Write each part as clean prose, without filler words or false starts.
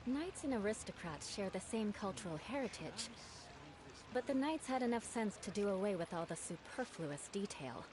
Knights and aristocrats share the same cultural heritage, but the knights had enough sense to do away with all the superfluous detail.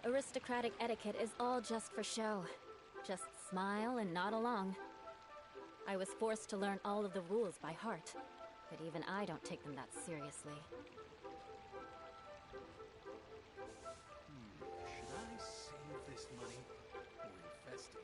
Aristocratic etiquette is all just for show. Just smile and nod along. I was forced to learn all of the rules by heart, but even I don't take them that seriously. Should I save this money or invest it?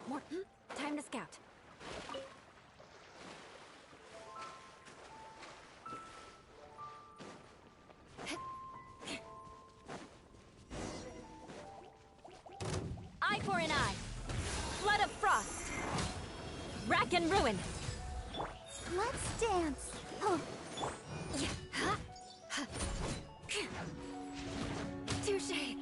Morton, time to scout. Eye for an eye. Flood of frost. Rack and ruin. Let's dance. Oh. Touché.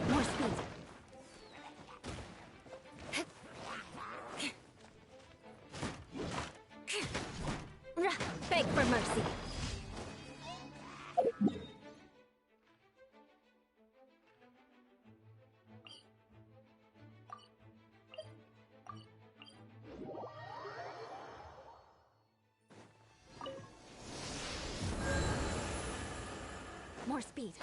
More speed. Beg for mercy. More speed.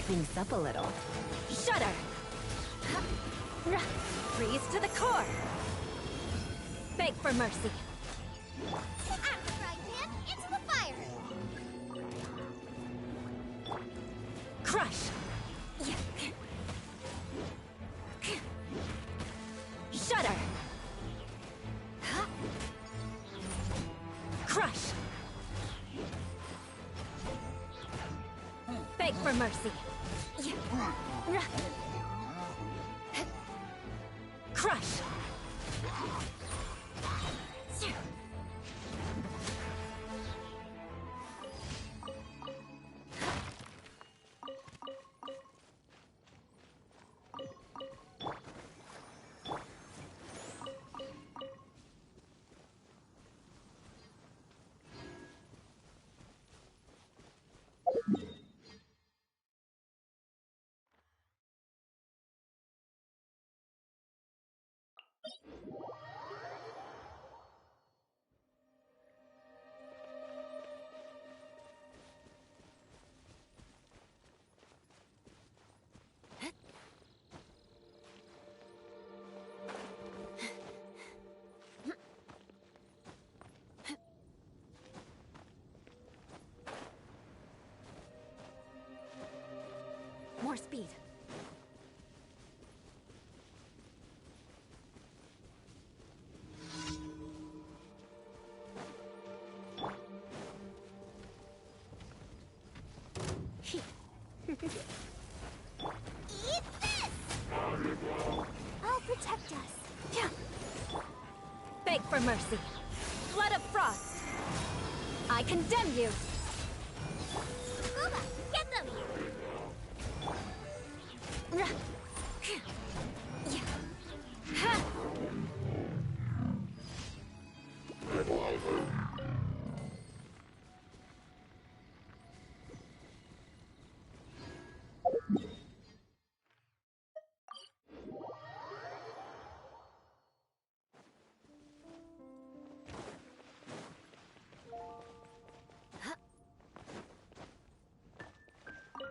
things up a little. Shudder! Freeze to the core! Beg for mercy! After frying pan, into the fire! Crush! Shudder! Crush! Beg for mercy! Crush! More speed. Eat this! I'll protect us. Yeah. Beg for mercy. Flood of frost. I condemn you. Booba, get them!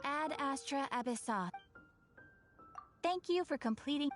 Ad Astra Abyssa. Thank you for completing.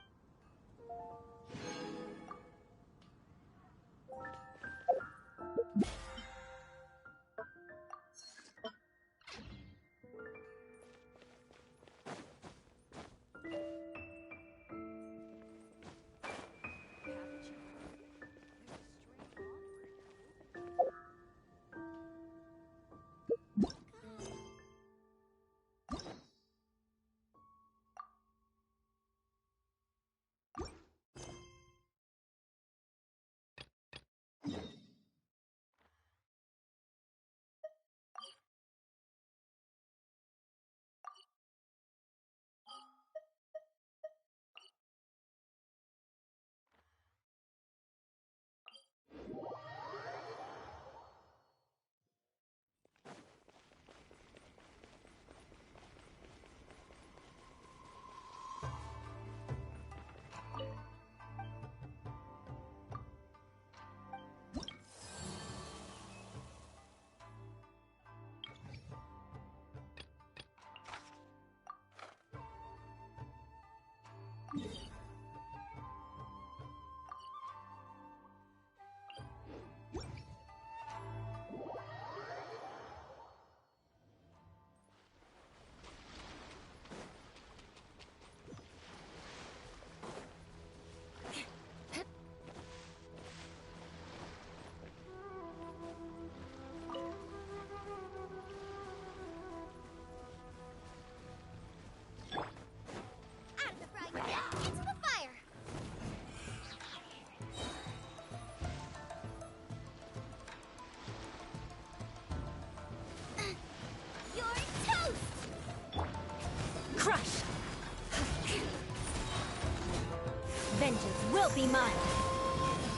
Vengeance will be mine.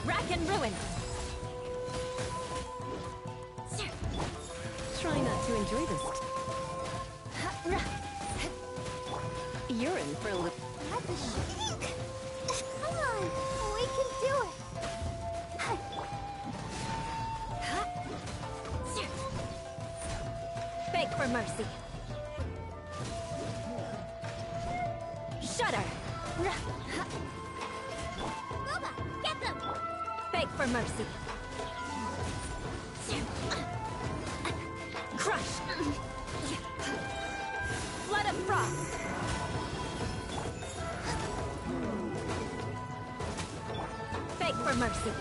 Rack and ruin. Try not to enjoy this. You're in for a little. Come on, we can do it. Beg for mercy. Shudder! Boba, get them! Beg for mercy. Crush! Flood of frost! Beg for mercy.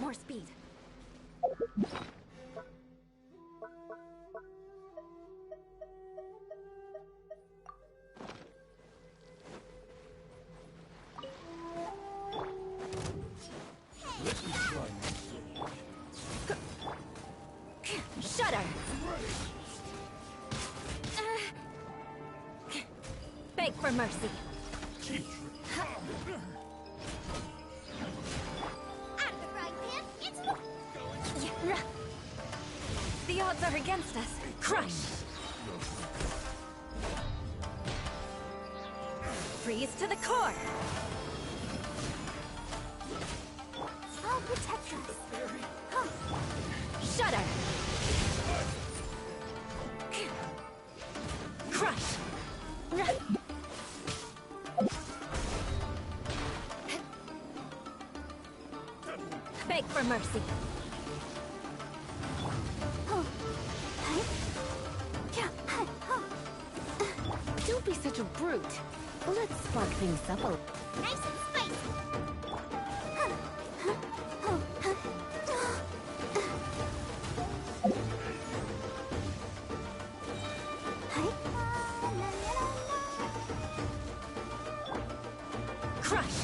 More speed. Shudder! Beg for mercy. Out of the frying pan, it's the... The odds are against us. Crush! Freeze to the core! I'll protect us. Shudder! Crush! Beg for mercy. Don't be such a brute. Let's spark things up a little. Nice and spicy. Crush!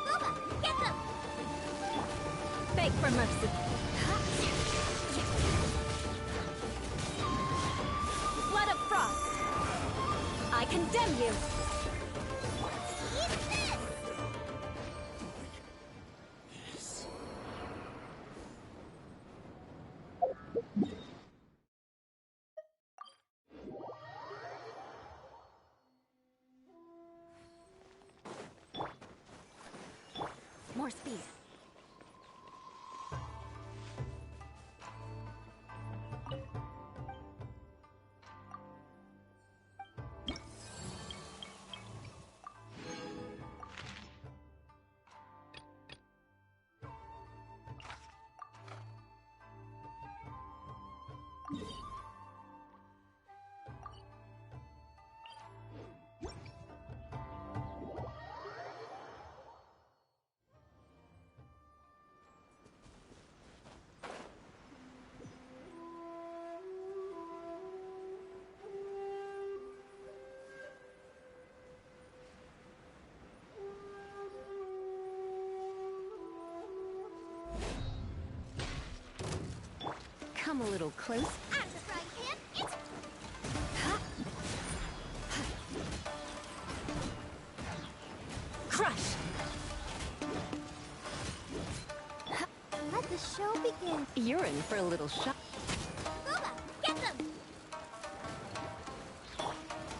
Boba, get them! Beg for mercy. Flood of frost! I condemn you! Eat this! More speed. Come a little close. Out of the frying pan, it's... Crush! Let the show begin. You're in for a little shock. Booba, get them!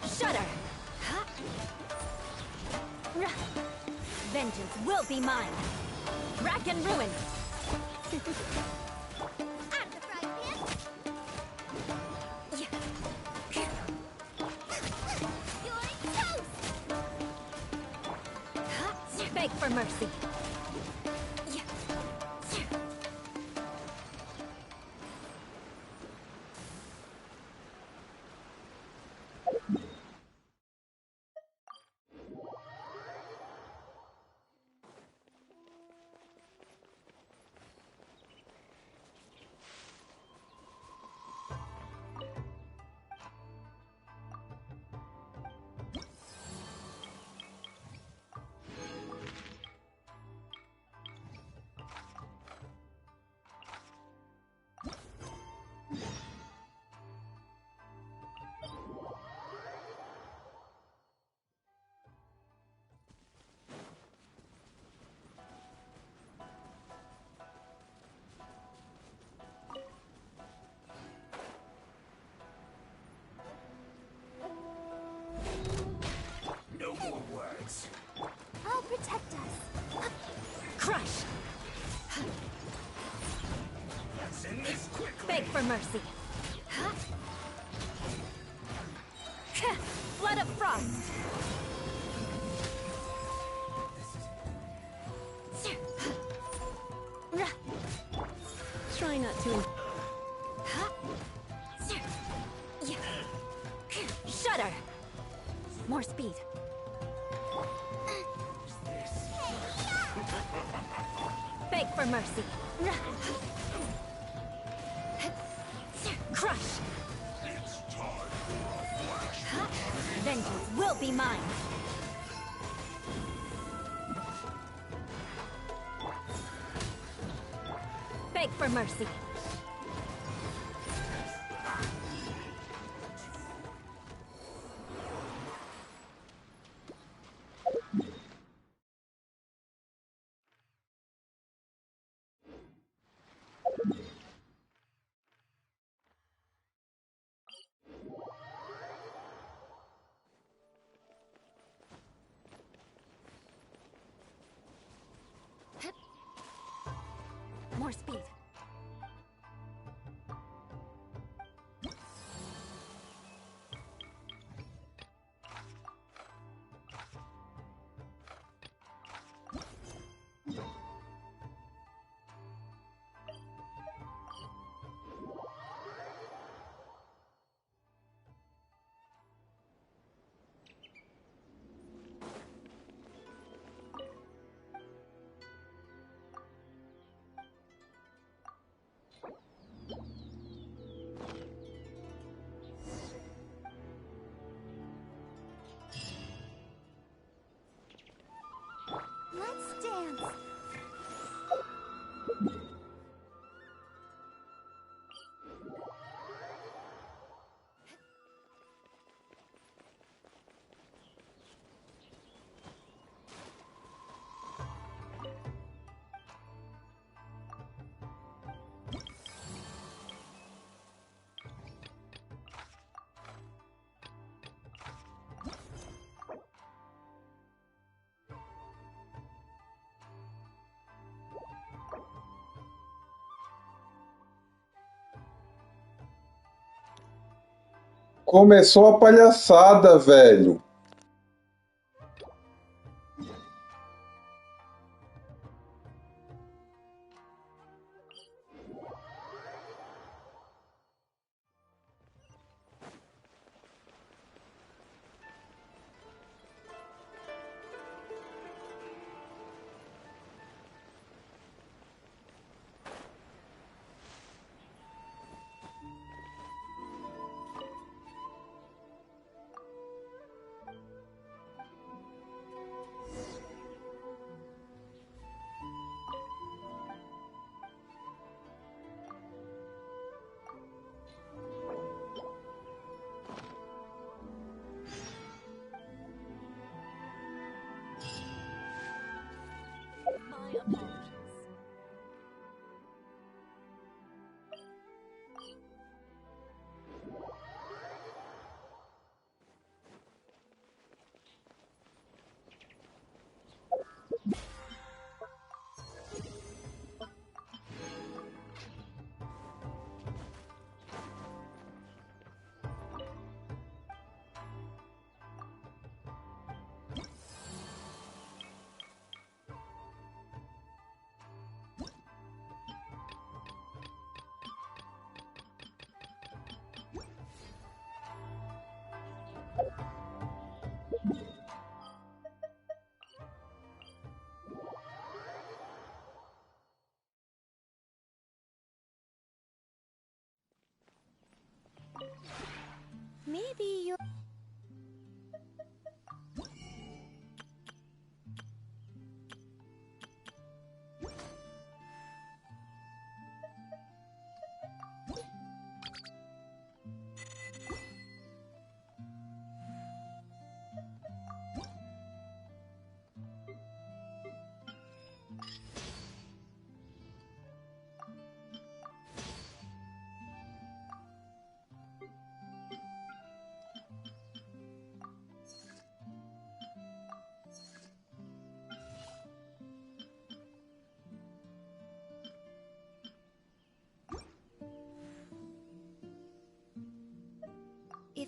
Shudder! Vengeance will be mine! Rack and ruin! Out of the frying pan! You're toast! Beg for mercy! No more words. I'll protect us. Crush! Let's end this quickly. Beg for mercy! Flood of frost! Try not to... Shudder! More speed. Beg for mercy. Crush! It's time for a flash. Vengeance will be mine. Beg for mercy. More speed. Let's dance. Começou a palhaçada, velho.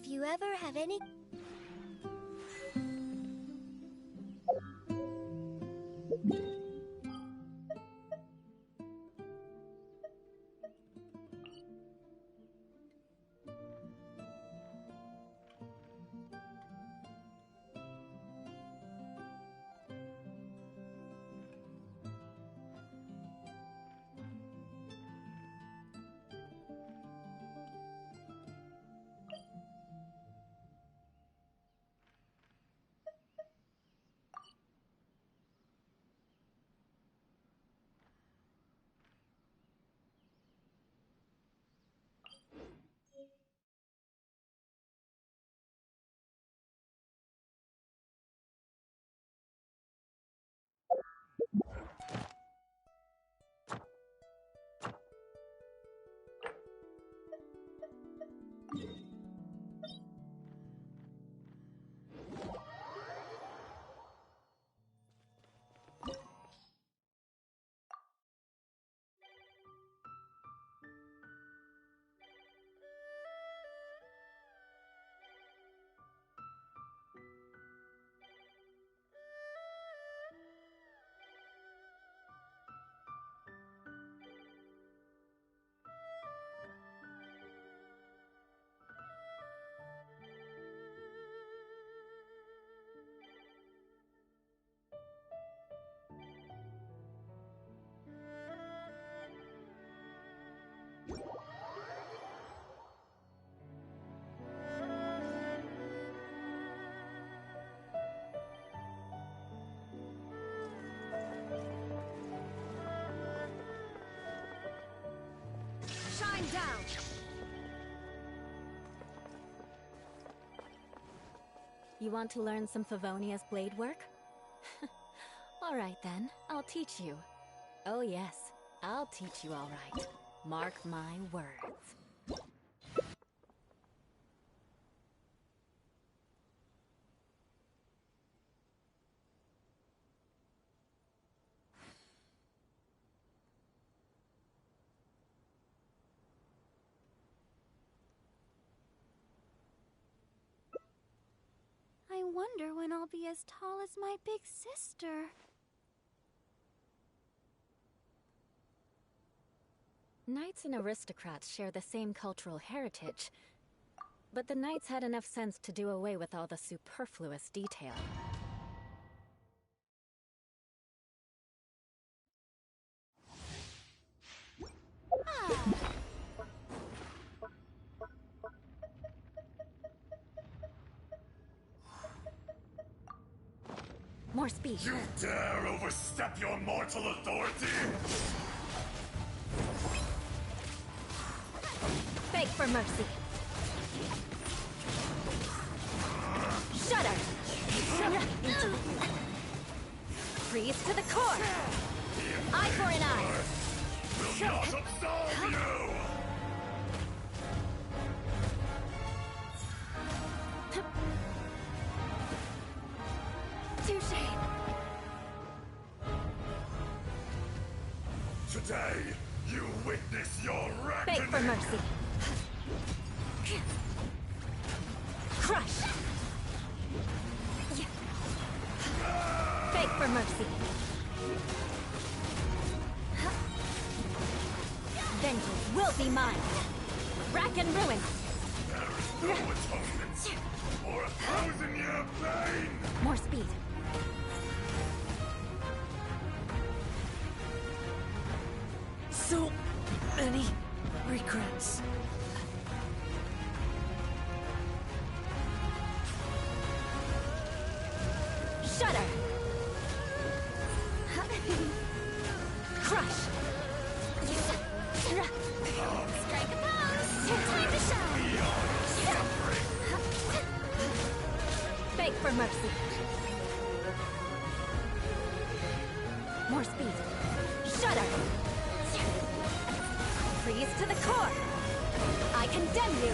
If you ever have any... Shine down! You want to learn some Favonia's blade work? Alright then, I'll teach you. Oh yes, I'll teach you alright. Mark my words. I wonder when I'll be as tall as my big sister. Knights and aristocrats share the same cultural heritage, but the knights had enough sense to do away with all the superfluous detail. More speed. You dare overstep your mortal authority? Beg for mercy. Shudder. Freeze to the core. Eye for an eye. Will not absolve you! Touché. Today, you witness your reckoning! Beg for mercy. Crush. Beg for mercy. Vengeance will be mine. Rack and ruin. There is no atonement for 1,000-year pain! More speed. So many regrets. Shudder. Crush. Strike a pose! Time to shine! Beg for mercy. More speed. Shudder. Freeze to the core. I condemn you.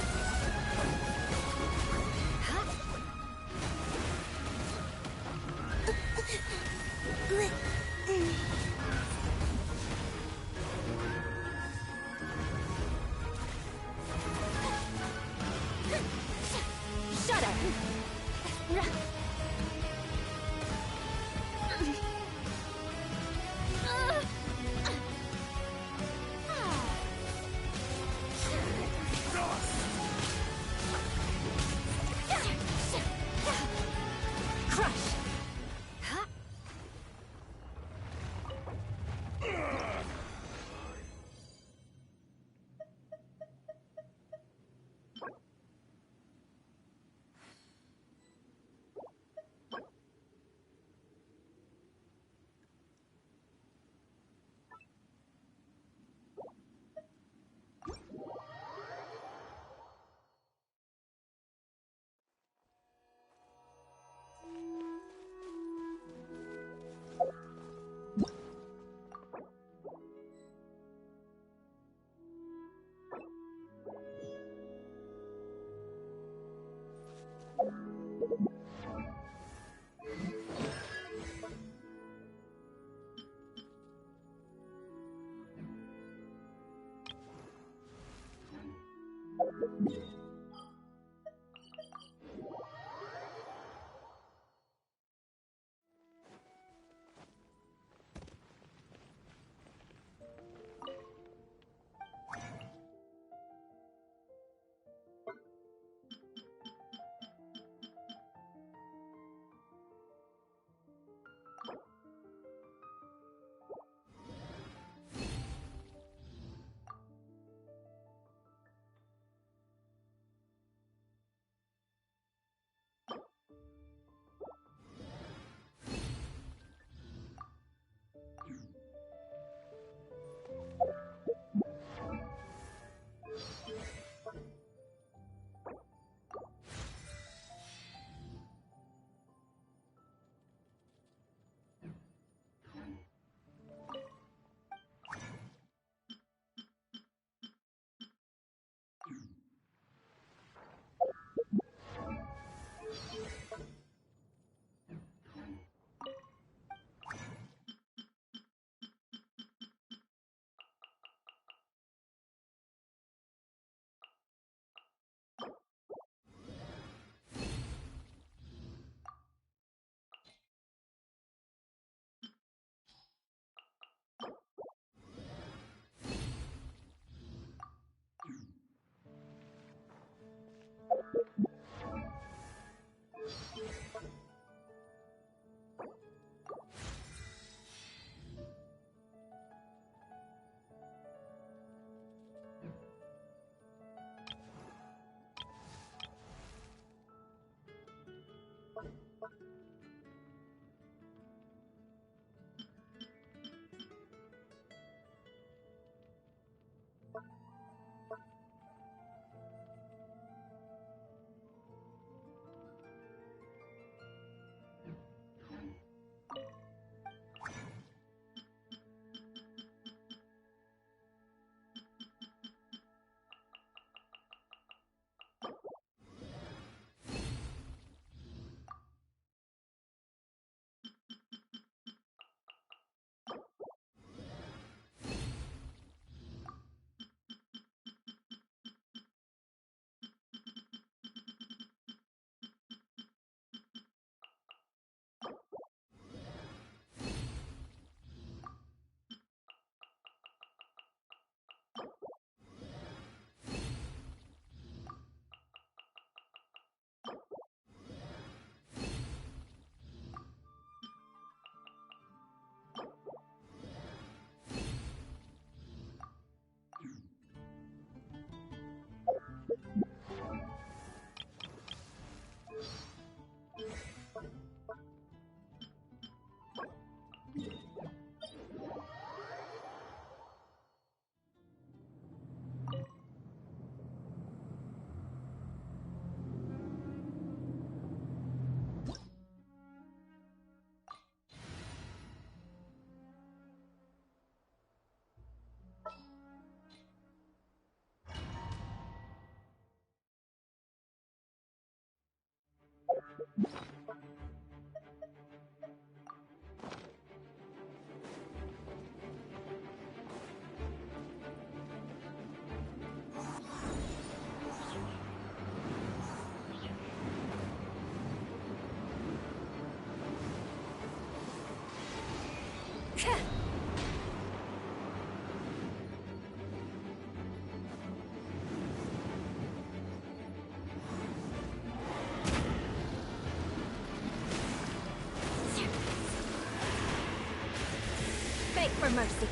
Beg for mercy.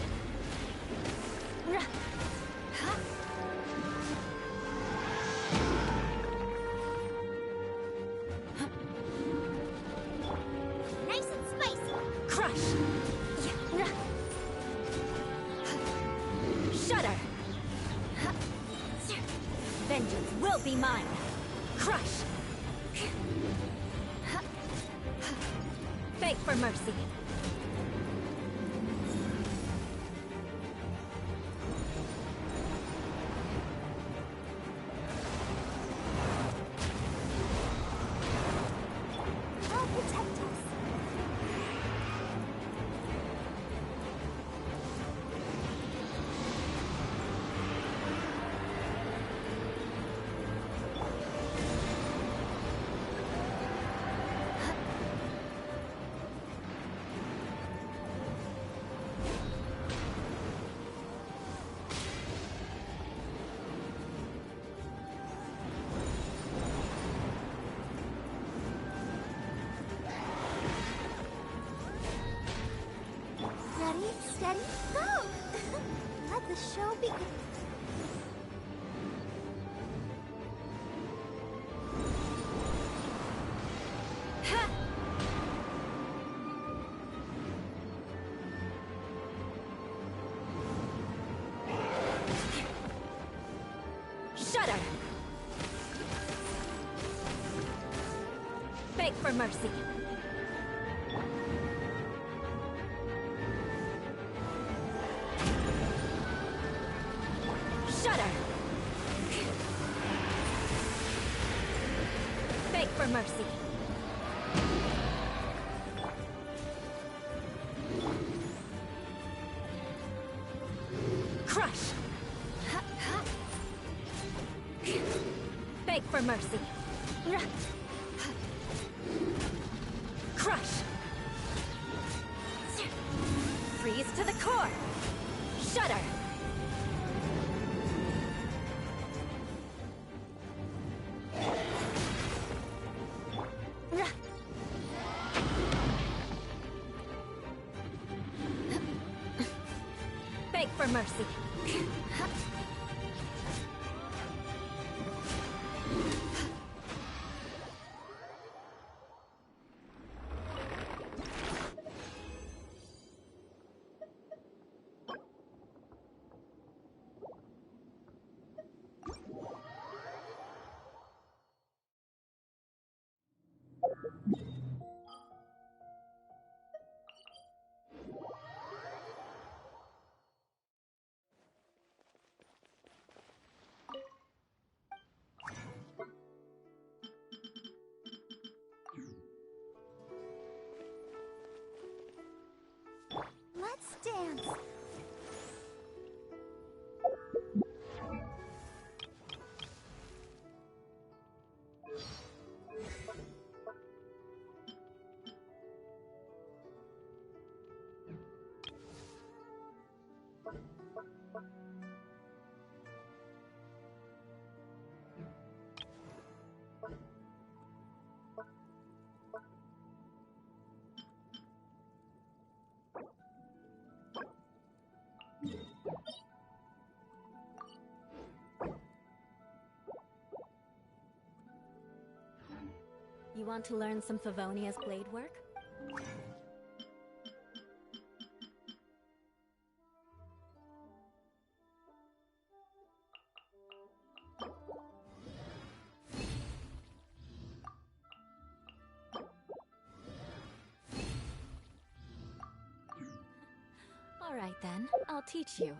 Nice and spicy. Crush. Shudder. Vengeance will be mine. Crush. Beg for mercy. I'll protect us. Ready? Go! Let the show begin. Shudder! Beg for mercy. Shudder! Beg for mercy. Crush! Beg for mercy. Crush! Freeze to the core! Shudder! Beg for mercy. Let's dance. You want to learn some Favonia's blade work? All right then, I'll teach you.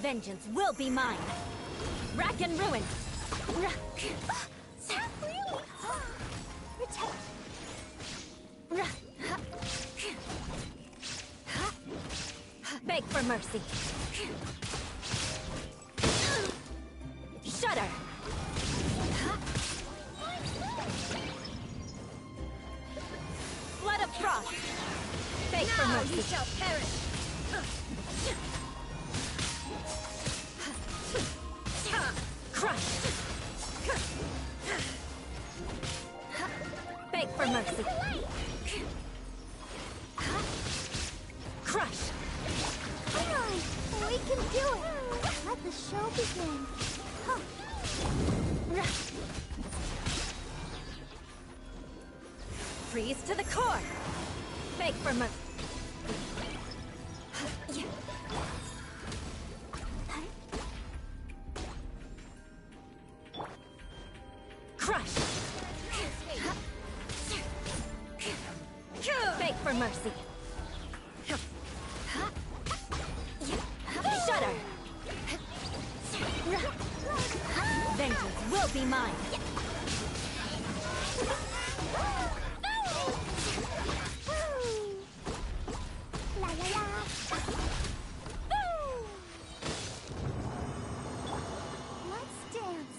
Vengeance will be mine. Rack and ruin. That really protect. Beg for mercy. Shudder. Blood of frost. Beg for mercy. You shall perish. Crush. Beg for mercy. Crush. Come on, we can do it. Let the show begin. Freeze to the core. Beg for mercy. Crush. Beg for mercy. Shudder. Vengeance will be mine. La la la. Let's dance.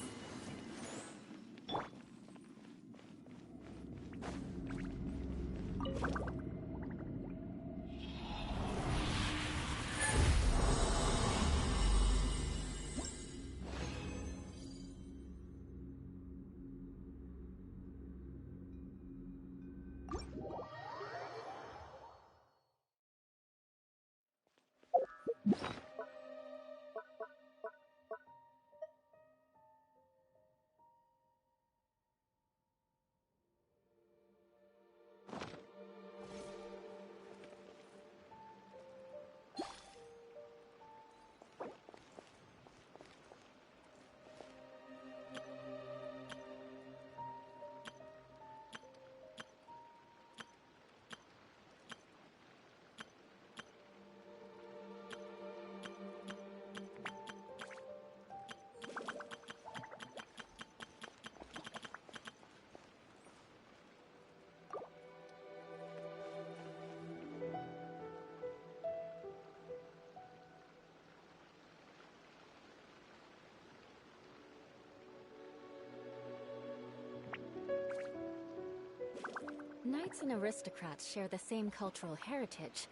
Knights and aristocrats share the same cultural heritage,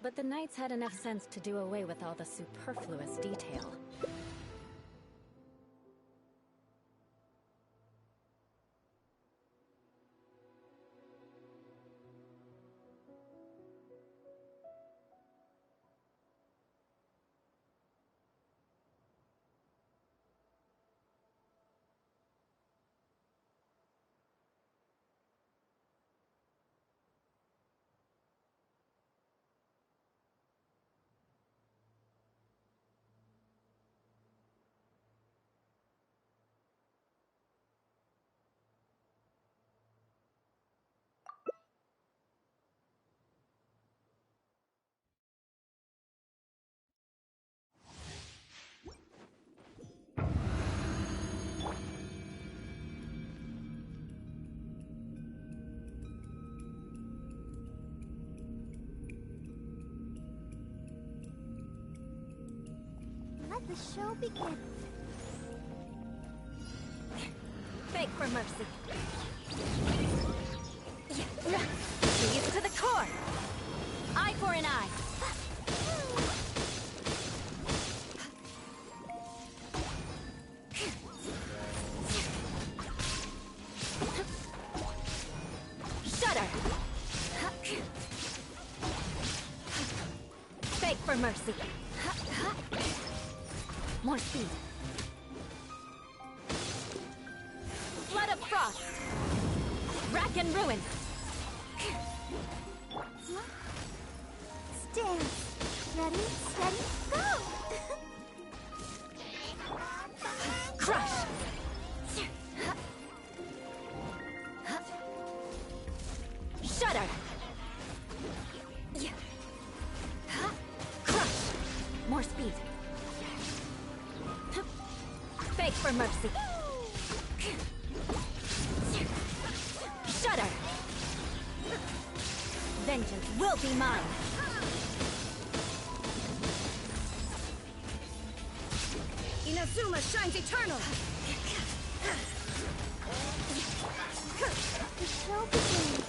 but the knights had enough sense to do away with all the superfluous detail. Let the show begin. Beg for mercy. Freeze to the core. Eye for an eye. Shudder. Beg for mercy. More speed. Blood of frost. Rack and ruin. Stand. Ready, steady, go! Crush. Shudder. Crush. More speed. Beg for mercy. Shudder. Vengeance will be mine. Inazuma shines eternal. The show begins.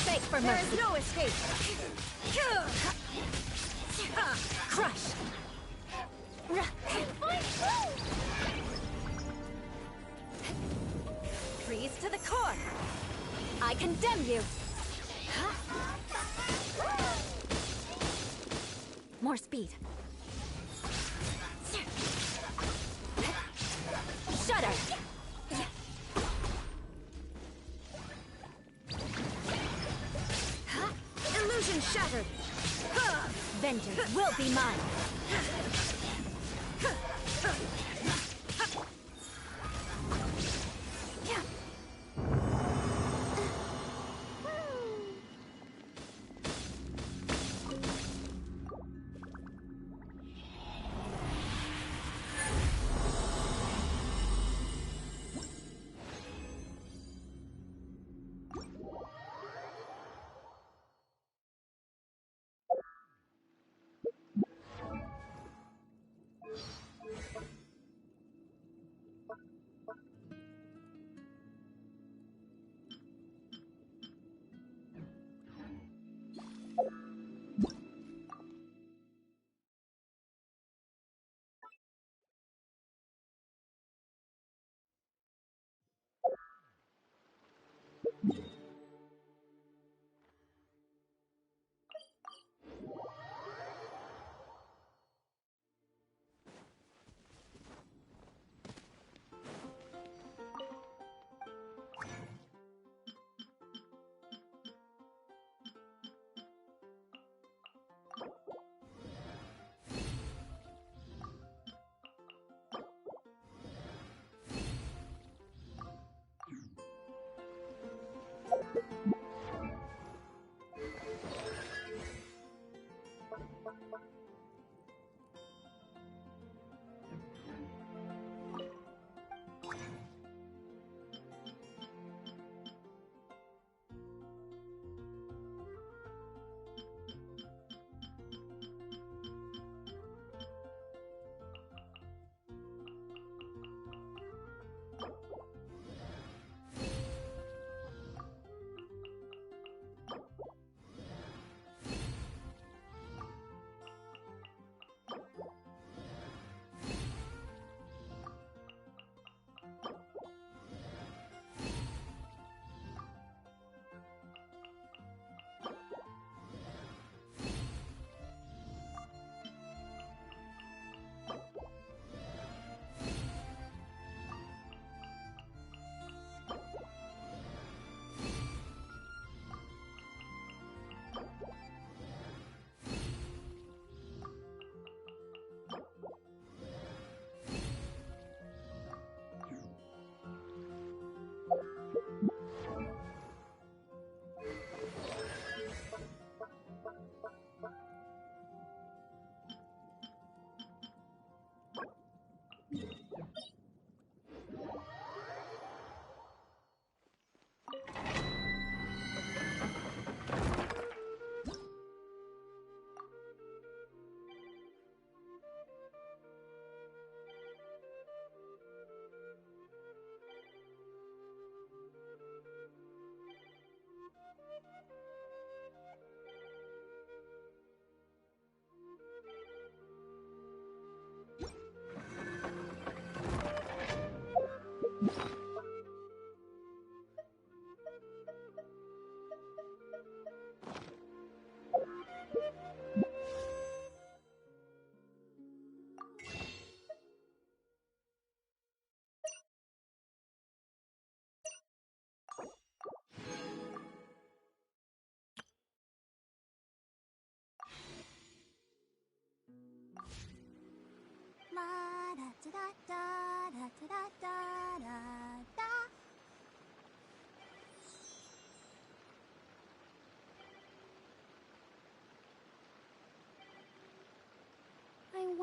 Beg for mercy. There is no escape. Crush. Freeze to the core. I condemn you. More speed. Shudder. Illusion shattered. Vengeance will be mine.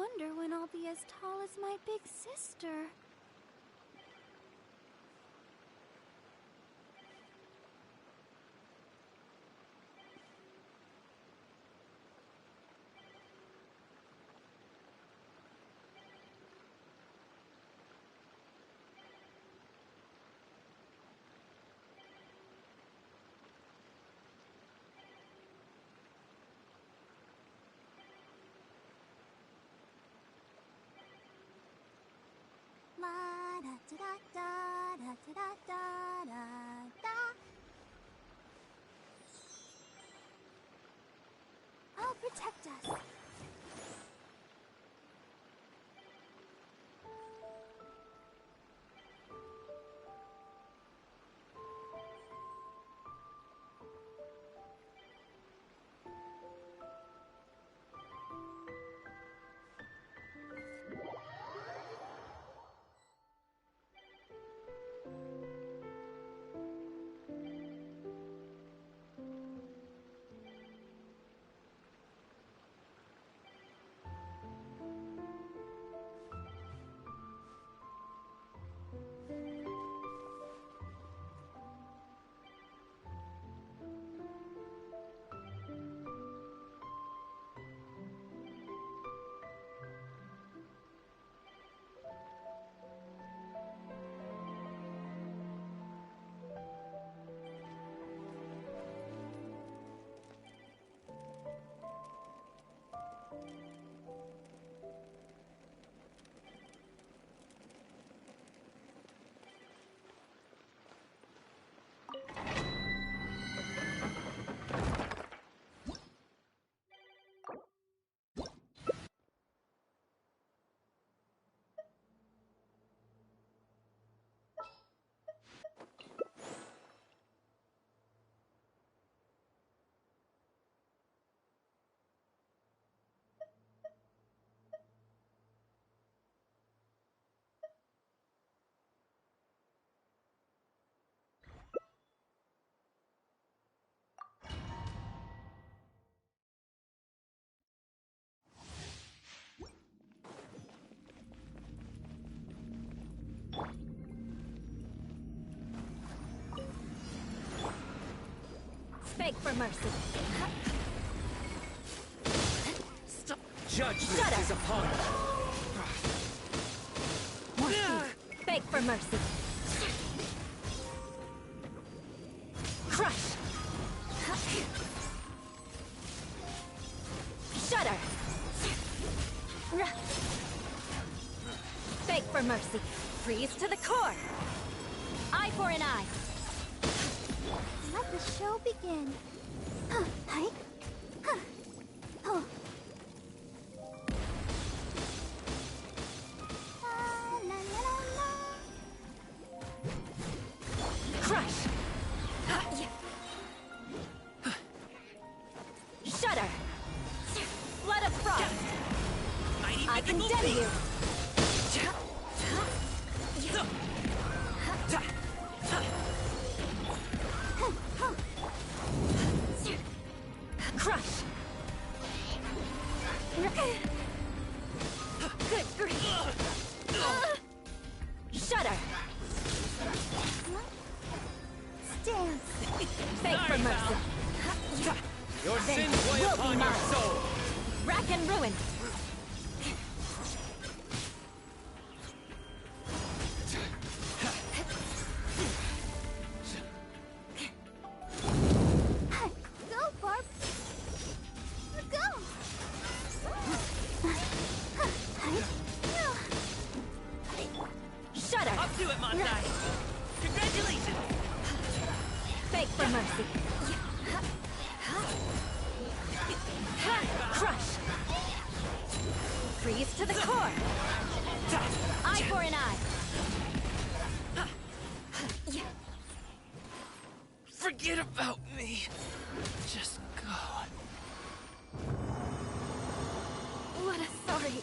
wonder when I'll be as tall as my big sister. La da da da da da da da da da. I'll protect us. Beg for mercy. Stop. Judgment is upon us. More speed. Beg for mercy. Crush. Shudder. Beg for mercy. Freeze to the core. Eye for an eye. Let the show begin. Hi. Oh. La, la, la, la. Crush. Shudder. Blood of frost. I condemn you. Crush! Good grief! Shudder! Dance. Beg for mercy! Your Then sins weigh will be upon your mine. soul. Rack and ruin! Go, Barb. Go. Shudder! Up to it, Montai. Congratulations. Beg for mercy! Crush! Freeze to the core! Eye for an eye! Forget about me. Just go. What a sorry...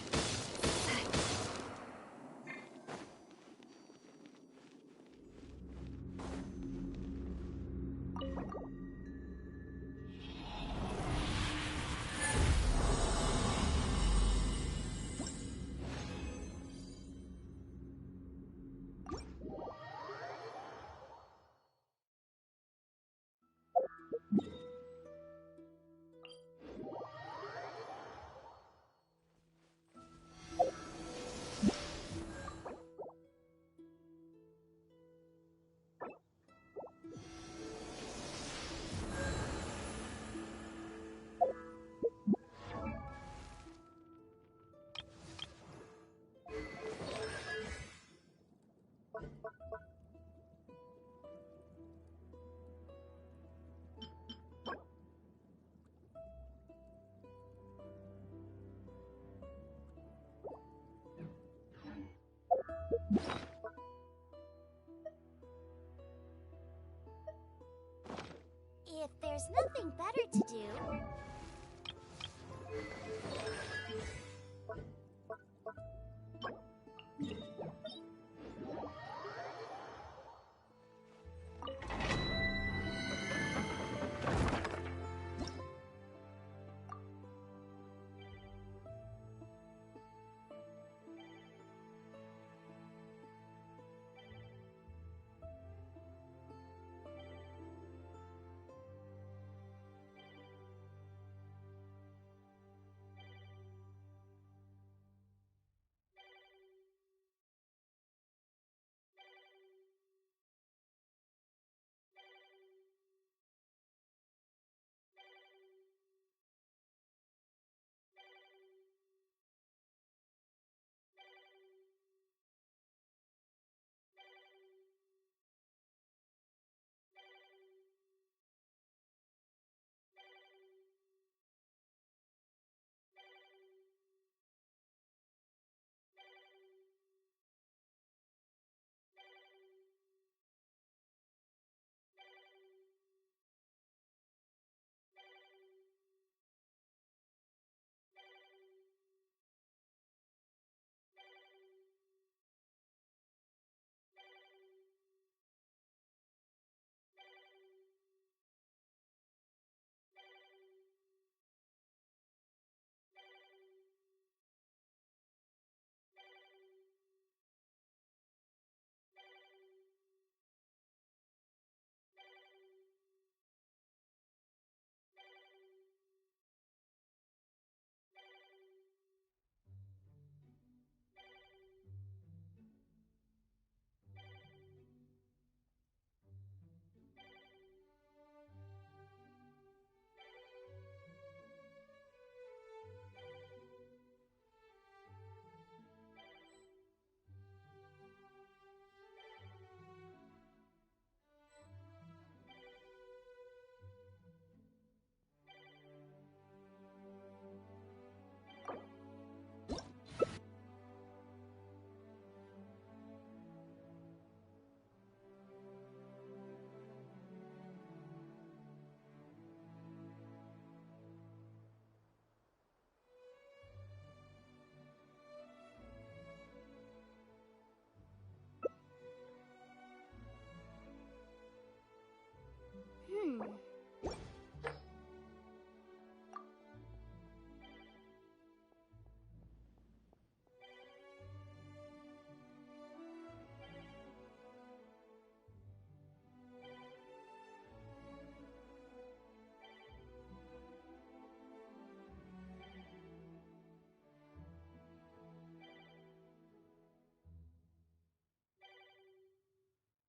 If there's nothing better to do...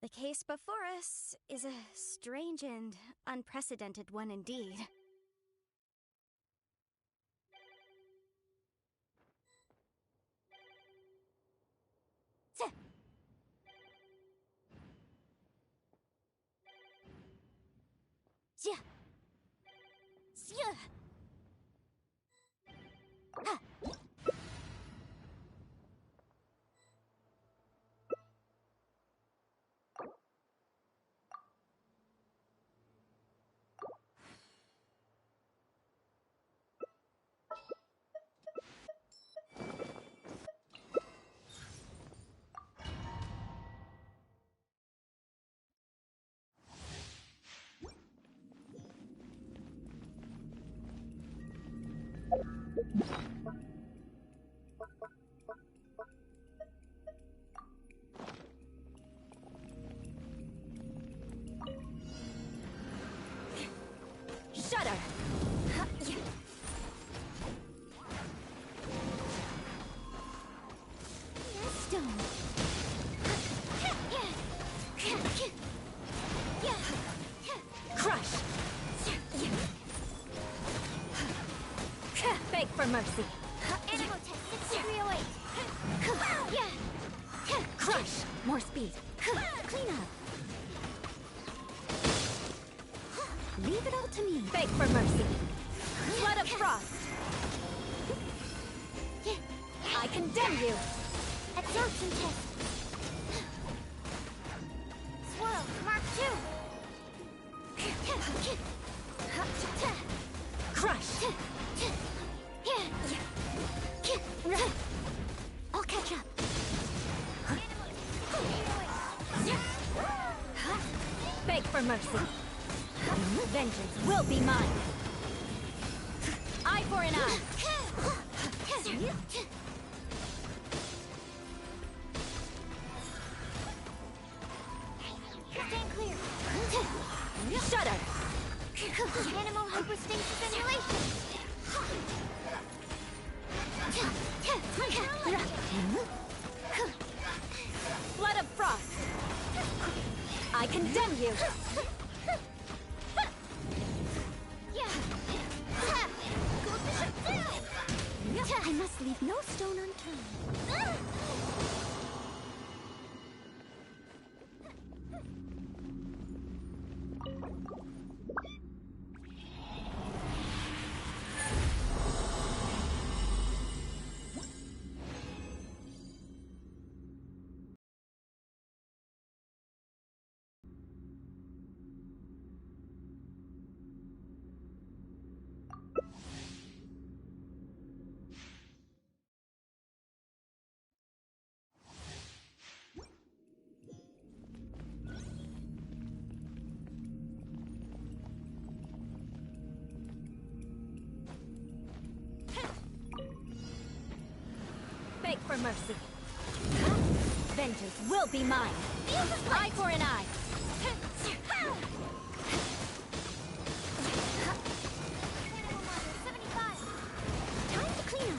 The case before us is a strange and unprecedented one indeed. Shudder! Stone. Crush! Beg for mercy! Animotech 6308. Crush! More speed! Clean up. Leave it all to me! Beg for mercy! Flood of frost! I condemn you! Absorption test. Crush! I'll catch up. Beg for mercy. Vengeance will be mine. Eye for an eye. Stand clear. Shudder! Animal hypostasis simulation. Blood of frost! I condemn you! I must leave no stone unturned. Beg for mercy. Vengeance will be mine. Eye for an eye. Time to clean up.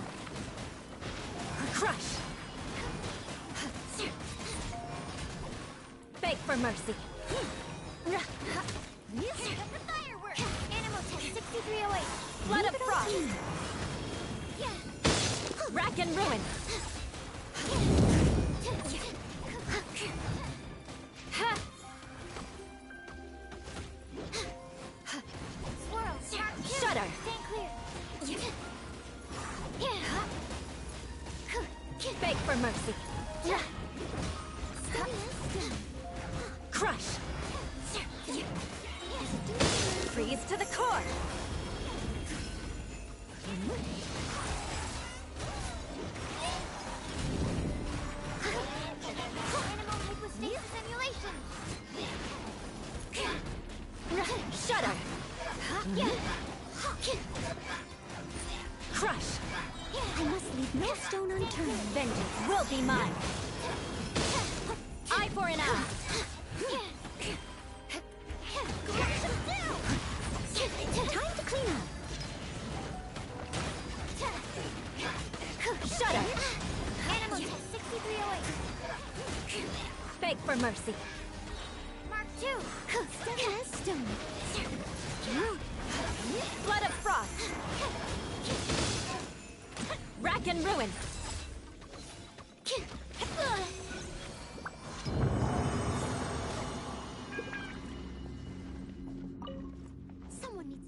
Crush! Beg for mercy. Music of the fireworks. Animal test 6308. Blood of frost! Rack and ruin! Ha! Swirl. Shudder! Stand clear. Beg for mercy. Crush! Freeze to the core! Animal hypostasis simulation. Shudder! Crush! I must leave no stone unturned. Vengeance will be mine. Eye for an eye. Time to clean up. Shudder! Animal test 6308. Beg for mercy. Mark 2. Stone as stone. Blood of frost. Rack and ruin. Someone needs...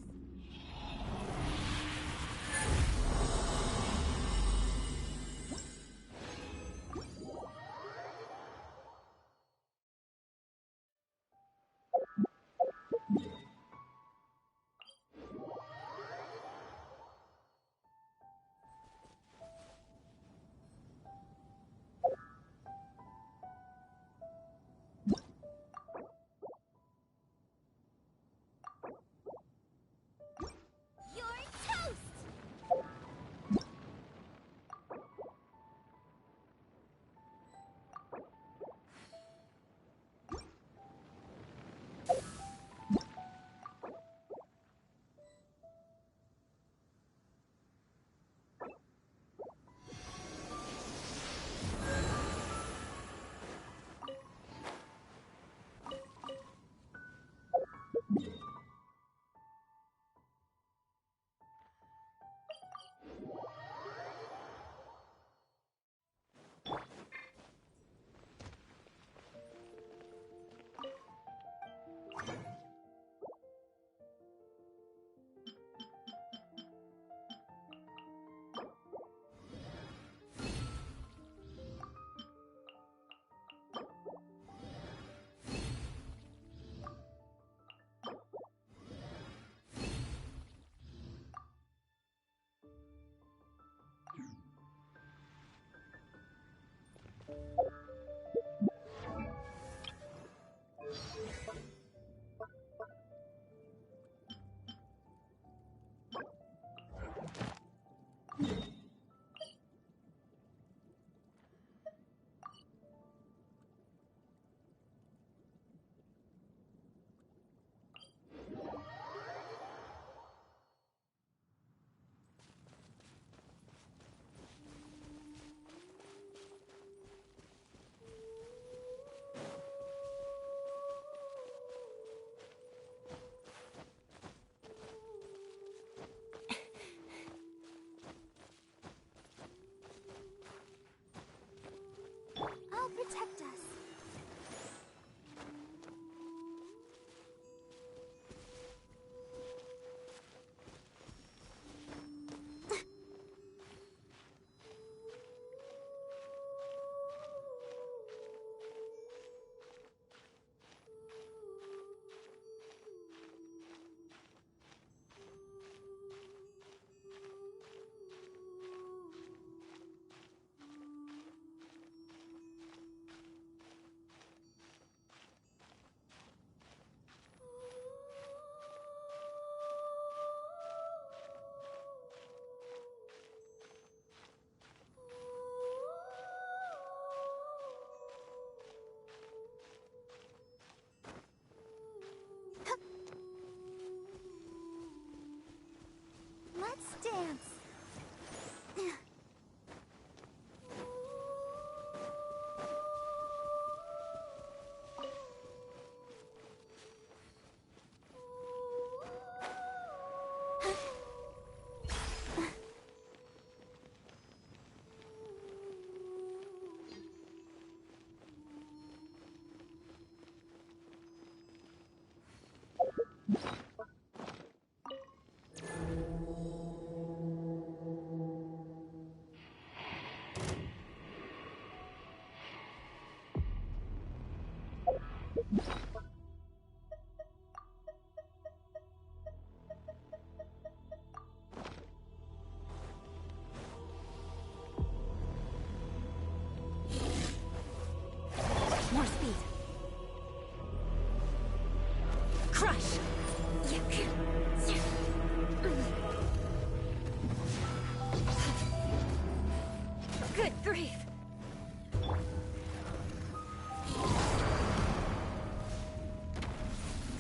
Good grief!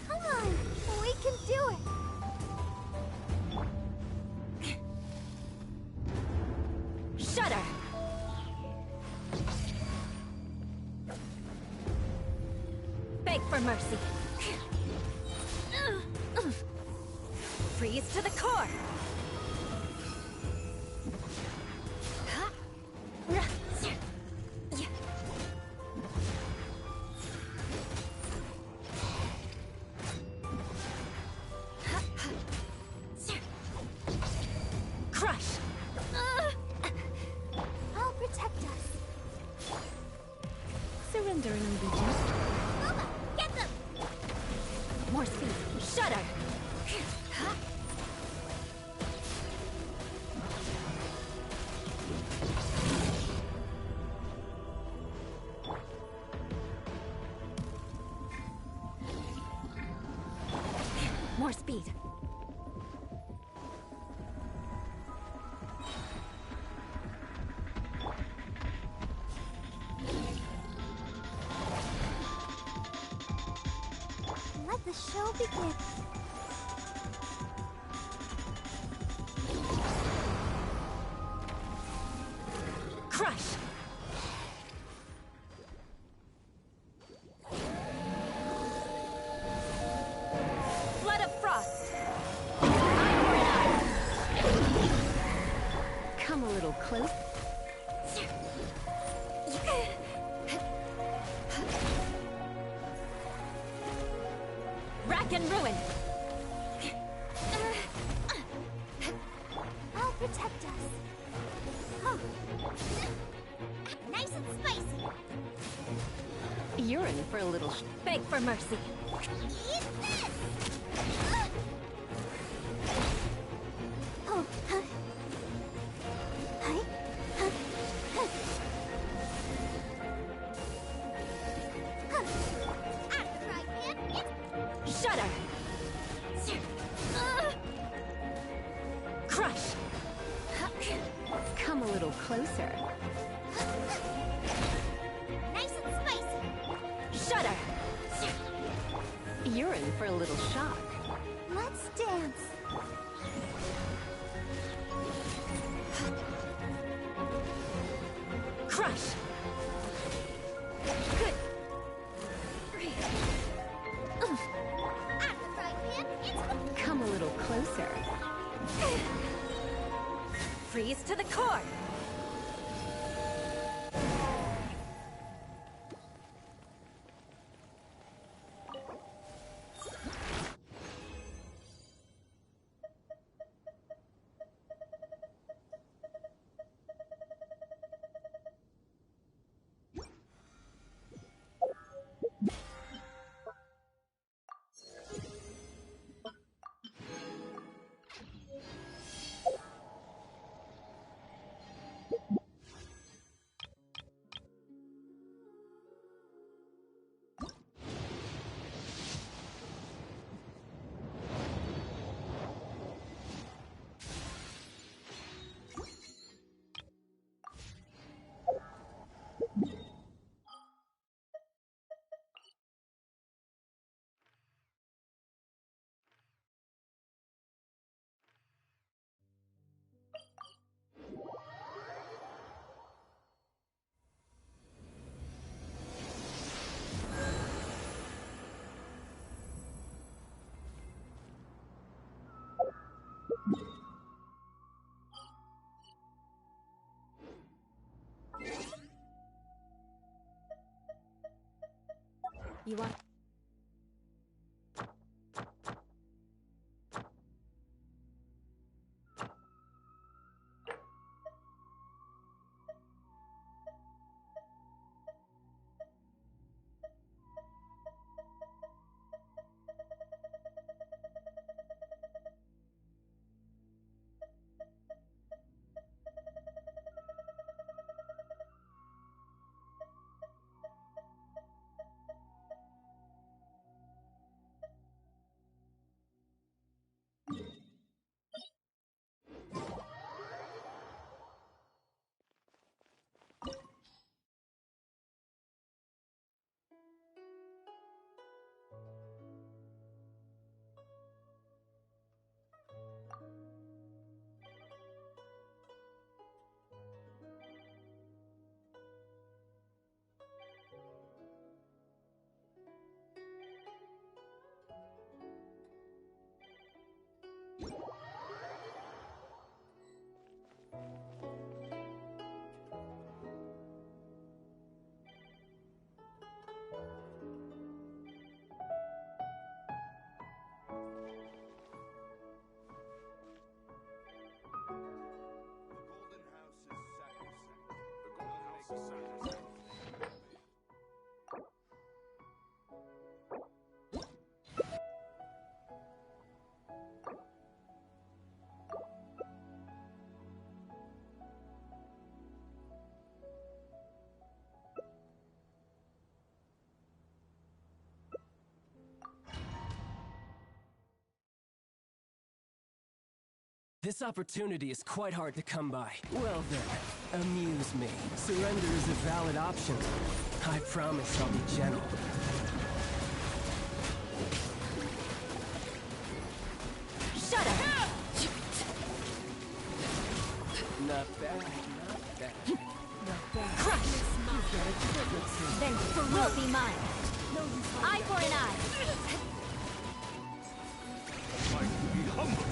Come on, we can do it. Shudder! Beg for mercy. Freeze to the core! Crush! I'll protect us. Surrender and allegiance. Mama, get them! More speed. Shudder! More speed. Let the show begin. Crush! Flood of frost! Come a little close. Rack and ruin! I'll protect us. Huh. Nice and spicy. You're in for a little beg for mercy. Eat this! Oh, huh? Hi? Huh? Huh? Huh. I'm right, man. Shudder! Crush! Come a little closer. Nice and spicy. Shudder! You're in for a little shock. Let's dance. Crush! Good grief. I'm right, man. Come a little closer. Freeze to the core! You want... This opportunity is quite hard to come by. Well then, amuse me. Surrender is a valid option. I promise I'll be gentle. Shut up! Not bad, not bad. Not bad. Crush! Then you will be mine. Eye for an eye. Like to be humble.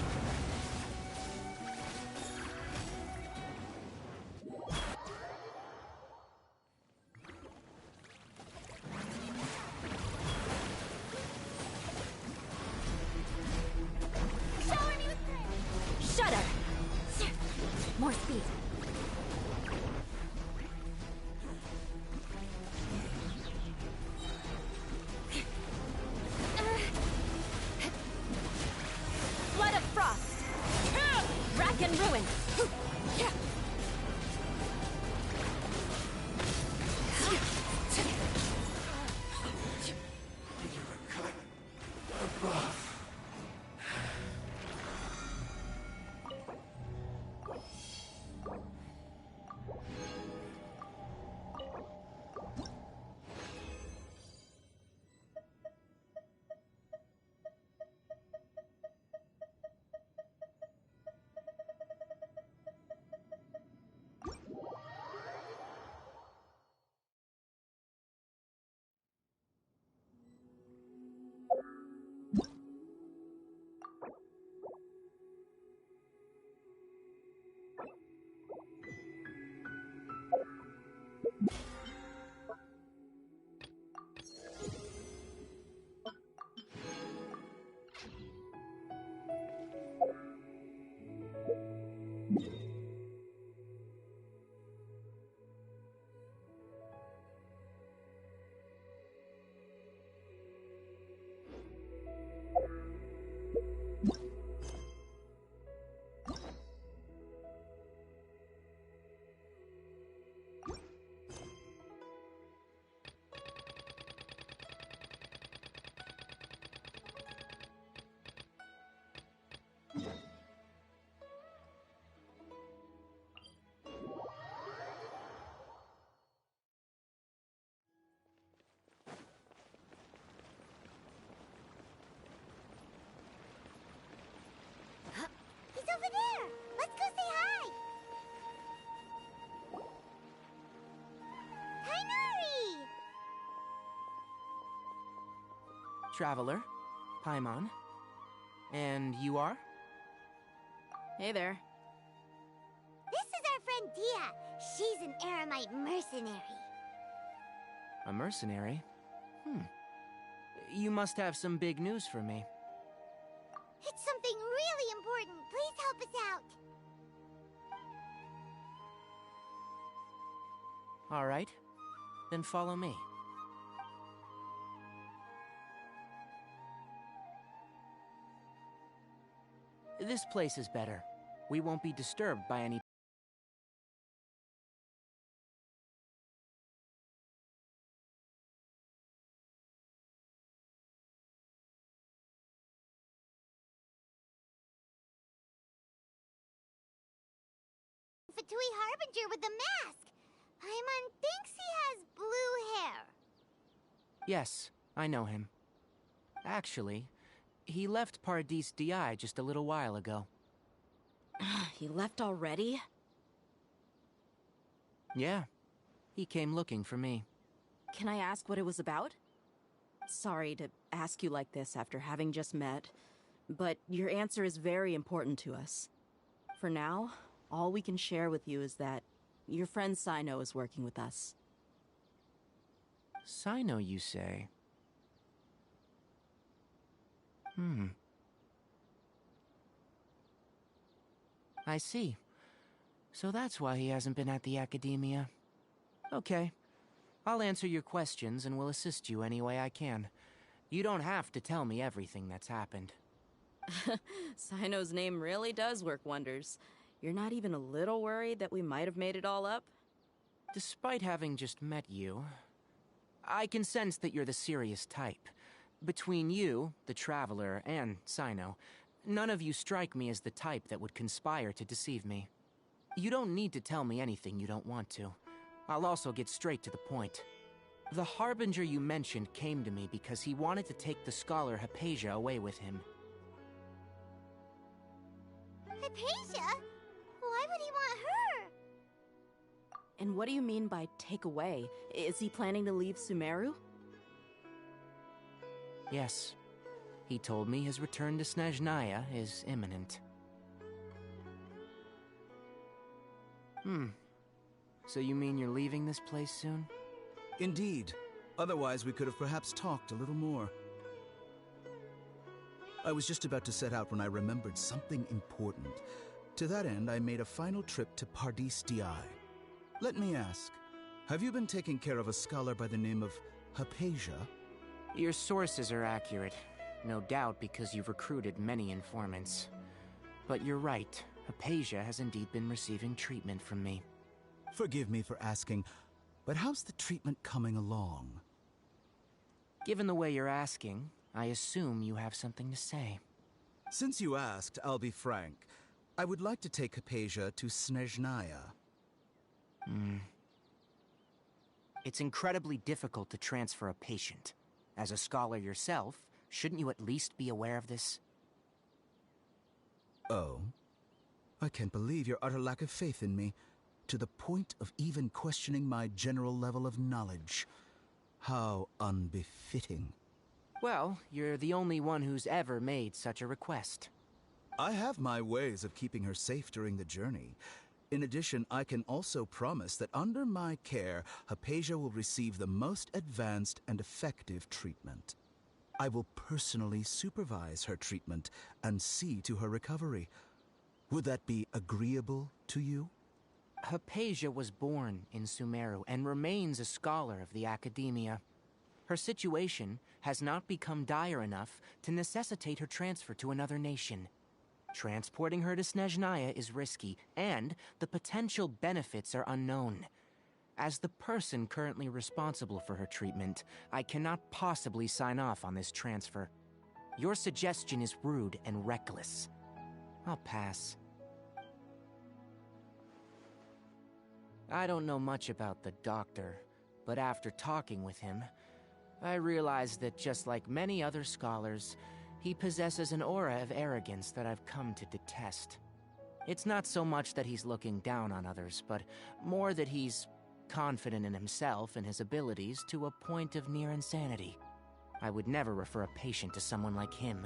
Shower me with praise. Shudder! More speed. Flood of frost! Rack and ruin! He's over there. Let's go say hi. Hi, Nari. Traveler, Paimon. And you are? Hey there. This is our friend Dia. She's an Aramite mercenary. A mercenary? You must have some big news for me. It's something really important. Please help us out. All right. Then follow me. This place is better. We won't be disturbed by any Fatui Harbinger with the mask. Paimon thinks he has blue hair. Yes, I know him. Actually, he left Paradis Di just a little while ago. He left already? Yeah, he came looking for me. Can I ask what it was about? Sorry to ask you like this after having just met, but your answer is very important to us. For now, all we can share with you is that your friend Sino is working with us. Sino, you say? I see. So that's why he hasn't been at the academia. Okay. I'll answer your questions and will assist you any way I can. You don't have to tell me everything that's happened. Sino's name really does work wonders. You're not even a little worried that we might have made it all up? Despite having just met you, I can sense that you're the serious type. Between you, the Traveler, and Sino, None of you strike me as the type that would conspire to deceive me. You don't need to tell me anything you don't want to. I'll also get straight to the point. The Harbinger you mentioned came to me because he wanted to take the scholar Hypatia away with him. Hypatia? Why would he want her? And what do you mean by take away? Is he planning to leave Sumeru? Yes. He told me his return to Snezhnaya is imminent. So you mean you're leaving this place soon? Indeed. Otherwise, we could have perhaps talked a little more. I was just about to set out when I remembered something important. To that end, I made a final trip to Pardis Di. Let me ask, have you been taking care of a scholar by the name of Hypatia? Your sources are accurate. No doubt because you've recruited many informants. But you're right, Hypatia has indeed been receiving treatment from me. Forgive me for asking, but how's the treatment coming along? Given the way you're asking, I assume you have something to say. Since you asked, I'll be frank. I would like to take Hypatia to Snezhnaya. It's incredibly difficult to transfer a patient. As a scholar yourself, shouldn't you at least be aware of this? Oh? I can't believe your utter lack of faith in me, to the point of even questioning my general level of knowledge. How unbefitting. Well, you're the only one who's ever made such a request. I have my ways of keeping her safe during the journey. In addition, I can also promise that under my care, Hypatia will receive the most advanced and effective treatment. I will personally supervise her treatment and see to her recovery. Would that be agreeable to you? Hypatia was born in Sumeru and remains a scholar of the Academia. Her situation has not become dire enough to necessitate her transfer to another nation. Transporting her to Snezhnaya is risky, and the potential benefits are unknown. As the person currently responsible for her treatment, I cannot possibly sign off on this transfer. Your suggestion is rude and reckless. I'll pass. I don't know much about the doctor, but after talking with him, I realized that just like many other scholars, he possesses an aura of arrogance that I've come to detest. It's not so much that he's looking down on others, but more that he's confident in himself and his abilities to a point of near insanity. I would never refer a patient to someone like him.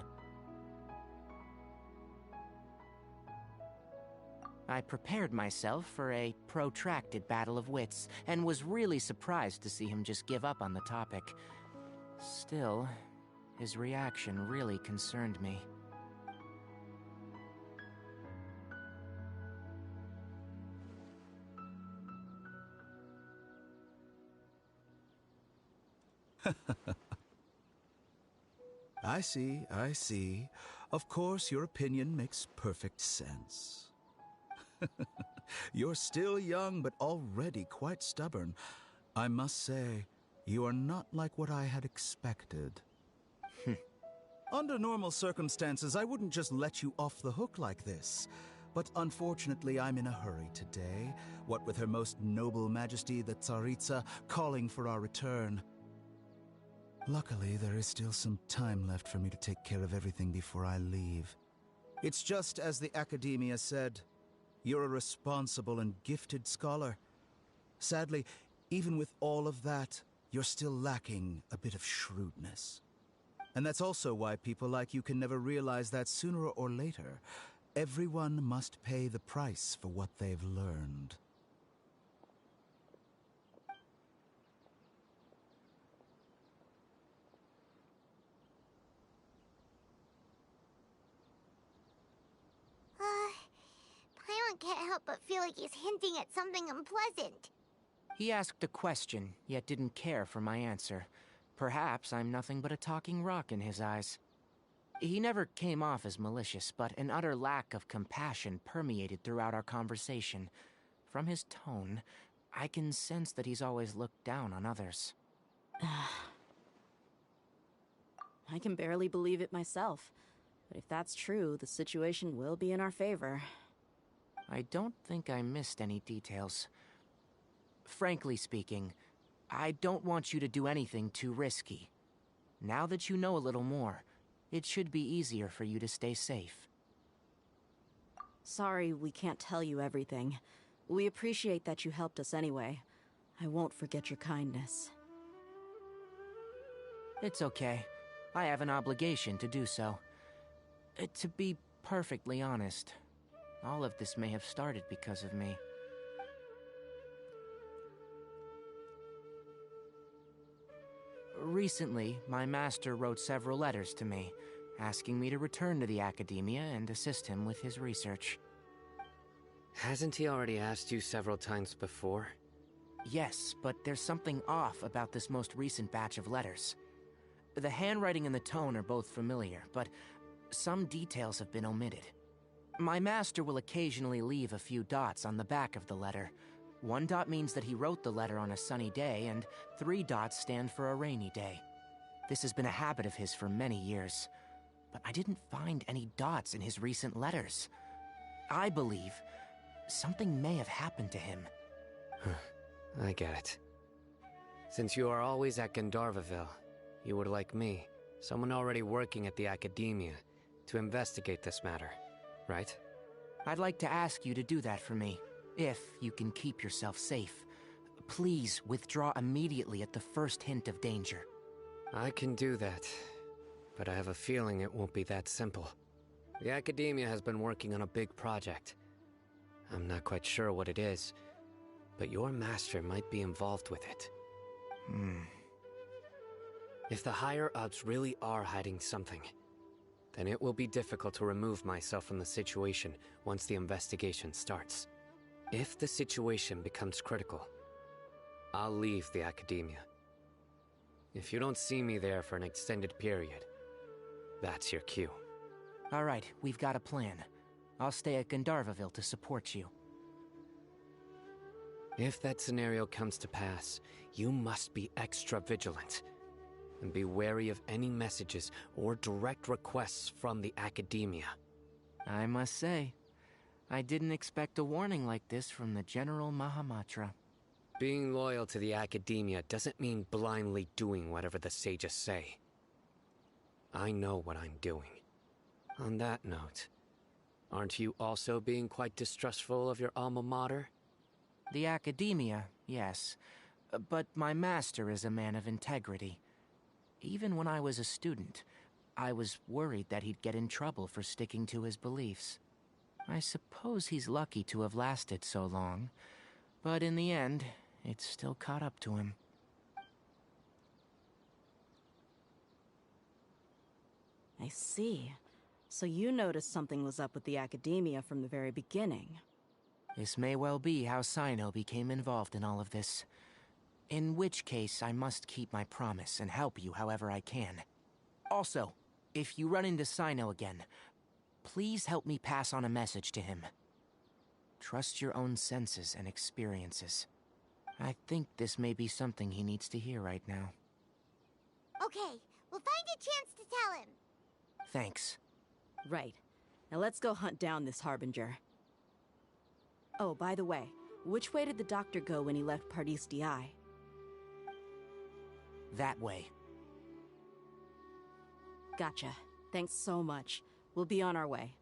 I prepared myself for a protracted battle of wits, and was really surprised to see him just give up on the topic. Still, his reaction really concerned me. I see. Of course, your opinion makes perfect sense. You're still young, but already quite stubborn. I must say, you are not like what I had expected. Under normal circumstances, I wouldn't just let you off the hook like this. But unfortunately, I'm in a hurry today, what with Her Most Noble Majesty the Tsaritsa calling for our return. Luckily, there is still some time left for me to take care of everything before I leave. It's just as the Academia said, you're a responsible and gifted scholar. Sadly, even with all of that, you're still lacking a bit of shrewdness. And that's also why people like you can never realize that sooner or later, everyone must pay the price for what they've learned. Paimon can't help but feel like he's hinting at something unpleasant. He asked a question, yet didn't care for my answer. Perhaps I'm nothing but a talking rock in his eyes. He never came off as malicious, but an utter lack of compassion permeated throughout our conversation. From his tone, I can sense that he's always looked down on others. I can barely believe it myself. But if that's true, the situation will be in our favor. I don't think I missed any details. Frankly speaking, I don't want you to do anything too risky. Now that you know a little more, it should be easier for you to stay safe. Sorry we can't tell you everything. We appreciate that you helped us anyway. I won't forget your kindness. It's okay. I have an obligation to do so. To be perfectly honest, all of this may have started because of me. Recently, my master wrote several letters to me, asking me to return to the Academia and assist him with his research. Hasn't he already asked you several times before? Yes, but there's something off about this most recent batch of letters. The handwriting and the tone are both familiar, but some details have been omitted. My master will occasionally leave a few dots on the back of the letter. 1 dot means that he wrote the letter on a sunny day, and 3 dots stand for a rainy day. This has been a habit of his for many years, but I didn't find any dots in his recent letters. I believe something may have happened to him. I get it. Since you are always at Gandharvaville, you would like me, someone already working at the Academia, to investigate this matter, right? I'd like to ask you to do that for me, if you can keep yourself safe. Please withdraw immediately at the first hint of danger. I can do that, but I have a feeling it won't be that simple. The Academia has been working on a big project. I'm not quite sure what it is, but your master might be involved with it. If the higher-ups really are hiding something, then it will be difficult to remove myself from the situation once the investigation starts. If the situation becomes critical, I'll leave the Academia. If you don't see me there for an extended period, that's your cue. All right, we've got a plan. I'll stay at Gandharvaville to support you. If that scenario comes to pass, you must be extra vigilant. And be wary of any messages or direct requests from the Academia. I must say, I didn't expect a warning like this from the General Mahamatra. Being loyal to the Academia doesn't mean blindly doing whatever the sages say. I know what I'm doing. On that note, aren't you also being quite distrustful of your alma mater? The Academia, yes. But my master is a man of integrity. Even when I was a student, I was worried that he'd get in trouble for sticking to his beliefs. I suppose he's lucky to have lasted so long, but in the end, it's still caught up to him. I see. So you noticed something was up with the Academia from the very beginning. This may well be how Sino became involved in all of this. In which case, I must keep my promise and help you however I can. Also, if you run into Sino again, please help me pass on a message to him. Trust your own senses and experiences. I think this may be something he needs to hear right now. Okay, we'll find a chance to tell him. Thanks. Right. Now let's go hunt down this Harbinger. Oh, by the way, which way did the doctor go when he left Pardis Di? That way. Gotcha. Thanks so much. We'll be on our way.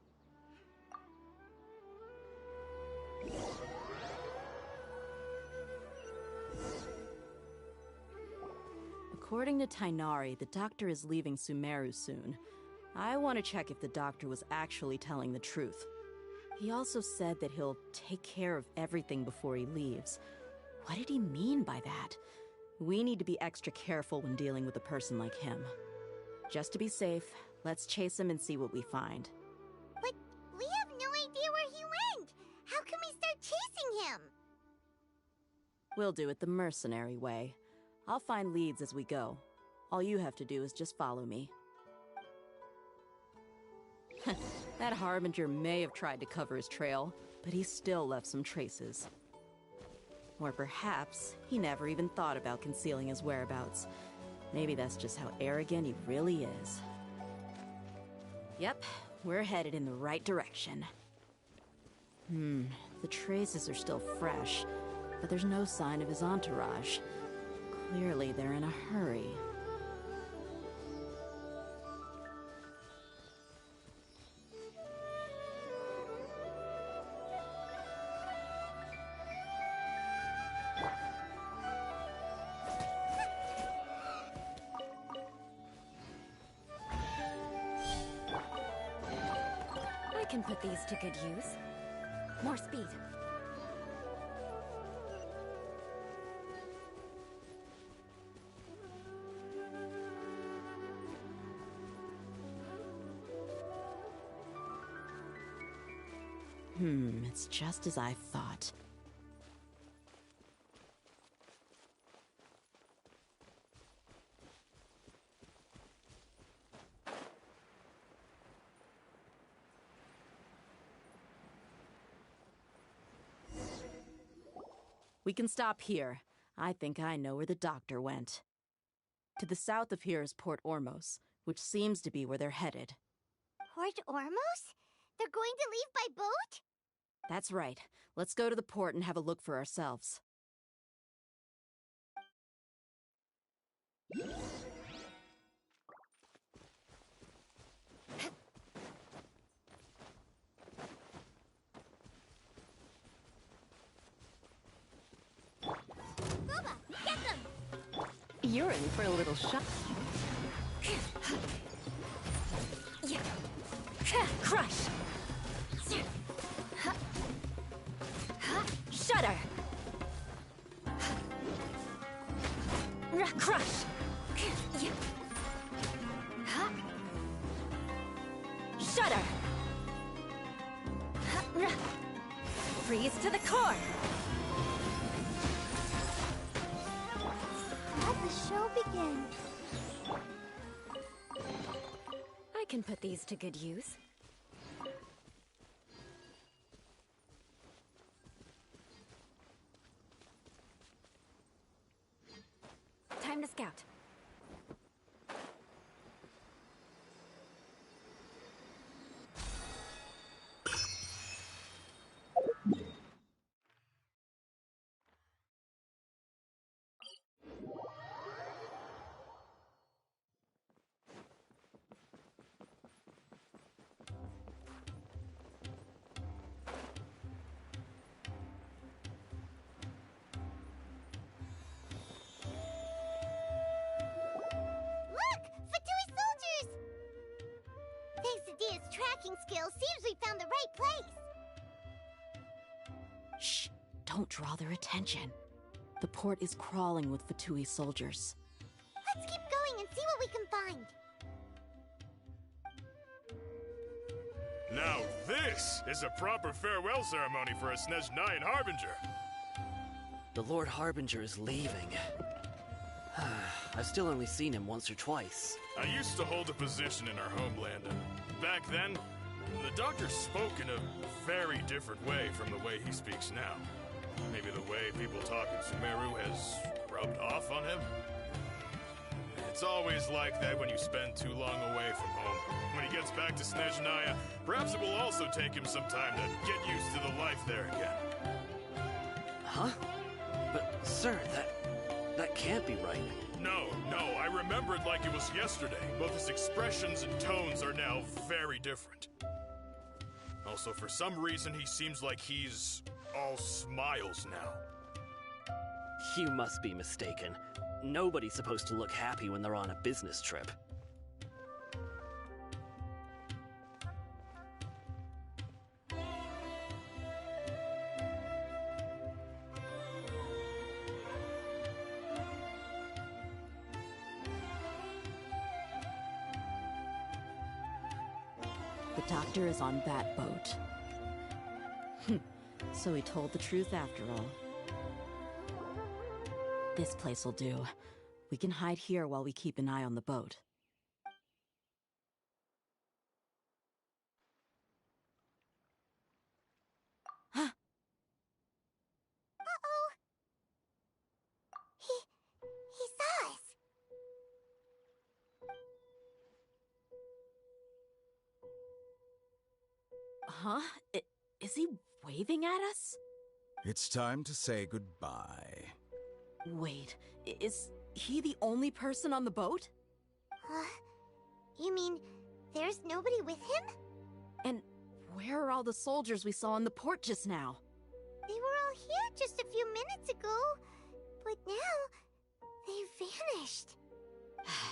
According to Tainari, the doctor is leaving Sumeru soon. I want to check if the doctor was actually telling the truth. He also said that he'll take care of everything before he leaves. What did he mean by that? We need to be extra careful when dealing with a person like him. Just to be safe, let's chase him and see what we find. But we have no idea where he went! How can we start chasing him? We'll do it the mercenary way. I'll find leads as we go. All you have to do is just follow me. That Harbinger may have tried to cover his trail, but he still left some traces. Or perhaps he never even thought about concealing his whereabouts. Maybe that's just how arrogant he really is. Yep, we're headed in the right direction. The traces are still fresh, but there's no sign of his entourage. Clearly, they're in a hurry. I can put these to good use. More speed. It's just as I thought. We can stop here. I think I know where the doctor went. To the south of here is Port Ormos, which seems to be where they're headed. Port Ormos? They're going to leave by boat? That's right. Let's go to the port and have a look for ourselves. Boba, get them! You're in for a little shock. Crush! Shudder! Crush! Shudder! Freeze to the core! Let the show begin. I can put these to good use. Time to scout. Tracking skills, seems we found the right place. Shh! Don't draw their attention. The port is crawling with Fatui soldiers. Let's keep going and see what we can find. Now this is a proper farewell ceremony for a Snezhnayan Harbinger. The Lord Harbinger is leaving. I've still only seen him once or twice. I used to hold a position in our homeland, and back then, the doctor spoke in a very different way from the way he speaks now. Maybe the way people talk in Sumeru has rubbed off on him? It's always like that when you spend too long away from home. When he gets back to Snezhnaya, perhaps it will also take him some time to get used to the life there again. Huh? But, sir, that can't be right. No, I remember it like it was yesterday. Both his expressions and tones are now very different. Also, for some reason, he seems like he's all smiles now. You must be mistaken. Nobody's supposed to look happy when they're on a business trip. The doctor is on that boat. So he told the truth after all. This place will do. We can hide here while we keep an eye on the boat. Uh-oh. He saw us. Huh? Is he waving at us? It's time to say goodbye. Wait, is he the only person on the boat? You mean there's nobody with him? And where are all the soldiers we saw in the port just now? They were all here just a few minutes ago, but now they vanished.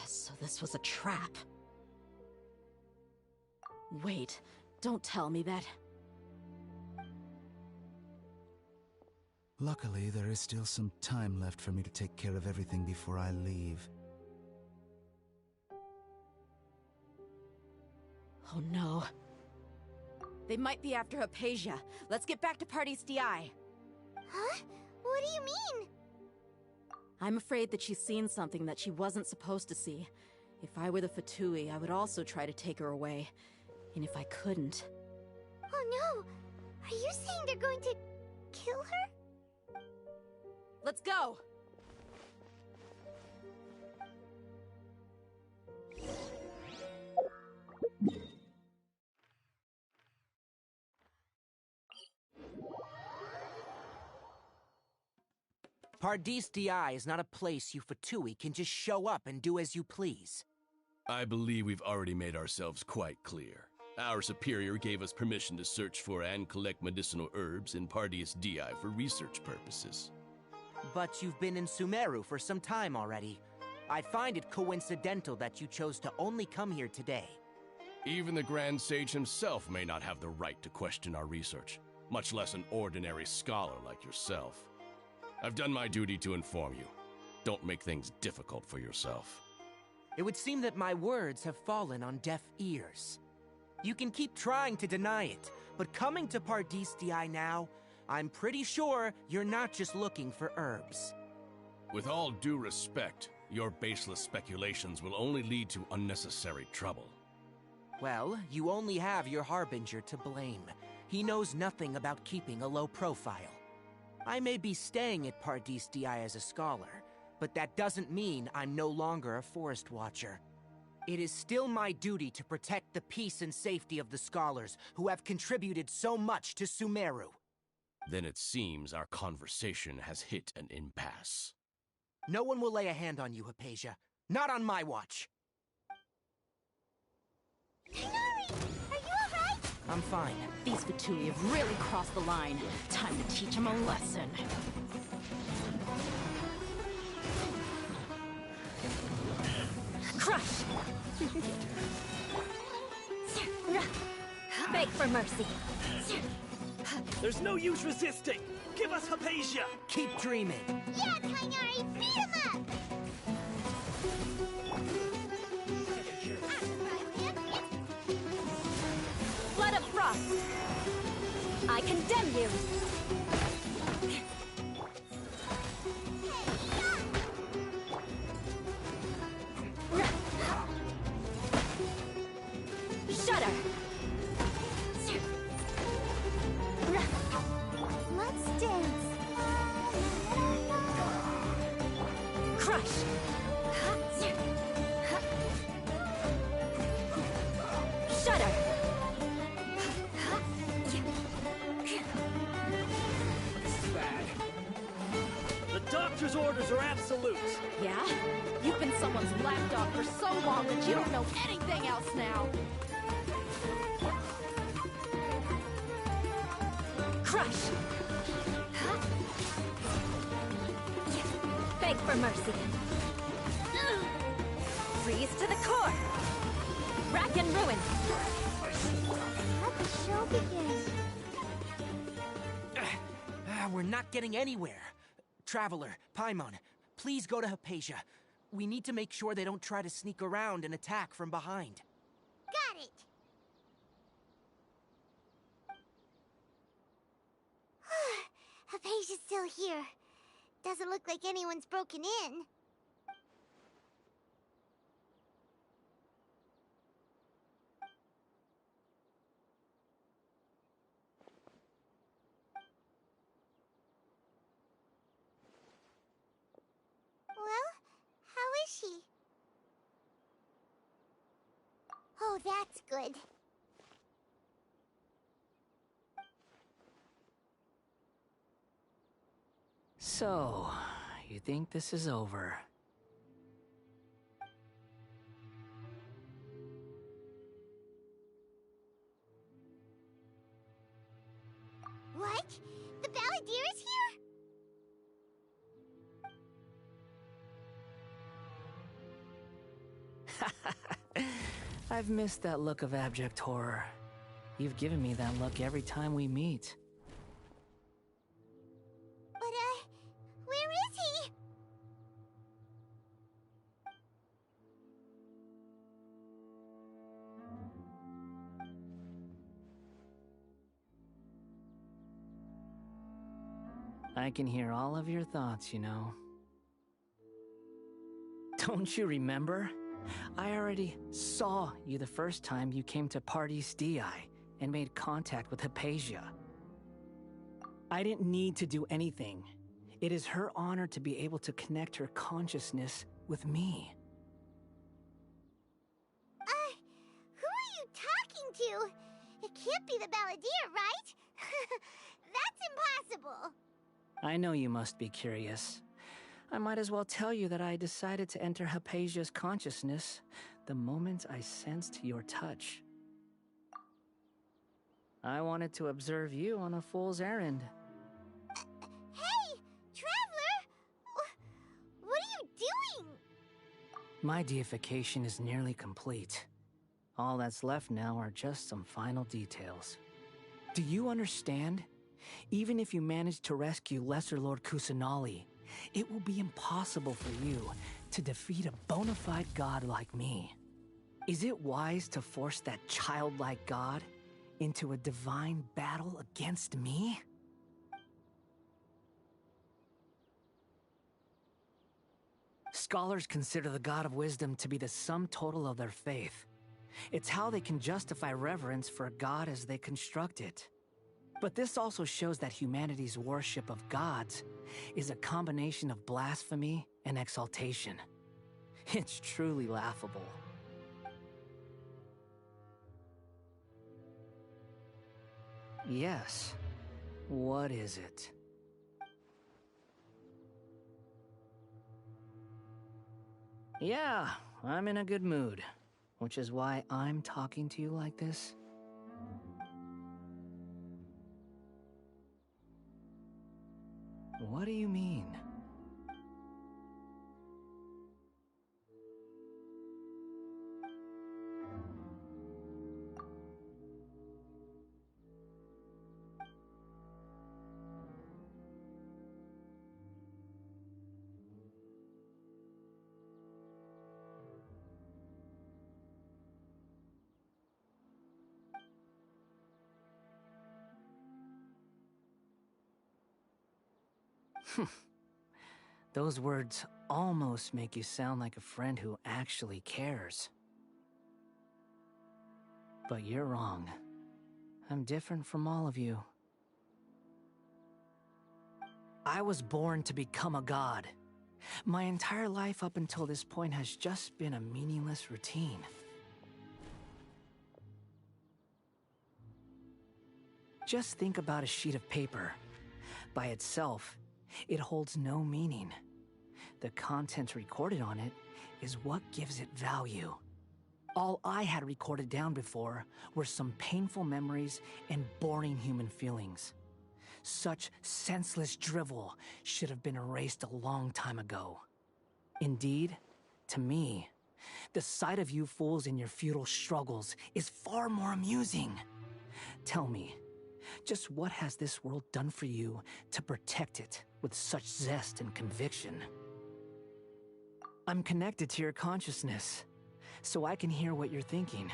So this was a trap. Wait, don't tell me that. Luckily, there is still some time left for me to take care of everything before I leave. Oh no. They might be after Hypatia. Let's get back to Party's DI. Huh? What do you mean? I'm afraid that she's seen something that she wasn't supposed to see. If I were the Fatui, I would also try to take her away. And if I couldn't... Oh no! Are you saying they're going to kill her? Let's go! Pardis DI is not a place you Fatui can just show up and do as you please. I believe we've already made ourselves quite clear. Our superior gave us permission to search for and collect medicinal herbs in Pardis DI for research purposes. But you've been in Sumeru for some time already. I find it coincidental that you chose to only come here today. Even the Grand Sage himself may not have the right to question our research, much less an ordinary scholar like yourself. I've done my duty to inform you. Don't make things difficult for yourself. It would seem that my words have fallen on deaf ears. You can keep trying to deny it, but coming to Pardis DI now, I'm pretty sure you're not just looking for herbs. With all due respect, your baseless speculations will only lead to unnecessary trouble. Well, you only have your Harbinger to blame. He knows nothing about keeping a low profile. I may be staying at Pardis DI as a scholar, but that doesn't mean I'm no longer a Forest Watcher. It is still my duty to protect the peace and safety of the scholars who have contributed so much to Sumeru. Then it seems our conversation has hit an impasse. No one will lay a hand on you, Hypatia. Not on my watch. Tighnari! Are you alright? I'm fine. These Fatui have really crossed the line. Time to teach them a lesson. Crush! Beg for mercy. There's no use resisting! Give us Hypatia! Keep dreaming! Yeah, Tighnari! Beat him up! Blood of Frost! I condemn you! Shudder! Let's dance! Crush! Shudder! This is bad. The doctor's orders are absolute! Yeah? You've been someone's lapdog for so long that you don't know anything else now! Crush! Beg for mercy. Freeze to the core! Rack and ruin! Let the show begin. We're not getting anywhere. Traveler, Paimon, please go to Hypatia. We need to make sure they don't try to sneak around and attack from behind. Got it! Hypatia's still here. Doesn't look like anyone's broken in. Well, how is she? Oh, that's good. So, you think this is over? What? The Balladeer is here? I've missed that look of abject horror. You've given me that look every time we meet. But, where is he? I can hear all of your thoughts, you know. Don't you remember? I already saw you the first time you came to Party's DI and made contact with Hypatia. I didn't need to do anything. It is her honor to be able to connect her consciousness with me. Who are you talking to? It can't be the Balladeer, right? That's impossible. I know you must be curious. I might as well tell you that I decided to enter Hypatia's consciousness the moment I sensed your touch. I wanted to observe you on a fool's errand. Hey, Traveler! What are you doing? My deification is nearly complete. All that's left now are just some final details. Do you understand? Even if you manage to rescue Lesser Lord Kusanali, it will be impossible for you to defeat a bona fide god like me. Is it wise to force that childlike god into a divine battle against me? Scholars consider the God of Wisdom to be the sum total of their faith. It's how they can justify reverence for a god as they construct it. But this also shows that humanity's worship of gods is a combination of blasphemy and exaltation. It's truly laughable. Yes. What is it? Yeah, I'm in a good mood, which is why I'm talking to you like this. What do you mean? Those words almost make you sound like a friend who actually cares. But you're wrong. I'm different from all of you. I was born to become a god. My entire life up until this point has just been a meaningless routine. Just think about a sheet of paper. By itself, it holds no meaning. The content recorded on it is what gives it value. All I had recorded down before were some painful memories and boring human feelings. Such senseless drivel should have been erased a long time ago. Indeed, to me, the sight of you fools in your futile struggles is far more amusing. Tell me, just what has this world done for you to protect it with such zest and conviction? I'm connected to your consciousness, so I can hear what you're thinking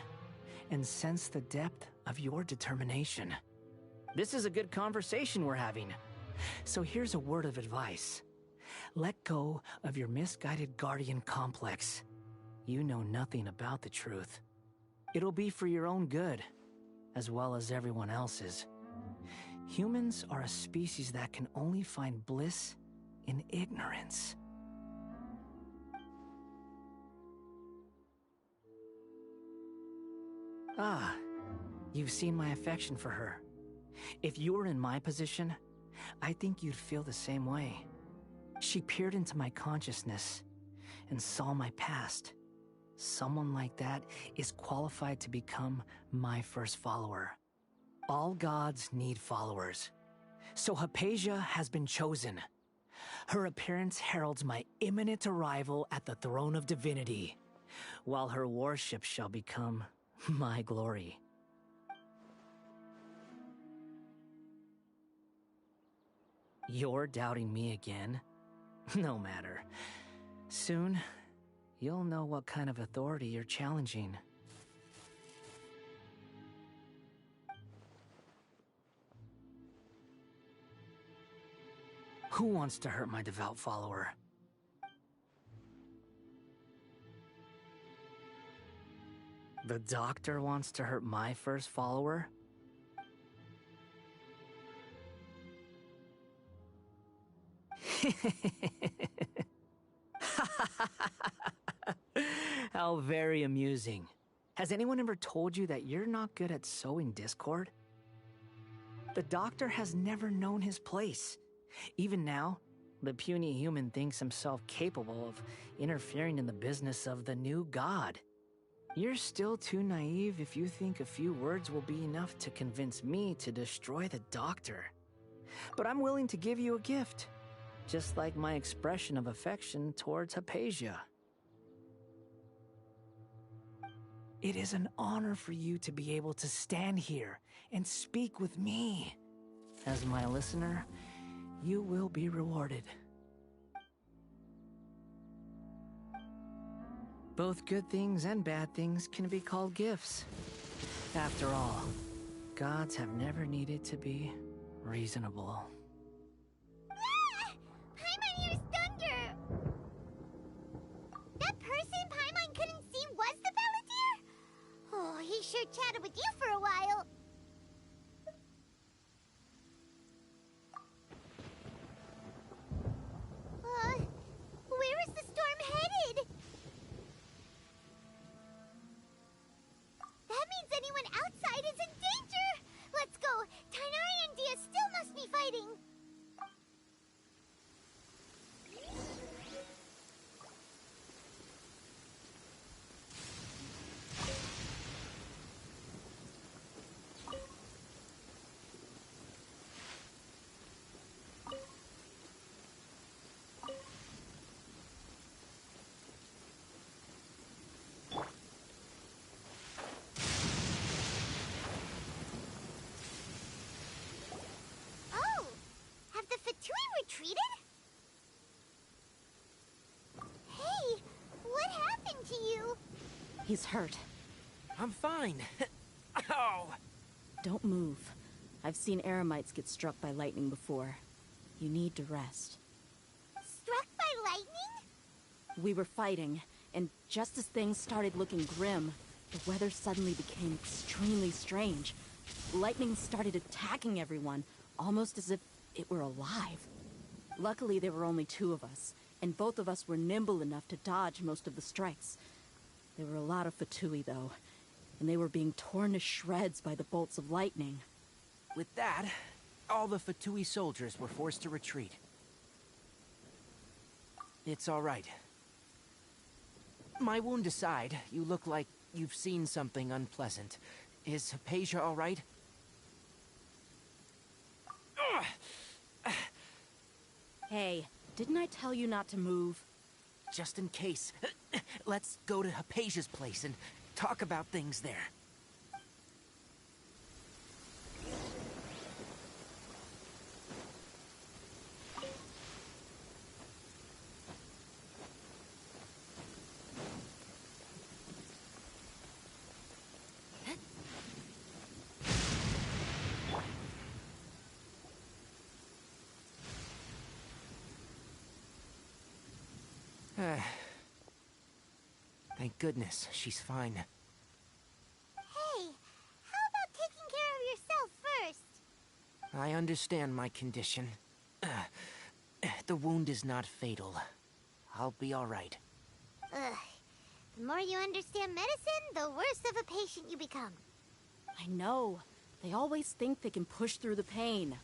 and sense the depth of your determination. This is a good conversation we're having. So here's a word of advice. Let go of your misguided guardian complex. You know nothing about the truth. It'll be for your own good, as well as everyone else's. Humans are a species that can only find bliss in ignorance. Ah, you've seen my affection for her. If you were in my position, I think you'd feel the same way. She peered into my consciousness and saw my past. Someone like that is qualified to become my first follower. All gods need followers. So Hypatia has been chosen. Her appearance heralds my imminent arrival at the throne of divinity, while her worship shall become my glory. You're doubting me again? No matter. Soon, you'll know what kind of authority you're challenging. Who wants to hurt my devout follower? The doctor wants to hurt my first follower? How very amusing. Has anyone ever told you that you're not good at sowing discord? The doctor has never known his place. Even now, the puny human thinks himself capable of interfering in the business of the new god. You're still too naive if you think a few words will be enough to convince me to destroy the doctor. But I'm willing to give you a gift, just like my expression of affection towards Hypatia. It is an honor for you to be able to stand here and speak with me. As my listener, you will be rewarded. Both good things and bad things can be called gifts. After all, gods have never needed to be reasonable. Ah! Paimon hears thunder! That person Paimon couldn't see was the Balladeer? Oh, he sure chatted with you for a while. Where is the storm headed? That means anyone outside is in danger! Let's go! Tighnari and Dia still must be fighting! Retreated? Hey, what happened to you? He's hurt. I'm fine. Ow! Don't move. I've seen Eremites get struck by lightning before. You need to rest. Struck by lightning? We were fighting, and just as things started looking grim, the weather suddenly became extremely strange. Lightning started attacking everyone, almost as if it were alive. Luckily, there were only two of us, and both of us were nimble enough to dodge most of the strikes. There were a lot of Fatui, though, and they were being torn to shreds by the bolts of lightning. With that, all the Fatui soldiers were forced to retreat. It's all right. My wound aside, you look like you've seen something unpleasant. Is Hypatia all right? Hey, didn't I tell you not to move? Just in case. Let's go to Hypatia's place and talk about things there. Thank goodness, she's fine. Hey, how about taking care of yourself first? I understand my condition. The wound is not fatal. I'll be all right. The more you understand medicine, the worse of a patient you become. I know. They always think they can push through the pain.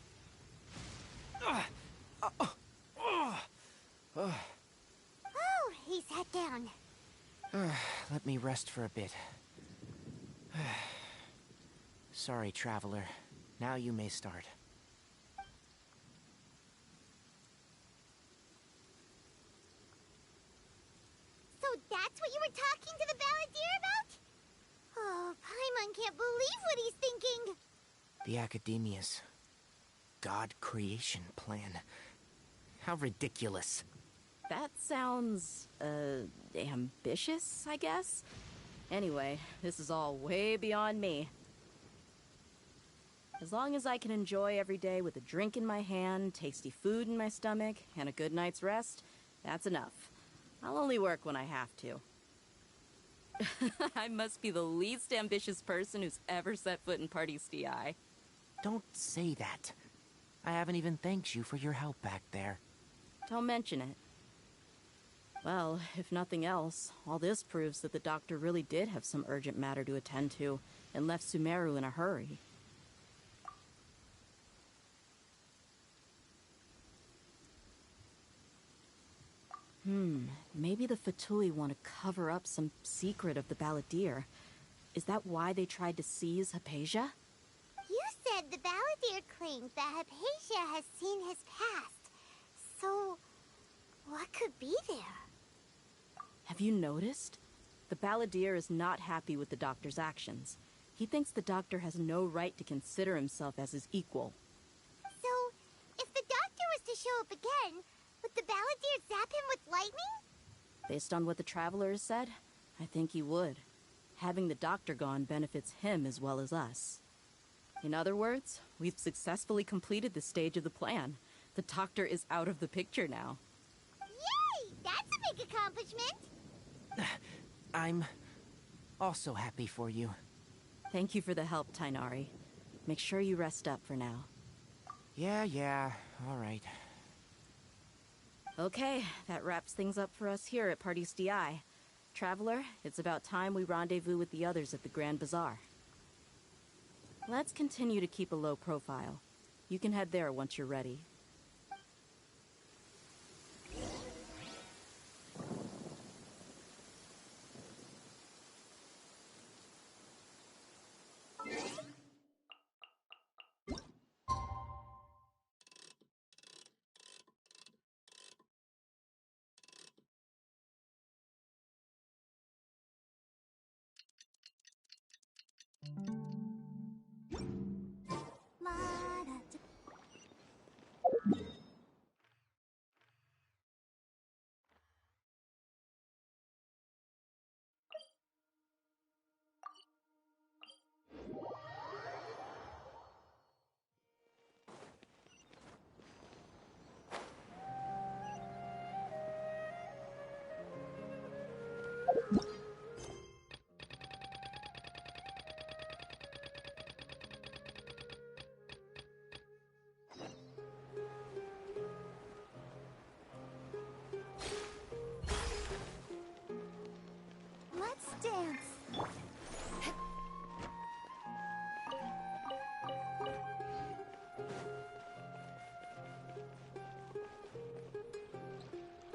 Oh, he sat down. Let me rest for a bit. Sorry, Traveler. Now you may start. So that's what you were talking to the Balladeer about? Oh, Paimon can't believe what he's thinking. The Academia's God creation plan. How ridiculous. That sounds, ambitious, I guess? Anyway, this is all way beyond me. As long as I can enjoy every day with a drink in my hand, tasty food in my stomach, and a good night's rest, that's enough. I'll only work when I have to. I must be the least ambitious person who's ever set foot in Party's DI. Don't say that. I haven't even thanked you for your help back there. Don't mention it. Well, if nothing else, all this proves that the doctor really did have some urgent matter to attend to, and left Sumeru in a hurry. Maybe the Fatui want to cover up some secret of the Balladeer. Is that why they tried to seize Hypatia? You said the Balladeer claims that Hypatia has seen his past. So, what could be there? Have you noticed? The Balladeer is not happy with the doctor's actions. He thinks the doctor has no right to consider himself as his equal. So, if the doctor was to show up again, would the Balladeer zap him with lightning? Based on what the Traveler has said, I think he would. Having the doctor gone benefits him as well as us. In other words, we've successfully completed this stage of the plan. The doctor is out of the picture now. Yay! That's a big accomplishment! I'm also happy for you. Thank you for the help, Tainari. Make sure you rest up for now. Yeah, all right. Okay, that wraps things up for us here at Party's DI. Traveler, it's about time we rendezvous with the others at the Grand Bazaar. Let's continue to keep a low profile. You can head there once you're ready. Let's dance.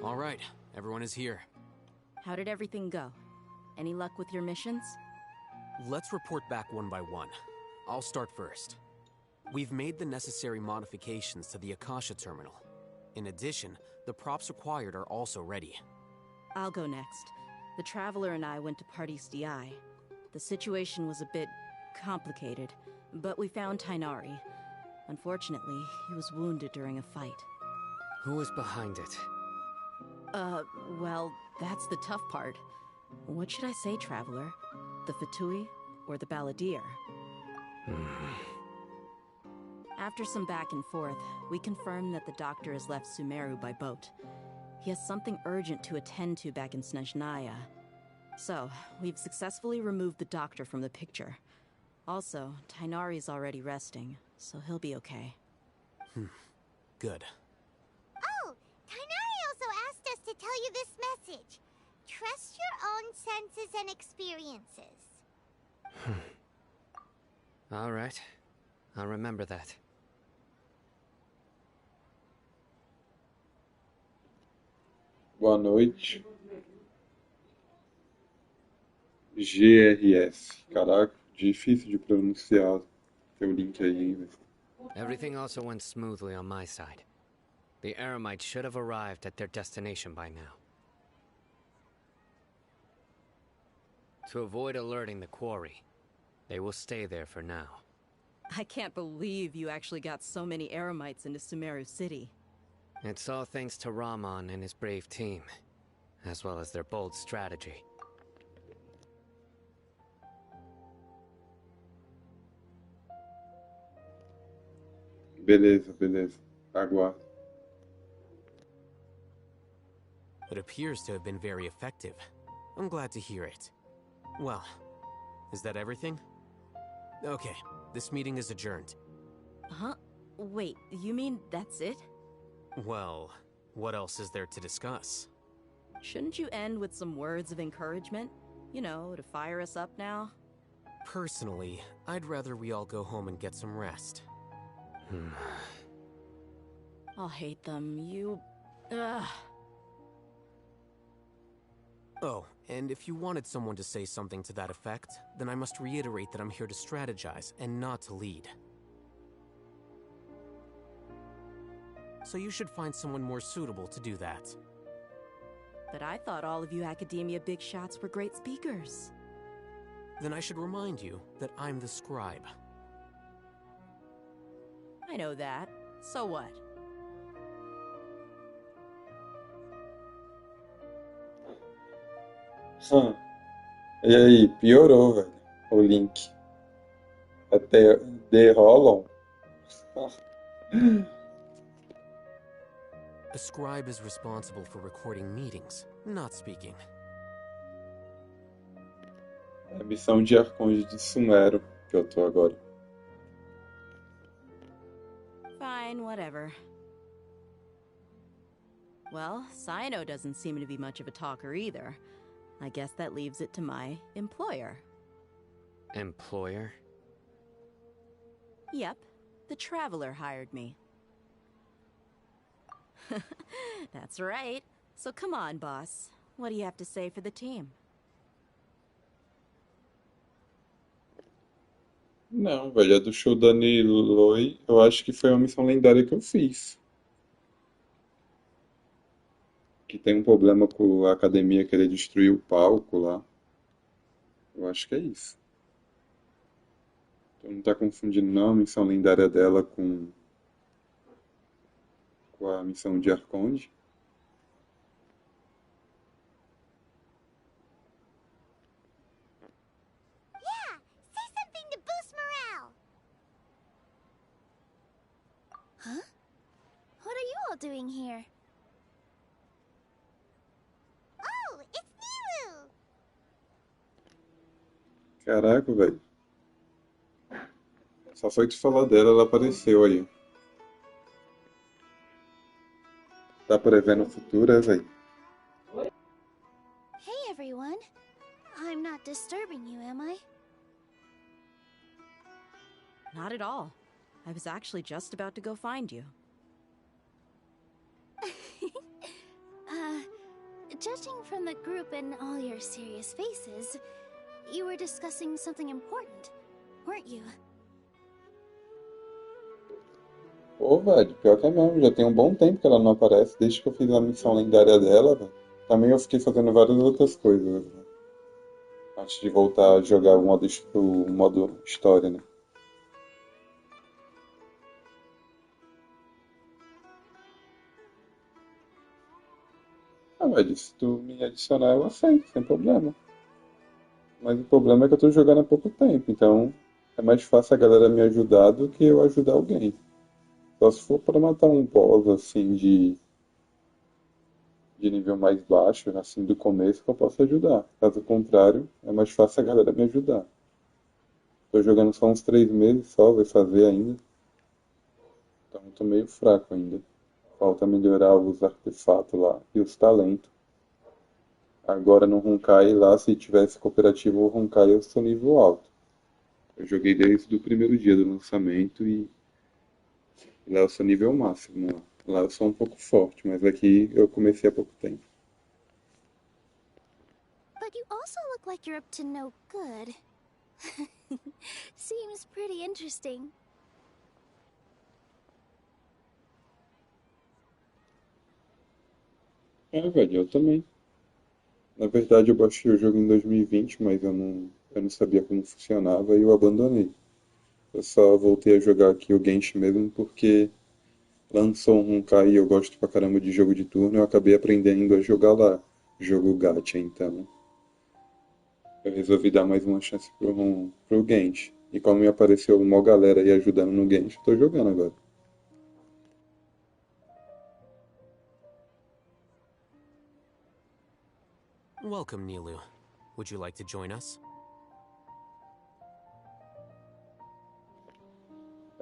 All right, everyone is here. How did everything go? Any luck with your missions? Let's report back one by one. I'll start first. We've made the necessary modifications to the Akasha terminal. In addition, the props required are also ready. I'll go next. The Traveler and I went to Party's DI. The situation was a bit complicated, but we found Tainari. Unfortunately, he was wounded during a fight. Who was behind it? Well, that's the tough part. What should I say, Traveler? The Fatui or the Balladeer? After some back and forth, we confirmed that the doctor has left Sumeru by boat. He has something urgent to attend to back in Snezhnaya. So, we've successfully removed the doctor from the picture. Also, Tainari's already resting, so he'll be okay. Good. Oh, Tainari also asked us to tell you this message. Trust your own senses and experiences. All right. I'll remember that. Boa noite. GRS. Caraca, difícil de pronunciar teu link aí, hein, velho. Everything also went smoothly on my side. The Eremites should have arrived at their destination by now. To avoid alerting the quarry, they will stay there for now. I can't believe you actually got so many Eremites into Sumeru City. It's all thanks to Rahman and his brave team, as well as their bold strategy. Beleza, beleza. Aguardo. It appears to have been very effective. I'm glad to hear it. Well, is that everything? Okay, this meeting is adjourned. Huh? Wait, you mean that's it? Well, what else is there to discuss? Shouldn't you end with some words of encouragement? You know, to fire us up now? Personally, I'd rather we all go home and get some rest. I'll hate them. Ugh. Oh, and if you wanted someone to say something to that effect, then I must reiterate that I'm here to strategize and not to lead. So you should find someone more suitable to do that. But I thought all of you Academia big shots were great speakers. Then I should remind you that I'm the scribe. I know that. So what? E aí, piorou, velho, o link. Até derrolam. A scribe is responsible for recording meetings, not speaking. É a missão de Arconde de Sumero que eu tô agora. Fine, whatever. Well, Sino doesn't seem to be much of a talker either. I guess that leaves it to my employer. Employer? Yep, the Traveler hired me. That's right. So come on, boss. What do you have to say for the team? Não, velho, a do show da Niloy, eu acho que foi uma missão lendária que eu fiz. Que tem um problema com a academia querer destruir o palco lá. Eu acho que é isso. Tu não tá confundindo não a missão lendária dela com a missão de Arconde? Yeah, say something to boost morale. Huh? What are you all doing here? Oh, it's Nilu! Caraca, velho. Só foi tu falar dela, ela apareceu aí. Tá prevendo o futuro, é, velho? Hey, everyone. I'm not disturbing you, am I? Not at all. I was actually just about to go find you. Judging from the group and all your serious faces, you were discussing something important, weren't you? Pô, velho, pior que é mesmo. Já tem um bom tempo que ela não aparece, desde que eu fiz a missão lendária dela, velho. Também eu fiquei fazendo várias outras coisas, velho. Antes de voltar a jogar o modo história, né? Ah, velho, se tu me adicionar, eu aceito, sem problema. Mas o problema é que eu tô jogando há pouco tempo, então é mais fácil a galera me ajudar do que eu ajudar alguém. Só se for pra matar um boss, assim, de nível mais baixo, assim, do começo, que eu posso ajudar. Caso contrário, é mais fácil a galera me ajudar. Tô jogando só uns 3 meses só, vai fazer ainda. Então eu tô meio fraco ainda. Falta melhorar os artefatos lá e os talentos. Agora no Honkai lá, se tivesse cooperativo o Honkai, eu sou nível alto. Eu joguei desde o primeiro dia do lançamento e lá eu sou nível máximo. Lá eu sou um pouco forte, mas aqui eu comecei há pouco tempo. also look like you're up to no good. Seems pretty interesting. É, velho, eu também. Na verdade, eu baixei o jogo em 2020, mas eu não sabia como funcionava e eu abandonei. Eu só voltei a jogar aqui o Genshin mesmo porque lançou um Kai e eu gosto pra caramba de jogo de turno, eu acabei aprendendo a jogar lá, jogo gacha, então eu resolvi dar mais uma chance pro Genshin. E como me apareceu uma galera aí ajudando no Genshin, eu tô jogando agora. Welcome, Nilu. Would you like to join us?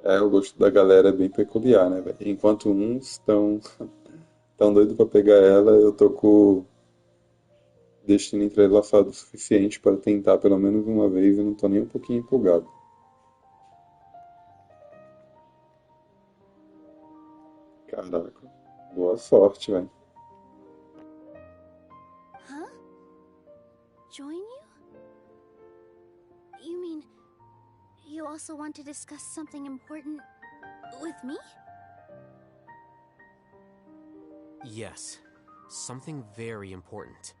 É, o gosto da galera é bem peculiar, né, velho? Enquanto uns estão tão doidos pra pegar ela, eu tô com o destino entrelaçado o suficiente para tentar pelo menos uma vez e não tô nem um pouquinho empolgado. Caraca, boa sorte, velho. Huh? Join you? You mean you also want to discuss something important with me? Yes. Something very important.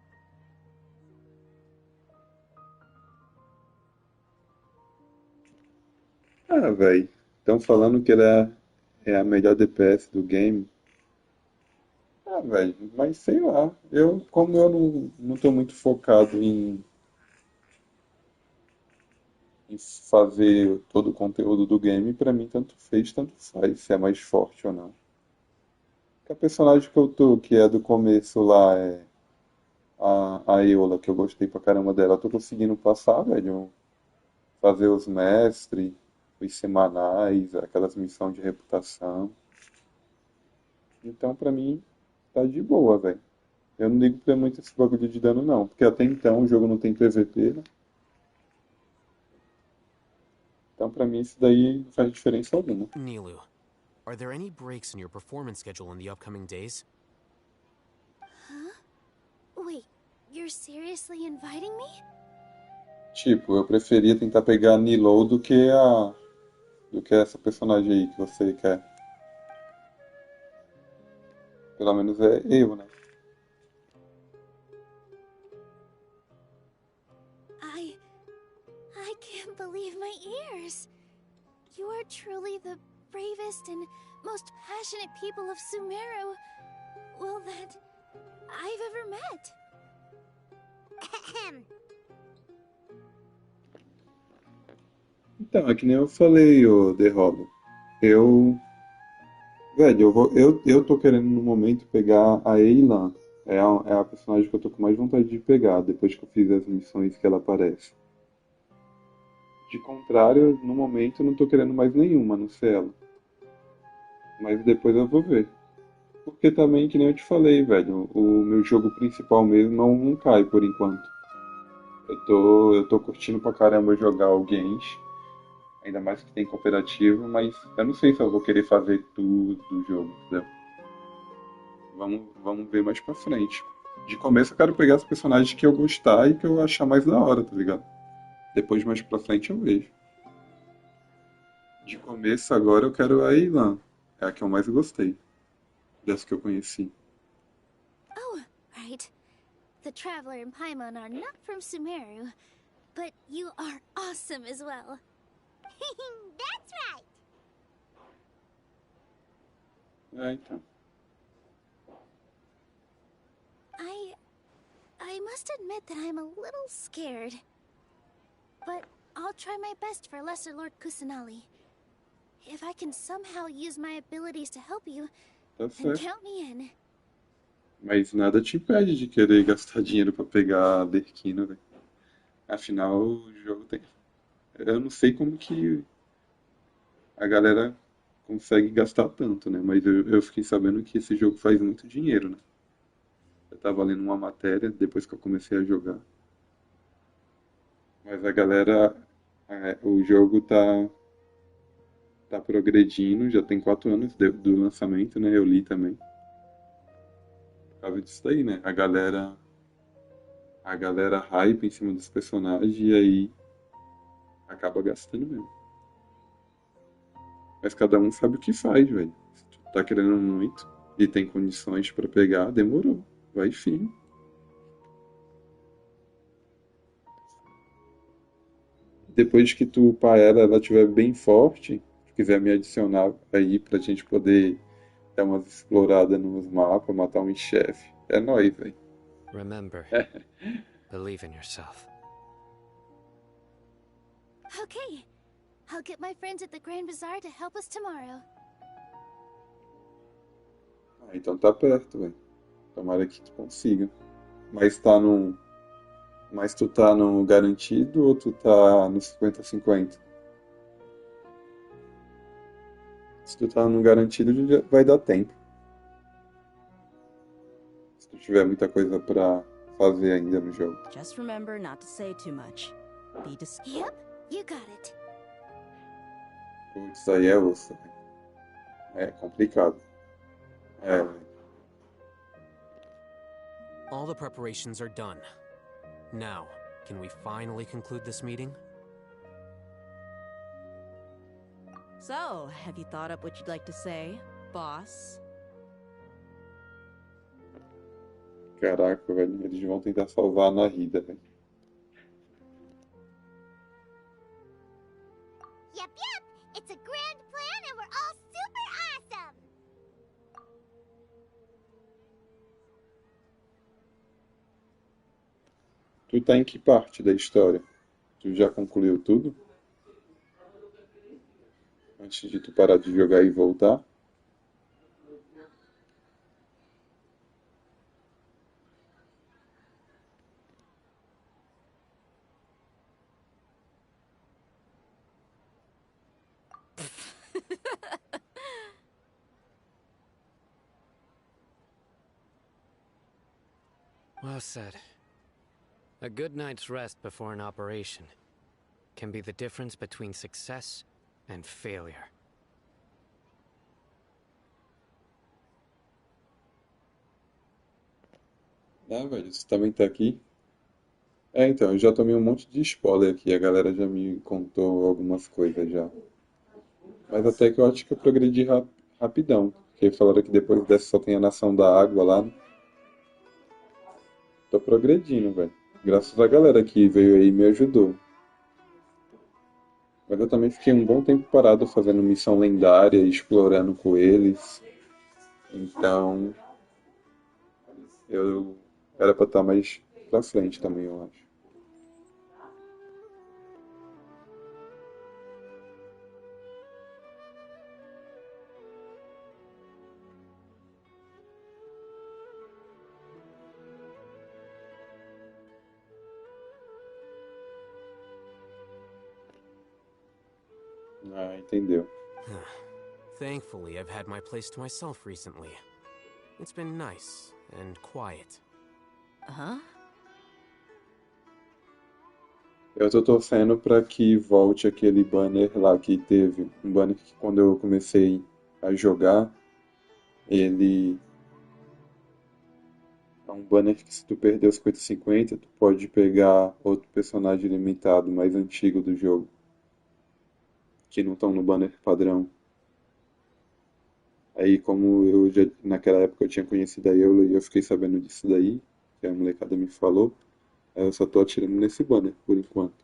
Ah, velho, estão falando que ela é a melhor DPS do game. Ah, velho, mas sei lá. Como eu não tô muito focado em fazer todo o conteúdo do game, pra mim tanto fez, tanto faz, se é mais forte ou não. Que a personagem que eu tô, que é do começo lá, é a Eola, que eu gostei pra caramba dela, eu tô conseguindo passar, velho, fazer os mestres, os semanais, aquelas missões de reputação. Então, pra mim, tá de boa, velho. Eu não ligo pra muito esse bagulho de dano, não. Porque até então o jogo não tem PVP, né? Então, pra mim, isso daí não faz diferença alguma. Nilu, are there any breaks in your performance schedule in the upcoming days? Huh? Wait, you're seriously inviting me? Tipo, eu preferia tentar pegar a Nilo do que essa personagem aí que você quer. Pelo menos é eu, né? I can't believe my ears. You are truly the bravest and most passionate people of Sumeru, well, that I've ever met. Então, é que nem eu falei, ô Derroba. Eu. Velho, eu tô querendo no momento pegar a Elan. É a personagem que eu tô com mais vontade de pegar, depois que eu fiz as missões que ela aparece. De contrário, no momento eu não tô querendo mais nenhuma, a não ser ela. Mas depois eu vou ver. Porque também, que nem eu te falei, velho, o meu jogo principal mesmo não cai por enquanto. Eu tô curtindo pra caramba jogar o Genshin, ainda mais que tem cooperativo, mas eu não sei se eu vou querer fazer tudo do jogo, entendeu? Vamos ver mais pra frente. De começo eu quero pegar os personagens que eu gostar e que eu achar mais da hora, tá ligado? Depois mais pra frente eu vejo. De começo agora eu quero a Ilan. É a que eu mais gostei. Das que eu conheci. Oh, right. The Traveler and Paimon are not from Sumeru, but you are awesome as well. That's right. É, então. I must admit that I'm a little scared. But I'll try my best for Lesser Lord Kusanali. If I can somehow use my abilities to help you, Tá then certo. count me in. Mas nada te impede de querer gastar dinheiro pra pegar a Derquina, velho. Afinal, o jogo tem. Eu não sei como que a galera consegue gastar tanto, né? Mas eu fiquei sabendo que esse jogo faz muito dinheiro, né? Eu tava lendo uma matéria depois que eu comecei a jogar. Mas a galera. O jogo tá progredindo, já tem 4 anos do lançamento, né? Eu li também. Por causa disso daí, né? A galera hype em cima dos personagens e aí acaba gastando mesmo. Mas cada um sabe o que faz, velho. Se tu tá querendo muito e tem condições pra pegar, demorou. Vai firme. Depois que tu upar ela estiver bem forte, se quiser me adicionar aí pra gente poder dar umas exploradas nos mapas, matar um chefe. É nóis, velho. Remember, believe in yourself. Okay. I'll get my friends at the Grand Bazaar to help us tomorrow. Ah, então tá perto, velho. Tomara que tu consiga. Mas tá no. Mas tu tá no garantido ou tu tá no 50-50? Se tu tá no garantido, já vai dar tempo. Se tu tiver muita coisa pra fazer ainda no jogo. Just remember not to say too much. Be discreet. Yep, you got it. Putz, aí é osso, velho. É complicado. É, All the preparations are done. Now, can we finally conclude this meeting? So, have you thought up what you'd like to say, boss? caraca, velho. Eles vão tentar salvar a Narida, velho. Yep, yep. It's a grand plan and we're all super awesome. Tu tá em que parte da história? Tu já concluiu tudo? Antes de tu parar de jogar e voltar? Well said. A good night's rest before an operation can be the difference between success and failure. Ah, velho, você também tá aqui? É, então, eu já tomei um monte de spoiler aqui. A galera já me contou algumas coisas já. Mas até que eu acho que eu progredi rapidão. Porque falaram que depois dessa só tem a Nação da Água lá, né? Tô progredindo, velho. Graças à galera que veio aí e me ajudou. Mas eu também fiquei um bom tempo parado fazendo missão lendária, explorando com eles. Então, eu era pra estar mais pra frente também, eu acho. Ah, entendeu. Thankfully, I've had my place to myself recently. It's been nice and quiet. Huh? Eu tô torcendo pra que volte aquele banner lá que teve. Um banner que quando eu comecei a jogar, ele é um banner que se tu perder os 50-50, tu pode pegar outro personagem limitado mais antigo do jogo. Que não estão no banner padrão. Aí como eu já, naquela época eu tinha conhecido a Eula e eu fiquei sabendo disso daí, que a molecada me falou, aí eu só tô atirando nesse banner por enquanto.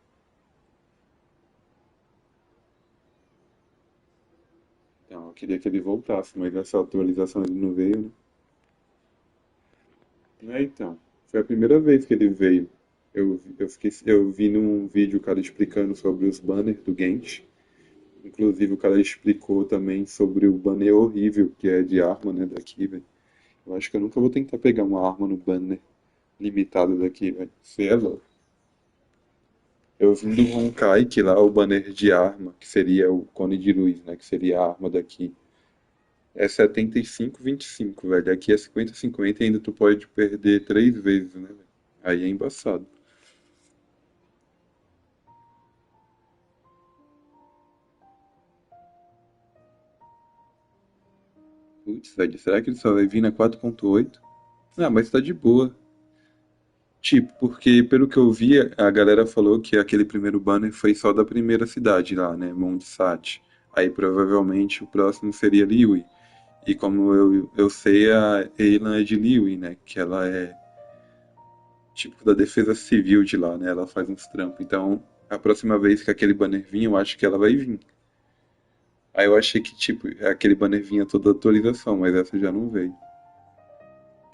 Então, eu queria que ele voltasse, mas essa atualização ele não veio, né? É, então, foi a primeira vez que ele veio. Eu vi num vídeo o cara explicando sobre os banners do Genshin. Inclusive o cara explicou também sobre o banner horrível que é de arma, né, daqui, velho. Eu acho que eu nunca vou tentar pegar uma arma no banner limitado daqui, velho. Você é louco. Eu vim do Honkai, que lá é o banner de arma, que seria o cone de luz, né, que seria a arma daqui. É 75-25, velho. Aqui é 50-50 e ainda tu pode perder 3 vezes, né, velho? Aí é embaçado. Putz, velho, será que ele só vai vir na 4.8? Ah, mas tá de boa. Tipo, porque pelo que eu vi, a galera falou que aquele primeiro banner foi só da primeira cidade lá, né? Mondstadt. Aí provavelmente o próximo seria Liyue. E como eu sei, a Elan é de Liyue, né? Que ela é tipo da defesa civil de lá, né? Ela faz uns trampos. Então, a próxima vez que aquele banner vir, eu acho que ela vai vir. Aí eu achei que, tipo, aquele banner vinha toda atualização, mas essa já não veio.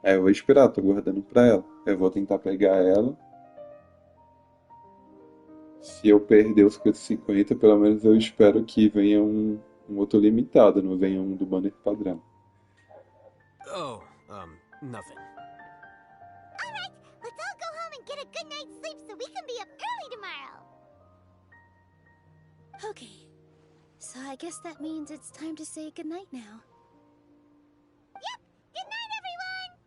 Aí eu vou esperar, tô guardando pra ela. Eu vou tentar pegar ela. Se eu perder os 50, pelo menos eu espero que venha um outro limitado, não venha um do banner padrão. Oh, nothing. Alright, let's all go home and get a good night's sleep so we can be up early tomorrow. Okay, so I guess that means it's time to say goodnight now. Yep, good night, everyone!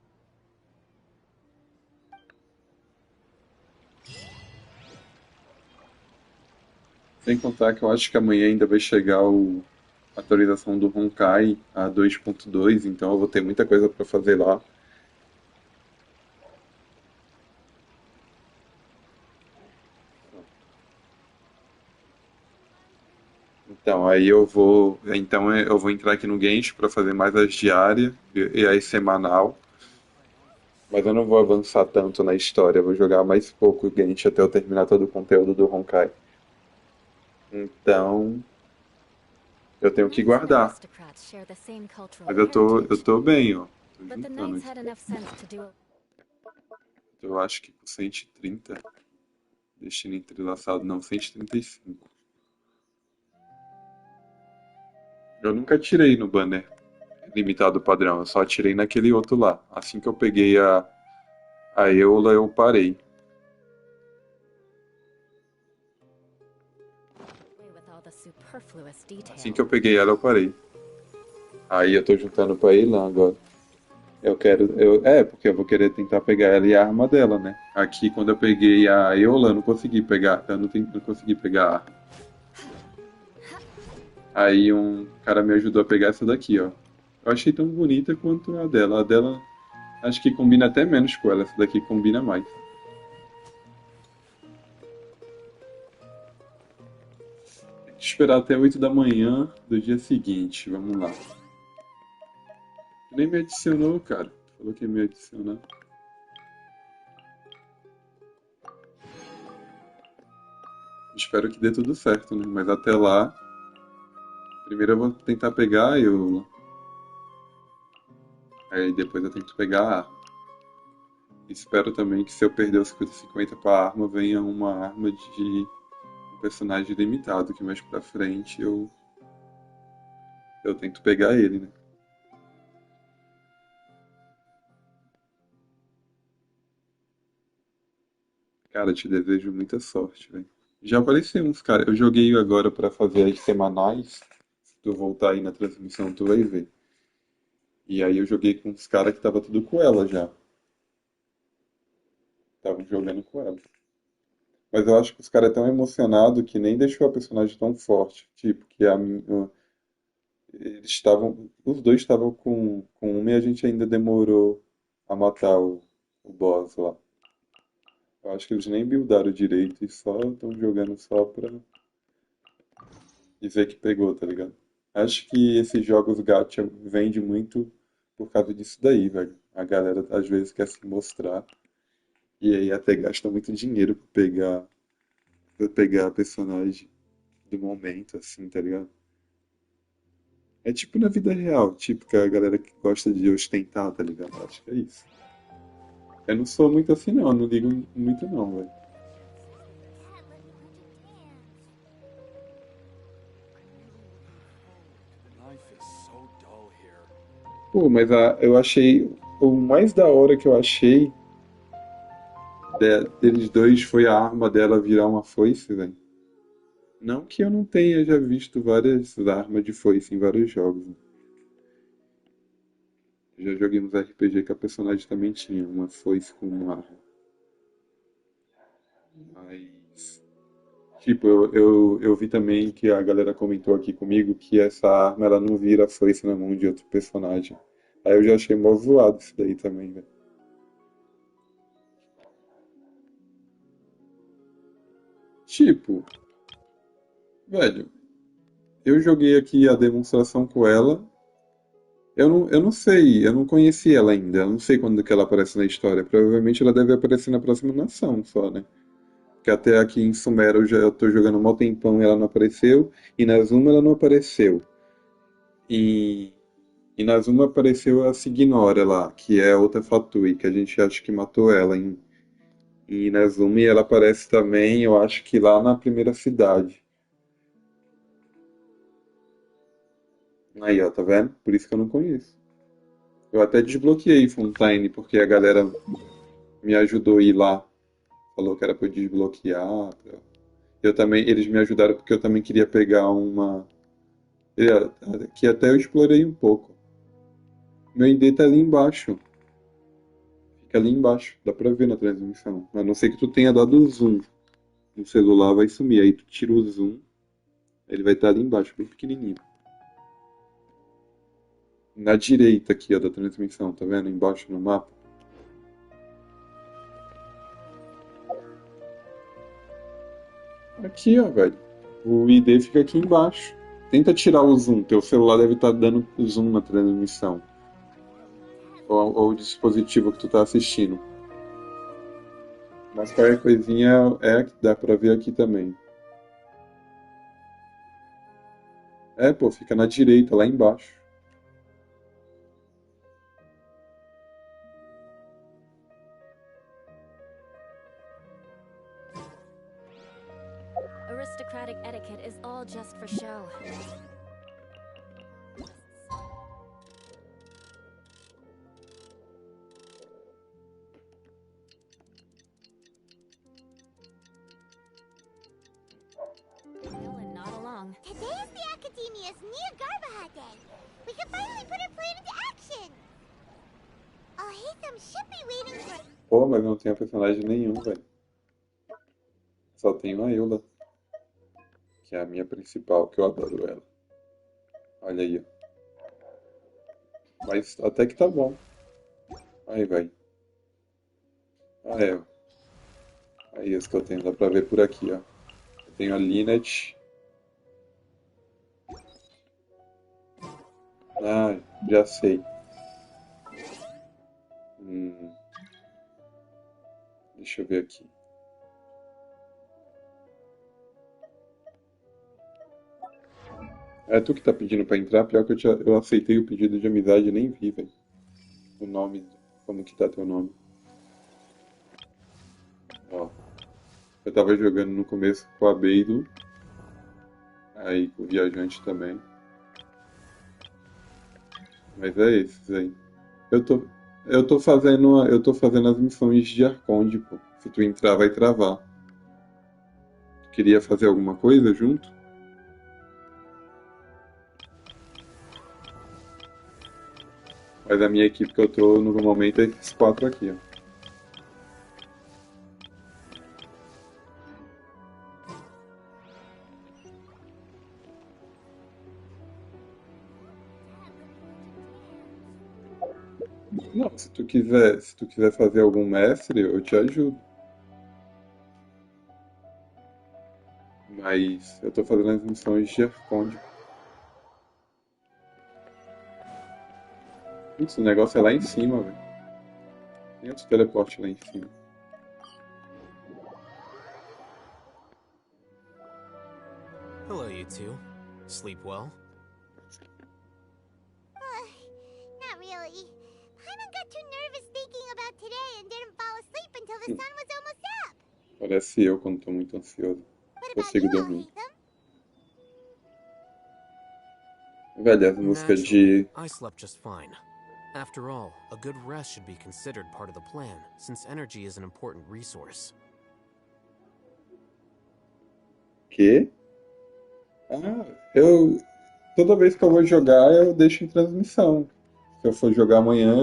Sem contar que eu acho que amanhã ainda vai chegar a atualização do Honkai a 2.2, então eu vou ter muita coisa pra fazer lá. Então, eu vou entrar aqui no Genshin para fazer mais as diárias e aí semanal. Mas eu não vou avançar tanto na história, eu vou jogar mais pouco o Genshin até eu terminar todo o conteúdo do Honkai. Então, eu tenho que guardar. Aristocrats share the same cultural Mas eu tô bem, ó. Tô but the juntando knights aqui. had enough sense to do. Eu acho que com 130. Destino entrelaçado, não, 135. Eu nunca tirei no banner limitado padrão, eu só tirei naquele outro lá. Assim que eu peguei a Eula, eu parei. With all the superfluous details. Assim que eu peguei ela, eu parei. Aí eu tô juntando pra Elan agora. Porque eu vou querer tentar pegar ela e a arma dela, né? Aqui, quando eu peguei a Eula, eu não consegui pegar. Eu não consegui pegar a arma. Aí um cara me ajudou a pegar essa daqui, ó. Eu achei tão bonita quanto a dela. A dela, acho que combina até menos com ela. Essa daqui combina mais. Tem que esperar até 8 da manhã do dia seguinte. Vamos lá. Nem me adicionou, cara. Falou que ia me adicionar. Espero que dê tudo certo, né? Mas até lá, primeiro eu vou tentar pegar a Eula. Aí depois eu tento pegar a arma. Espero também que se eu perder os 50 pra arma, venha uma arma de um personagem limitado, que mais pra frente eu tento pegar ele, né? Cara, te desejo muita sorte, velho. Já apareceu uns cara. Eu joguei agora pra fazer as semanais. Se tu voltar aí na transmissão, tu vai ver. E aí eu joguei com uns caras que tava tudo com ela já. Estavam jogando com ela. Mas eu acho que os caras é tão emocionados que nem deixou a personagem tão forte. Tipo, que eles estavam. Os dois estavam com uma e a gente ainda demorou a matar o boss lá. Eu acho que eles nem buildaram direito e só estão jogando só pra dizer que pegou, tá ligado? Acho que esses jogos gacha vende muito por causa disso daí, velho. A galera às vezes quer se mostrar e aí até gasta muito dinheiro pra pegar a personagem do momento, assim, tá ligado? É tipo na vida real, tipo que a galera que gosta de ostentar, tá ligado? Acho que é isso. Eu não sou muito assim não, eu não ligo muito não, velho. Pô, mas eu achei. O mais da hora que eu achei deles dois foi a arma dela virar uma foice, velho. Não que eu não tenha já visto várias armas de foice em vários jogos, né? Já joguei uns RPG que a personagem também tinha uma foice com uma arma. Mas. Tipo, eu vi também que a galera comentou aqui comigo que essa arma ela não vira foice na mão de outro personagem. Aí eu já achei mó zoado isso daí também, velho. Tipo, velho, eu joguei aqui a demonstração com ela. Eu não sei, eu não conheci ela ainda. Eu não sei quando que ela aparece na história. Provavelmente ela deve aparecer na próxima nação só, né? Porque até aqui em Sumera eu já tô jogando há mó tempão e ela não apareceu. E na Zuma ela não apareceu. E, e na Zuma apareceu a Signora lá, que é outra Fatui, que a gente acha que matou ela em Inazuma. E ela aparece também, eu acho que lá na primeira cidade. Aí, ó, tá vendo? Por isso que eu não conheço. Eu até desbloqueei Fontaine, porque a galera me ajudou a ir lá. Falou que era pra eu desbloquear. Eu também, eles me ajudaram porque eu também queria pegar uma. Que até eu explorei um pouco. Meu ID tá ali embaixo. Fica ali embaixo. Dá pra ver na transmissão. A não ser que tu tenha dado zoom. No celular vai sumir. Aí tu tira o zoom. Ele vai estar ali embaixo, bem pequenininho. Na direita aqui, ó, da transmissão. Tá vendo? Embaixo no mapa. Aqui, ó, velho. O ID fica aqui embaixo. Tenta tirar o zoom. Teu celular deve estar dando zoom na transmissão. Ou o dispositivo que tu tá assistindo. Mas qualquer coisinha é que dá pra ver aqui também. É, pô, fica na direita, lá embaixo. Aristocratic etiquette is all just for show. Nolan, not along. Today is the Academia's Nia Garbaha Day. We can finally put our plan into action. Ahitham should be waiting for... Pô, mas não tenho personagem nenhum, velho. Só tenho a Eula. Que é a minha principal, que eu adoro ela. Olha aí, ó. Mas até que tá bom. Aí, vai. Ah, é, ó. Aí, esse que eu tenho, dá pra ver por aqui, ó. Eu tenho a Linet. Ah, já sei. Deixa eu ver aqui. É tu que tá pedindo pra entrar? Pior que eu aceitei o pedido de amizade e nem vi, velho. O nome, como que tá teu nome. Ó. Eu tava jogando no começo com a Beido. Aí com o Viajante também. Mas é esses aí. Eu tô, eu tô fazendo as missões de Arconde, pô. Se tu entrar, vai travar. Tu queria fazer alguma coisa junto? Mas a minha equipe que eu tô no momento é esses quatro aqui, ó. Não, se tu quiser fazer algum mestre, eu te ajudo. Mas eu tô fazendo as missões de Arconde. Isso, o negócio é lá em cima, velho. Tem outro teleporte lá em cima. Hello, you two. Sleep well? Not really. Paimon got too nervous thinking about today and didn't fall asleep until the sun was almost up. Parece eu quando tô muito ansioso. Consigo dormir. Velho, as músicas de... I slept just fine. After all, a good rest should be considered part of the plan, since energy is an important resource. Quê? Ah, toda vez que eu vou jogar, eu deixo em transmissão. Se eu for jogar amanhã,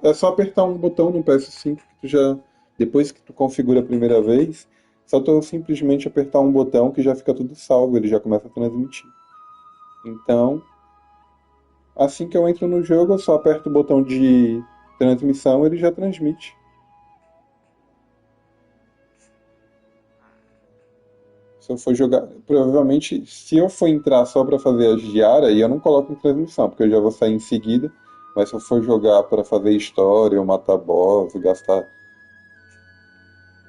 é só apertar um botão no PS5 que tu já... Depois que tu configura a primeira vez, só tu simplesmente apertar um botão que já fica tudo salvo, ele já começa a transmitir. Então, assim que eu entro no jogo, eu só aperto o botão de transmissão, ele já transmite. Se eu for jogar, provavelmente, se eu for entrar só pra fazer as diárias, aí eu não coloco em transmissão, porque eu já vou sair em seguida. Mas se eu for jogar pra fazer história, ou matar boss, gastar.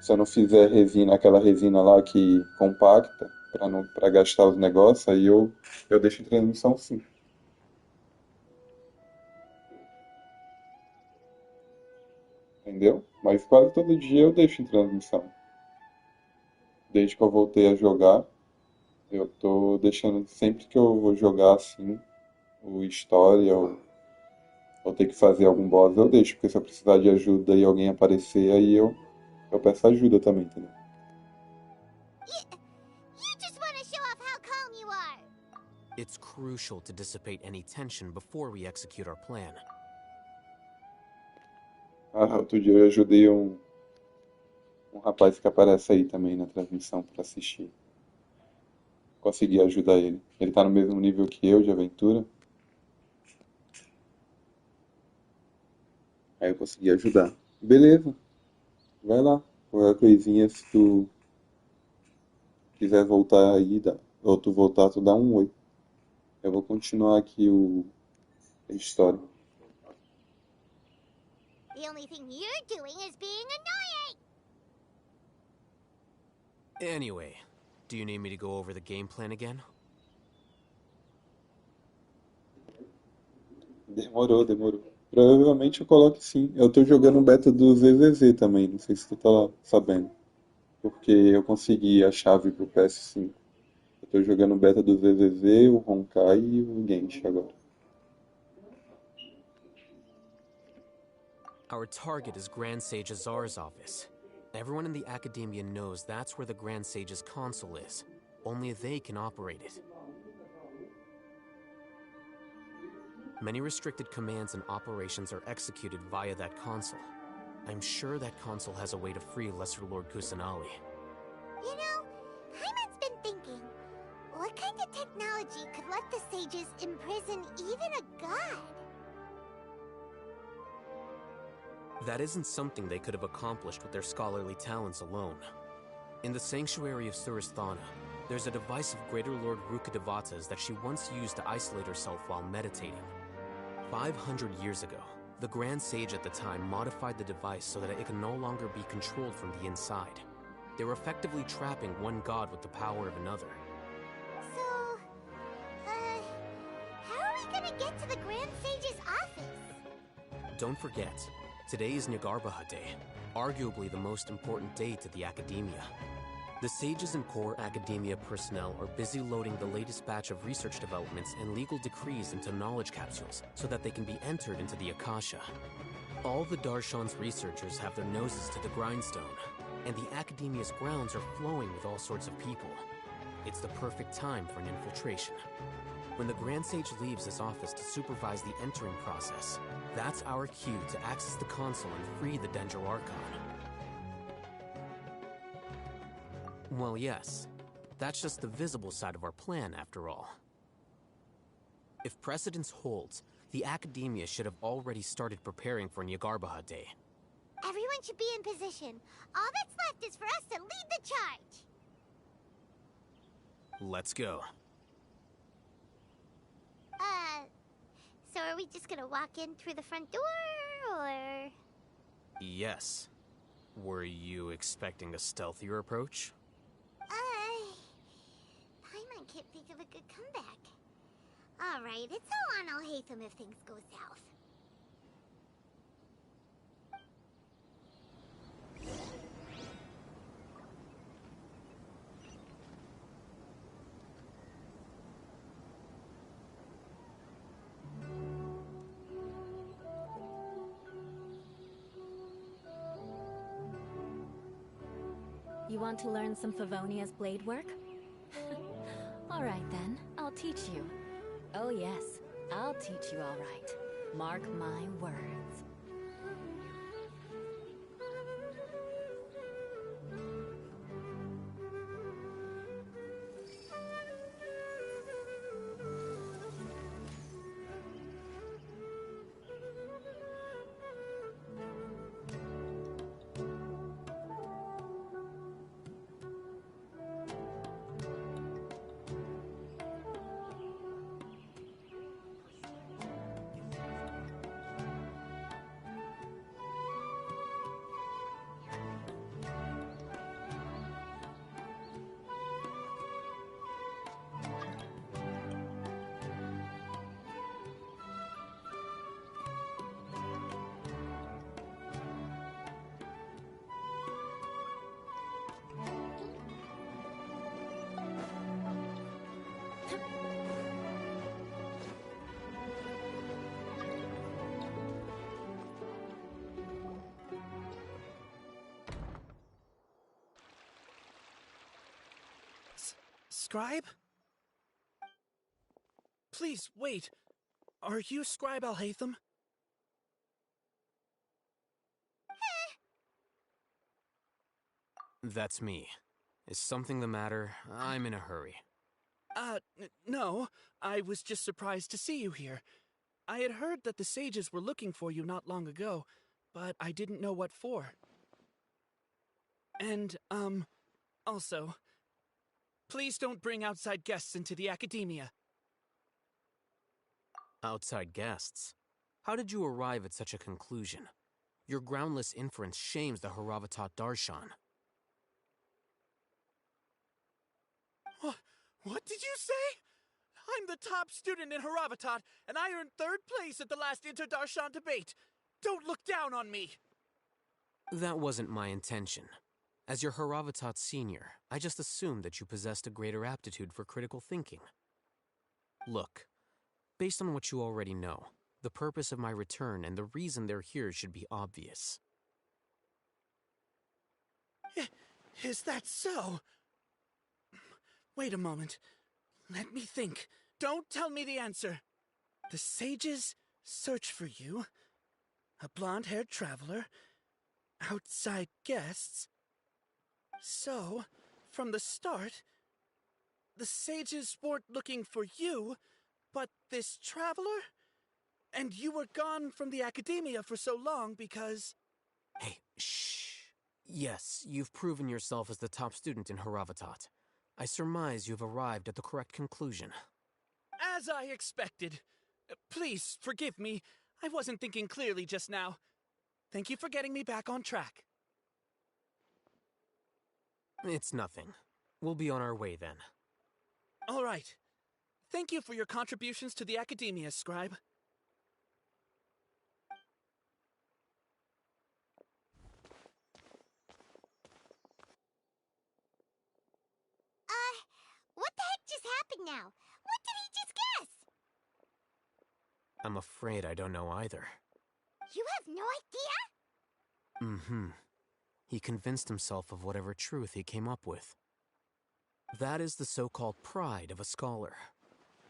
Se eu não fizer resina, aquela resina lá que compacta, pra não para gastar os negócios, aí eu deixo em transmissão sim. Entendeu? Mas quase todo dia eu deixo em transmissão. Desde que eu voltei a jogar, eu tô deixando sempre que eu vou jogar assim, o história ou ter que fazer algum boss, eu deixo, porque se eu precisar de ajuda e alguém aparecer, aí eu peço ajuda também, entendeu? You just want to show off how calm you are. It's crucial to dissipate any tension before we execute our plan. Ah, outro dia eu ajudei um rapaz que aparece aí também na transmissão pra assistir. Consegui ajudar ele. Ele tá no mesmo nível que eu de aventura. Aí eu consegui ajudar. Beleza, vai lá. Qualquer coisinha, se tu quiser voltar aí, ou tu voltar, tu dá um oi. Eu vou continuar aqui a história. The only thing you're doing is being annoying. Anyway, do you need me to go over the game plan again? Demorou, demorou. Provavelmente eu coloque sim. Eu tô jogando o beta do ZZZ também, não sei se tu tá sabendo. Porque eu consegui a chave pro PS5. Eu tô jogando o beta do ZZZ, o Honkai e o Genshin agora. Our target is Grand Sage Azar's office. Everyone in the Academia knows that's where the Grand Sage's console is. Only they can operate it. Many restricted commands and operations are executed via that console. I'm sure that console has a way to free Lesser Lord Kusanali. You know, Paimon's been thinking, what kind of technology could let the sages imprison even a god? That isn't something they could have accomplished with their scholarly talents alone. In the Sanctuary of Suristhana, there's a device of Greater Lord Rukkhadevata's that she once used to isolate herself while meditating. 500 years ago, the Grand Sage at the time modified the device so that it can no longer be controlled from the inside. They were effectively trapping one god with the power of another. So, how are we gonna get to the Grand Sage's office? Don't forget, today is Nagarbaha Day, arguably the most important day to the Academia. The sages and core Academia personnel are busy loading the latest batch of research developments and legal decrees into knowledge capsules so that they can be entered into the Akasha. All the Darshan's researchers have their noses to the grindstone, and the Academia's grounds are flowing with all sorts of people. It's the perfect time for an infiltration. When the Grand Sage leaves his office to supervise the entering process, that's our cue to access the console and free the Dendro Archon. Well, yes. That's just the visible side of our plan, after all. If precedence holds, the Academia should have already started preparing for Nagarbaha Day. Everyone should be in position. All that's left is for us to lead the charge. Let's go. So are we just gonna walk in through the front door, or...? Yes. Were you expecting a stealthier approach? Paimon can't think of a good comeback. Alright, it's all on Alhaitham if things go south. You want to learn some Favonia's blade work? Alright then, I'll teach you. Oh yes, I'll teach you alright. Mark my words. Scribe? Please, wait. Are you Scribe Alhaitham? That's me. Is something the matter? I'm in a hurry. No. I was just surprised to see you here. I had heard that the sages were looking for you not long ago, but I didn't know what for. And, also, please don't bring outside guests into the academia. Outside guests? How did you arrive at such a conclusion? Your groundless inference shames the Haravatat Darshan. What did you say? I'm the top student in Haravatat, and I earned 3rd place at the last Inter-Darshan debate. Don't look down on me! That wasn't my intention. As your Haravatat senior, I just assumed that you possessed a greater aptitude for critical thinking. Look, based on what you already know, the purpose of my return and the reason they're here should be obvious. Is that so? Wait a moment. Let me think. Don't tell me the answer. The sages search for you. A blonde-haired traveler. Outside guests. So, from the start, the sages weren't looking for you, but this traveler? And you were gone from the academia for so long because... Hey, shh. Yes, you've proven yourself as the top student in Haravatat. I surmise you've arrived at the correct conclusion. As I expected. Please, forgive me. I wasn't thinking clearly just now. Thank you for getting me back on track. It's nothing. We'll be on our way then. All right. Thank you for your contributions to the academia, Scribe. What the heck just happened now? What did he just guess? I'm afraid I don't know either. You have no idea? Mm-hmm. He convinced himself of whatever truth he came up with. That is the so-called pride of a scholar.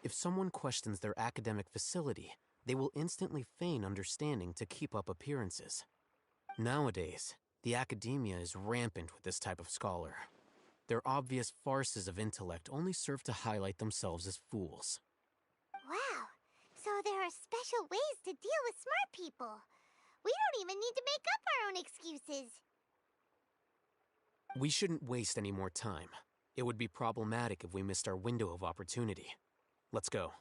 If someone questions their academic facility, they will instantly feign understanding to keep up appearances. Nowadays, the academia is rampant with this type of scholar. Their obvious farces of intellect only serve to highlight themselves as fools. Wow. So there are special ways to deal with smart people. We don't even need to make up our own excuses. We shouldn't waste any more time. It would be problematic if we missed our window of opportunity. Let's go.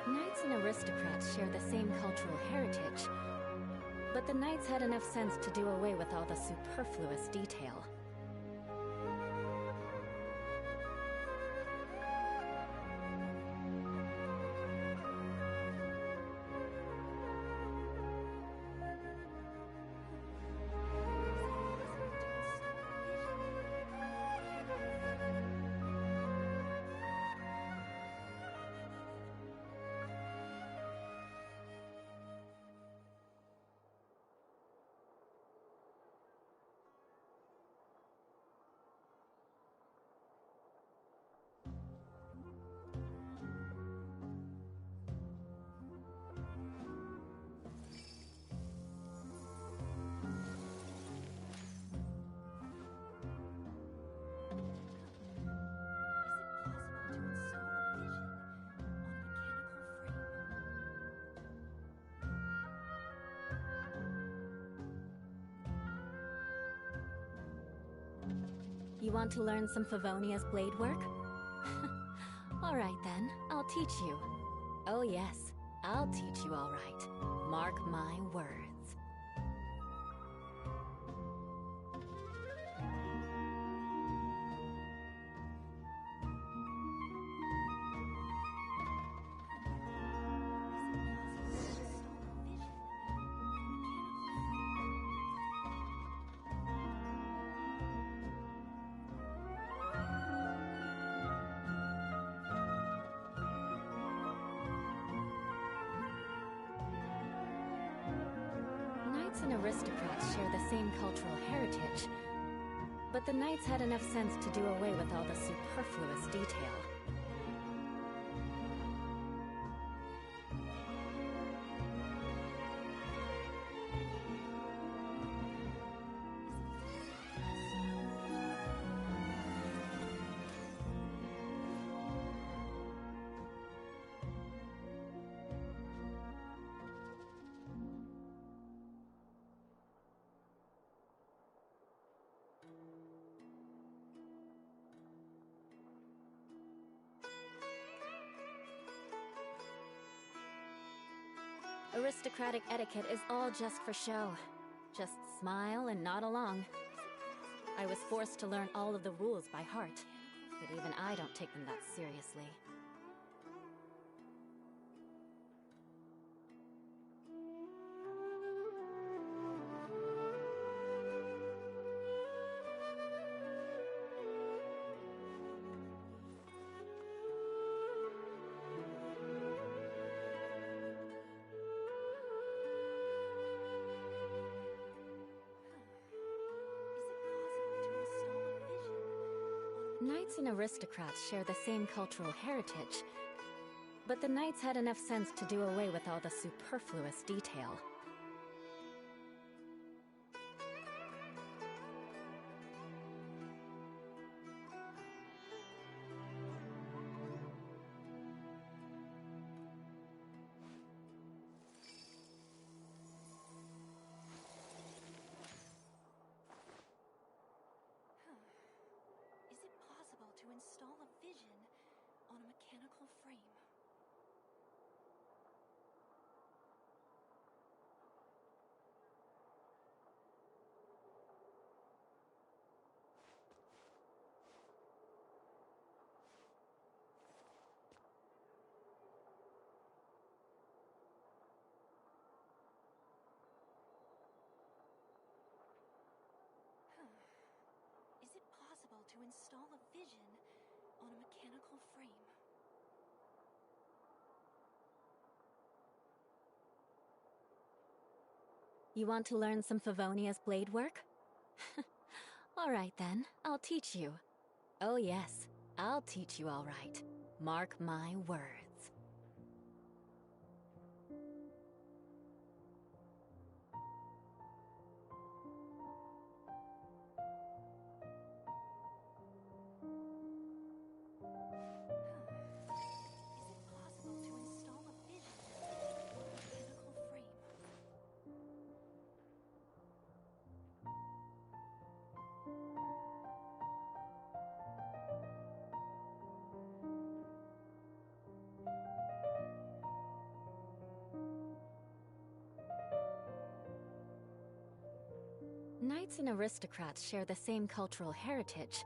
Knights and aristocrats share the same cultural heritage, but the knights had enough sense to do away with all the superfluous detail. You want to learn some Favonia's blade work? Alright then, I'll teach you. Oh yes, I'll teach you alright. Mark my words. Knights and aristocrats share the same cultural heritage, but the knights had enough sense to do away with all the superfluous detail. Aristocratic etiquette is all just for show. Just smile and nod along. I was forced to learn all of the rules by heart, but even I don't take them that seriously. Knights and aristocrats share the same cultural heritage, but the knights had enough sense to do away with all the superfluous detail. Is it possible to install a vision on a mechanical frame? Is it possible to install a vision on a mechanical frame? You want to learn some Favonia's blade work? Alright then, I'll teach you. Oh yes, I'll teach you alright. Mark my words. Knights and aristocrats share the same cultural heritage,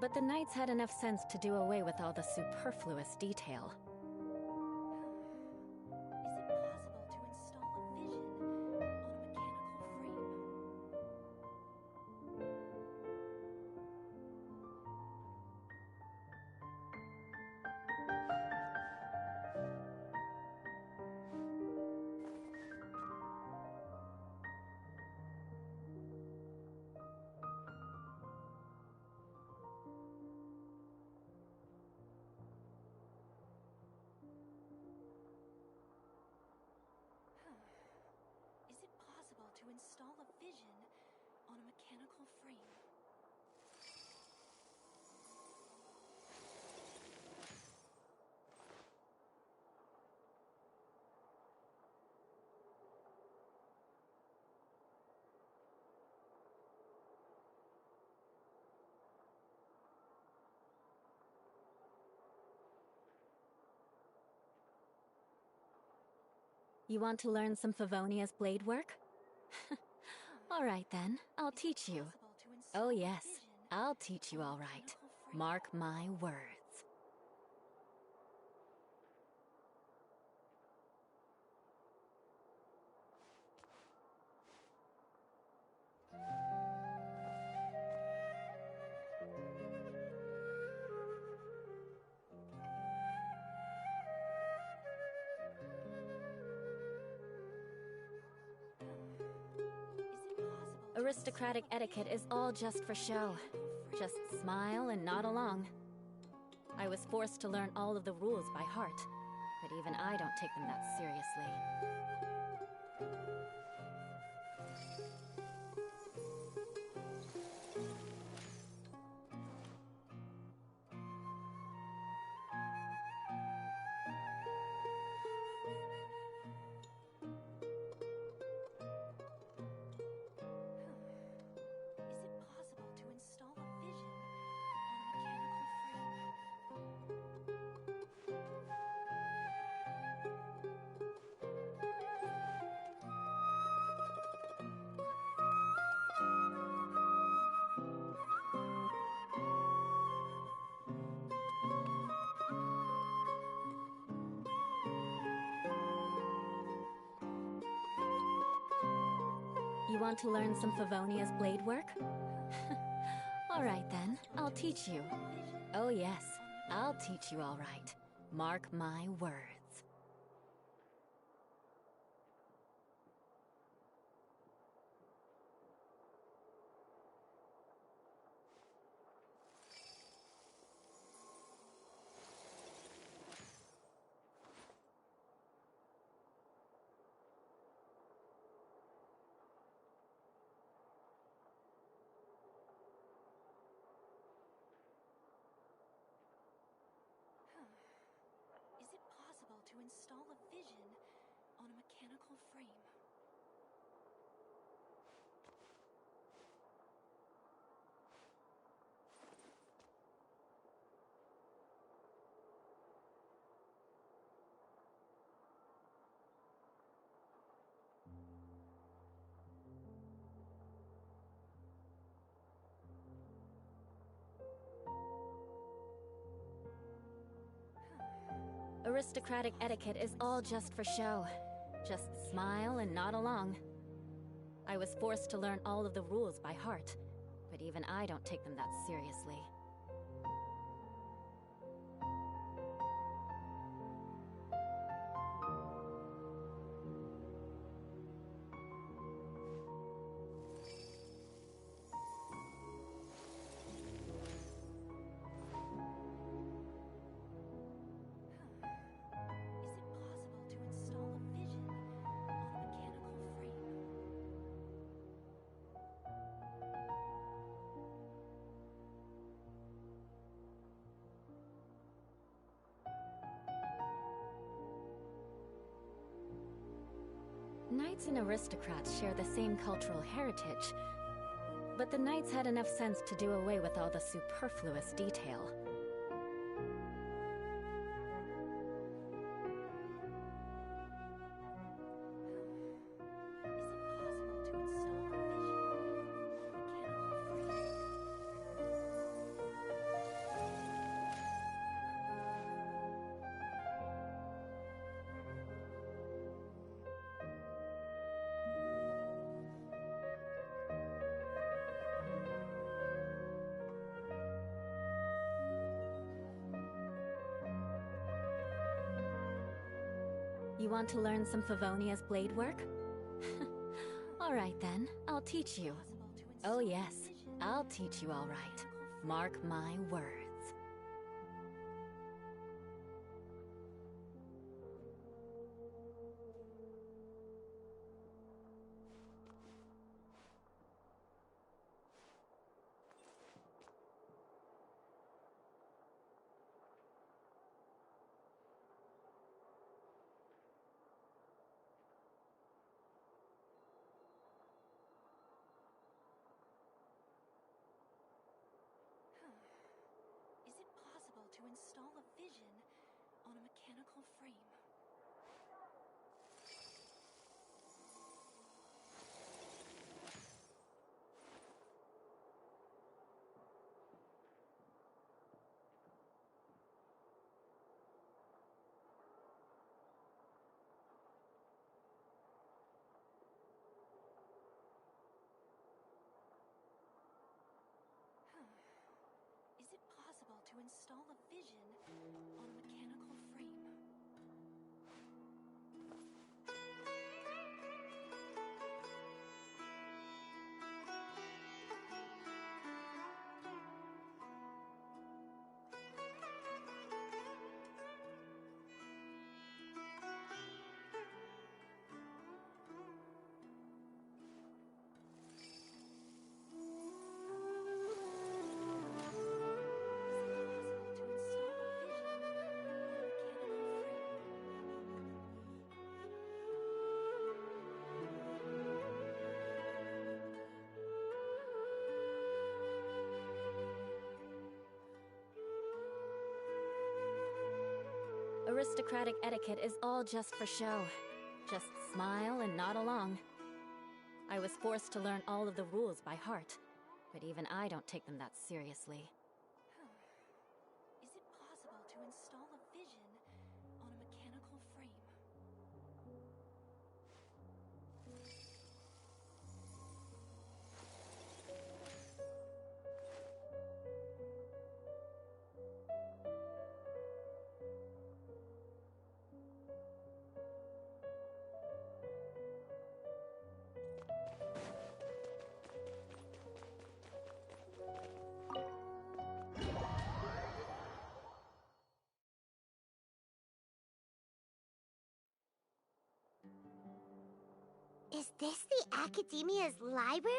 but the knights had enough sense to do away with all the superfluous detail. Is it possible to install a vision on a mechanical frame? You want to learn some Favonia's blade work? Alright then, I'll teach you. Oh yes, I'll teach you all right. Mark my words. Aristocratic etiquette is all just for show. Just smile and nod along. I was forced to learn all of the rules by heart, but even I don't take them that seriously. Is it possible to install a vision on a mechanical frame? You want to learn some Favonia's blade work? Alright then, I'll teach you. Oh yes, I'll teach you all right. Mark my words. Is it possible to install a vision on a mechanical frame? Aristocratic etiquette is all just for show. Just smile and nod along. I was forced to learn all of the rules by heart, but even I don't take them that seriously. Is it possible to install a vision on a mechanical frame? Knights and aristocrats share the same cultural heritage, but the knights had enough sense to do away with all the superfluous detail. You want to learn some Favonia's blade work? Alright then, I'll teach you. Oh yes, I'll teach you all right. Mark my words. Is it possible to install a vision on a mechanical frame? install a vision on a mechanical frame. Aristocratic etiquette is all just for show. Just smile and nod along. I was forced to learn all of the rules by heart, but even I don't take them that seriously. Is it possible to install a vision on a mechanical frame? Is this the Academia's library?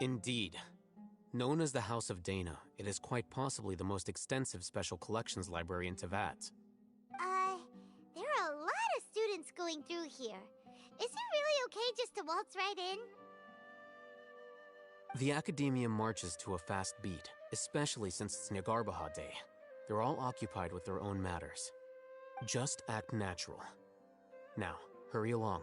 Indeed. Known as the House of Dana, it is quite possibly the most extensive special collections library in Teyvat. There are a lot of students going through here. Is it really okay just to waltz right in? The Academia marches to a fast beat, especially since it's Nagarbaha Day. They're all occupied with their own matters. Just act natural. Now, hurry along.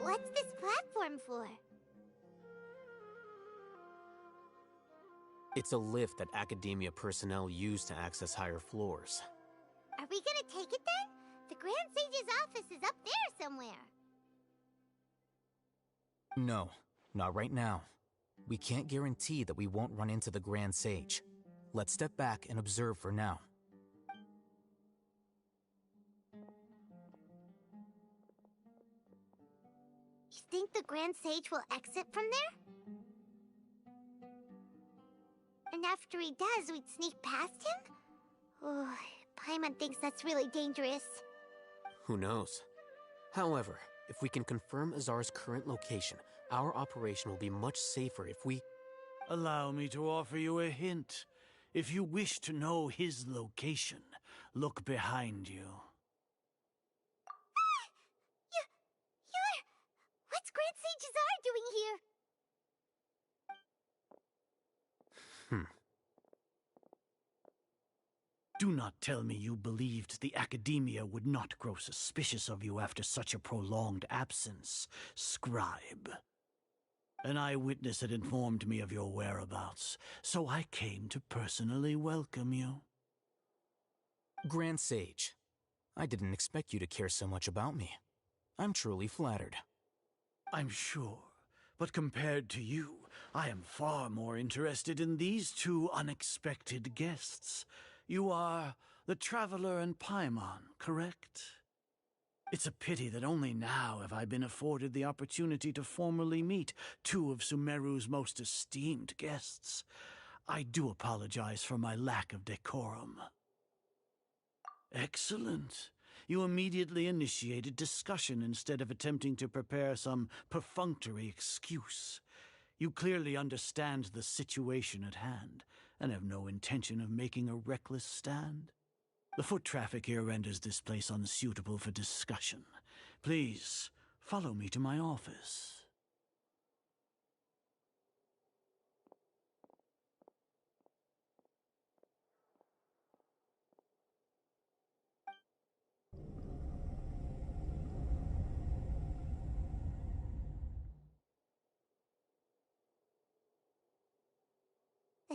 What's this platform for? It's a lift that Academia personnel use to access higher floors. Are we gonna take it then? The Grand Sage's office is up there somewhere. No, not right now. We can't guarantee that we won't run into the Grand Sage. Let's step back and observe for now. You think the Grand Sage will exit from there? And after he does, we'd sneak past him? Oh, Paimon thinks that's really dangerous. Who knows? However, if we can confirm Azar's current location, our operation will be much safer if we... Allow me to offer you a hint. If you wish to know his location, look behind you. What's Grand Sage Azar doing here? Do not tell me you believed the Academia would not grow suspicious of you after such a prolonged absence, scribe. An eyewitness had informed me of your whereabouts, so I came to personally welcome you. Grand Sage, I didn't expect you to care so much about me. I'm truly flattered. I'm sure, but compared to you, I am far more interested in these two unexpected guests. You are the Traveler and Paimon, correct? It's a pity that only now have I been afforded the opportunity to formally meet two of Sumeru's most esteemed guests. I do apologize for my lack of decorum. Excellent. You immediately initiated discussion instead of attempting to prepare some perfunctory excuse. You clearly understand the situation at hand, and have no intention of making a reckless stand. The foot traffic here renders this place unsuitable for discussion. Please, follow me to my office.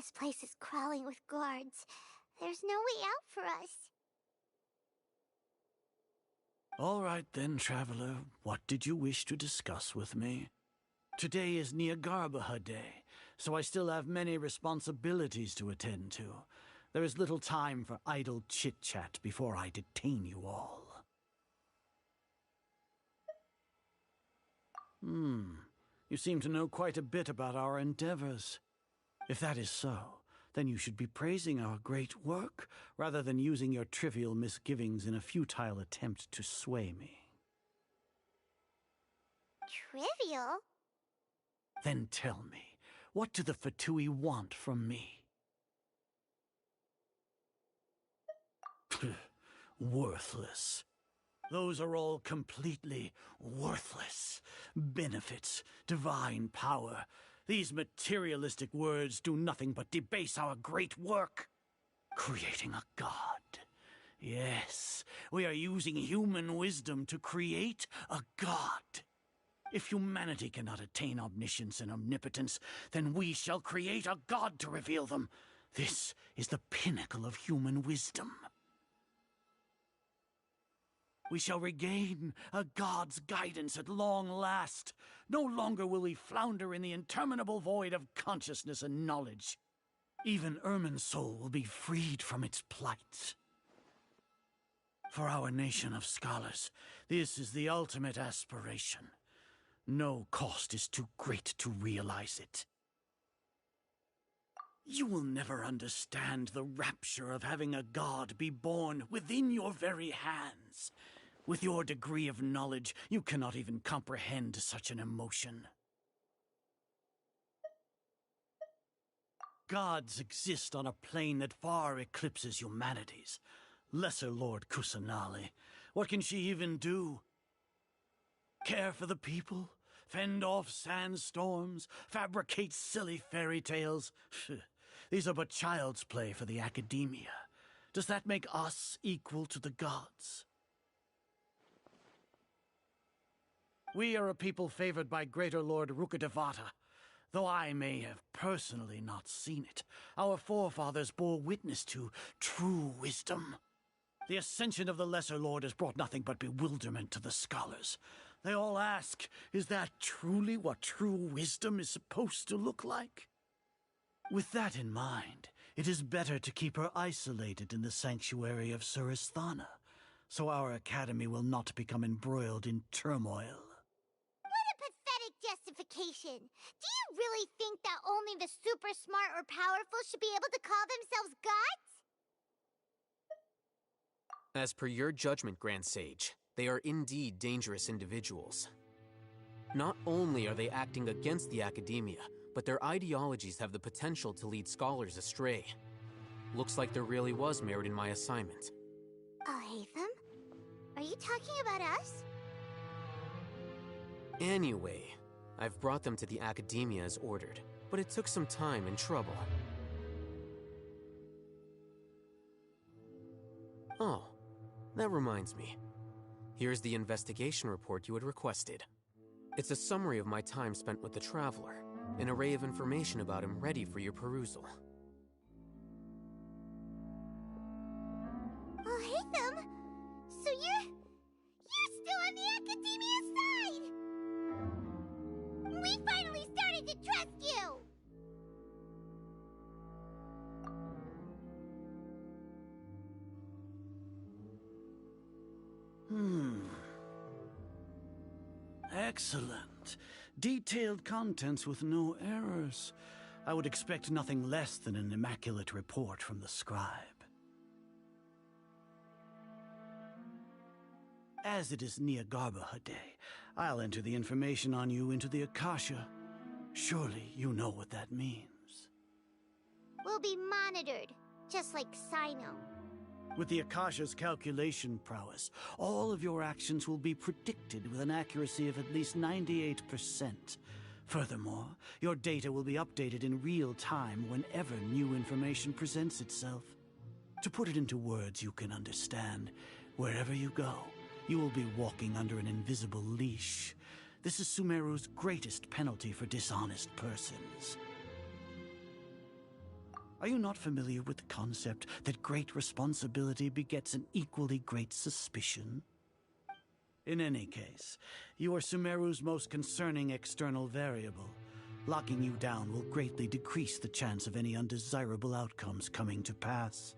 This place is crawling with guards. There's no way out for us. All right then, traveler. What did you wish to discuss with me? Today is Niagarbaha Day, so I still have many responsibilities to attend to. There is little time for idle chit-chat before I detain you all. You seem to know quite a bit about our endeavors. If that is so, then you should be praising our great work, rather than using your trivial misgivings in a futile attempt to sway me. Trivial? Then tell me, what do the Fatui want from me? Worthless. Those are all completely worthless. Benefits, divine power. These materialistic words do nothing but debase our great work. Creating a god. Yes, we are using human wisdom to create a god. If humanity cannot attain omniscience and omnipotence, then we shall create a god to reveal them. This is the pinnacle of human wisdom. We shall regain a god's guidance at long last. No longer will we flounder in the interminable void of consciousness and knowledge. Even Irminsul will be freed from its plight. For our nation of scholars, this is the ultimate aspiration. No cost is too great to realize it. You will never understand the rapture of having a god be born within your very hands. With your degree of knowledge, you cannot even comprehend such an emotion. Gods exist on a plane that far eclipses humanity's. Lesser Lord Kusanali, what can she even do? Care for the people? Fend off sandstorms? Fabricate silly fairy tales? These are but child's play for the academia. Does that make us equal to the gods? We are a people favored by Greater Lord Rukkhadevata. Though I may have personally not seen it, our forefathers bore witness to true wisdom. The ascension of the Lesser Lord has brought nothing but bewilderment to the scholars. They all ask, is that truly what true wisdom is supposed to look like? With that in mind, it is better to keep her isolated in the sanctuary of Suristhana, so our academy will not become embroiled in turmoil. What a pathetic justification! Do you really think that only the super smart or powerful should be able to call themselves gods? As per your judgment, Grand Sage, they are indeed dangerous individuals. Not only are they acting against the academia, but their ideologies have the potential to lead scholars astray. Looks like there really was merit in my assignment. Hatham? Are you talking about us? Anyway, I've brought them to the academia as ordered, but it took some time and trouble. Oh, that reminds me. Here's the investigation report you had requested. It's a summary of my time spent with the Traveler, an array of information about him ready for your perusal. Oh, Hatham! So you're still on the academia side! We finally started to trust you! Excellent. Detailed contents with no errors. I would expect nothing less than an immaculate report from the scribe. As it is Niagarbaha Day, I'll enter the information on you into the Akasha. Surely you know what that means. We'll be monitored, just like Sino. With the Akasha's calculation prowess, all of your actions will be predicted with an accuracy of at least 98%. Furthermore, your data will be updated in real time whenever new information presents itself. To put it into words you can understand, wherever you go, you will be walking under an invisible leash. This is Sumeru's greatest penalty for dishonest persons. Are you not familiar with the concept that great responsibility begets an equally great suspicion? In any case, you are Sumeru's most concerning external variable. Locking you down will greatly decrease the chance of any undesirable outcomes coming to pass.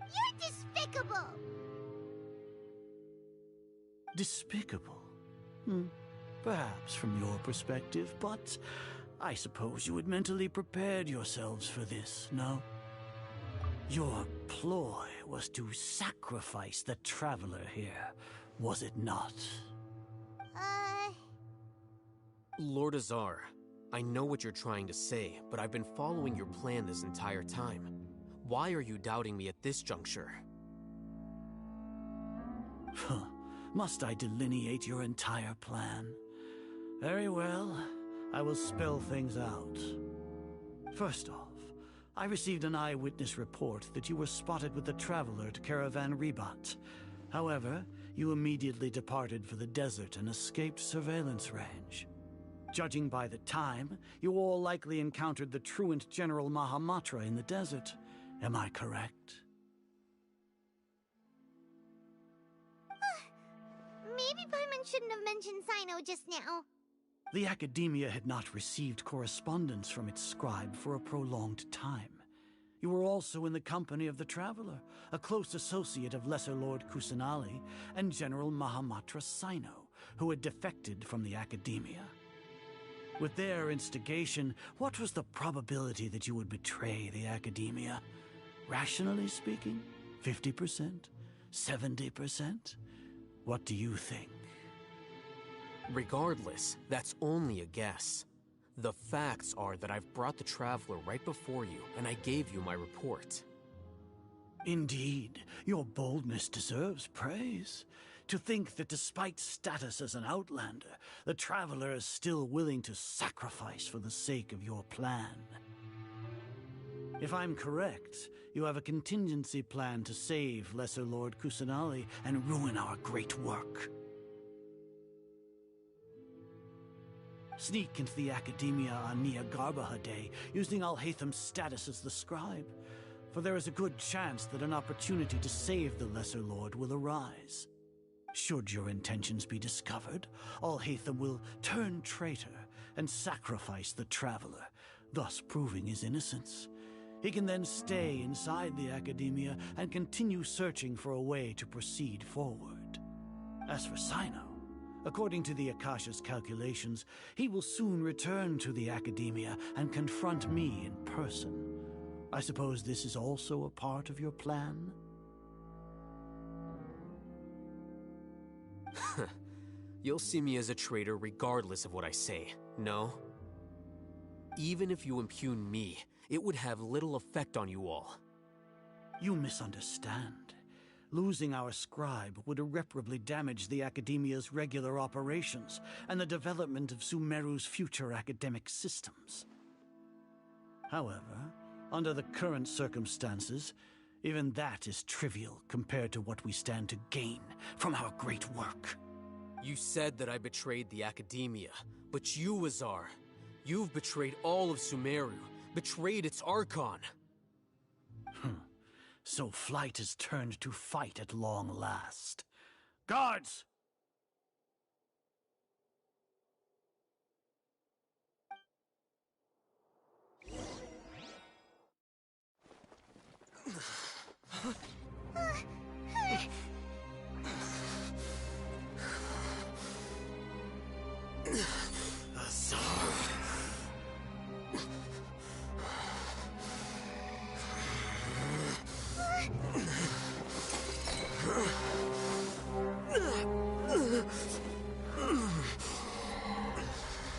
You're despicable! Despicable? Perhaps from your perspective, but I suppose you had mentally prepared yourselves for this, no? Your ploy was to sacrifice the Traveler here, was it not? Lord Azar, I know what you're trying to say, but I've been following your plan this entire time. Why are you doubting me at this juncture? Must I delineate your entire plan? Very well, I will spell things out. First off, I received an eyewitness report that you were spotted with the Traveler to Caravan Ribat. However, you immediately departed for the desert and escaped surveillance range. Judging by the time, you all likely encountered the truant General Mahamatra in the desert. Am I correct? Maybe Paimon shouldn't have mentioned Sino just now. The Academia had not received correspondence from its scribe for a prolonged time. You were also in the company of the Traveler, a close associate of Lesser Lord Kusanali and General Mahamatra Sino, who had defected from the Academia. With their instigation, what was the probability that you would betray the Academia? Rationally speaking, 50%? 70%? What do you think? Regardless, that's only a guess. The facts are that I've brought the Traveler right before you, and I gave you my report. Indeed, your boldness deserves praise. To think that despite status as an outlander, the Traveler is still willing to sacrifice for the sake of your plan. If I'm correct, you have a contingency plan to save Lesser Lord Kusanali and ruin our great work. Sneak into the Academia on Niagarbaha Day, using Alhaitham's status as the scribe, for there is a good chance that an opportunity to save the Lesser Lord will arise. Should your intentions be discovered, Alhaitham will turn traitor and sacrifice the Traveler, thus proving his innocence. He can then stay inside the Academia and continue searching for a way to proceed forward. As for Sino, according to the Akasha's calculations, he will soon return to the Academia and confront me in person. I suppose this is also a part of your plan? You'll see me as a traitor regardless of what I say, no? Even if you impugn me, it would have little effect on you all. You misunderstand. Losing our scribe would irreparably damage the Academia's regular operations and the development of Sumeru's future academic systems. However, under the current circumstances, even that is trivial compared to what we stand to gain from our great work. You said that I betrayed the Academia, but you, Azar, you've betrayed all of Sumeru, betrayed its Archon. So flight has turned to fight at long last. Guards! Azar.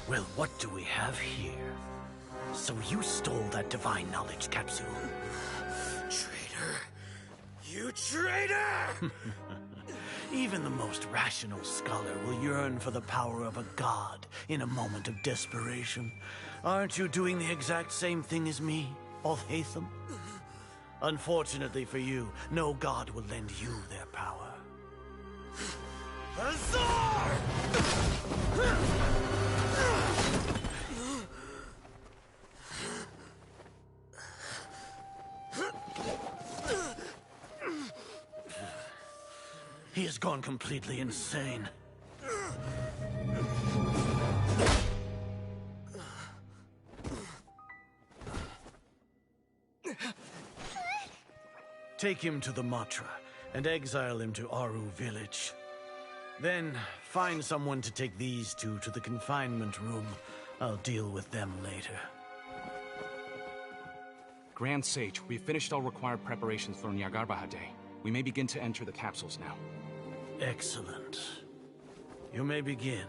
Well, what do we have here? So you stole that divine knowledge capsule? Traitor! You traitor! Even the most rational scholar will yearn for the power of a god in a moment of desperation. Aren't you doing the exact same thing as me, Alhaitham? Unfortunately for you, no god will lend you their power. Azar! He has gone completely insane. Take him to the Matra and exile him to Aru village. Then find someone to take these two to the confinement room. I'll deal with them later. Grand Sage, we've finished all required preparations for Nyagarbahade. We may begin to enter the capsules now. Excellent. You may begin.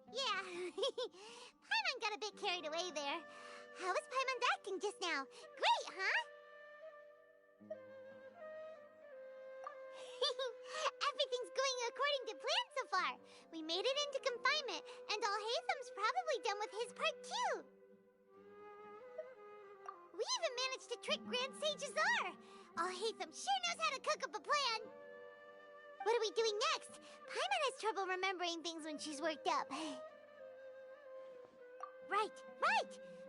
Yeah, Paimon got a bit carried away there. How was Paimon acting just now? Great, huh? Everything's going according to plan so far. We made it into confinement, and Alhaitham's probably done with his part too. We even managed to trick Grand Sage Azar. Alhaitham sure knows how to cook up a plan. What are we doing next? Paimon has trouble remembering things when she's worked up. Right.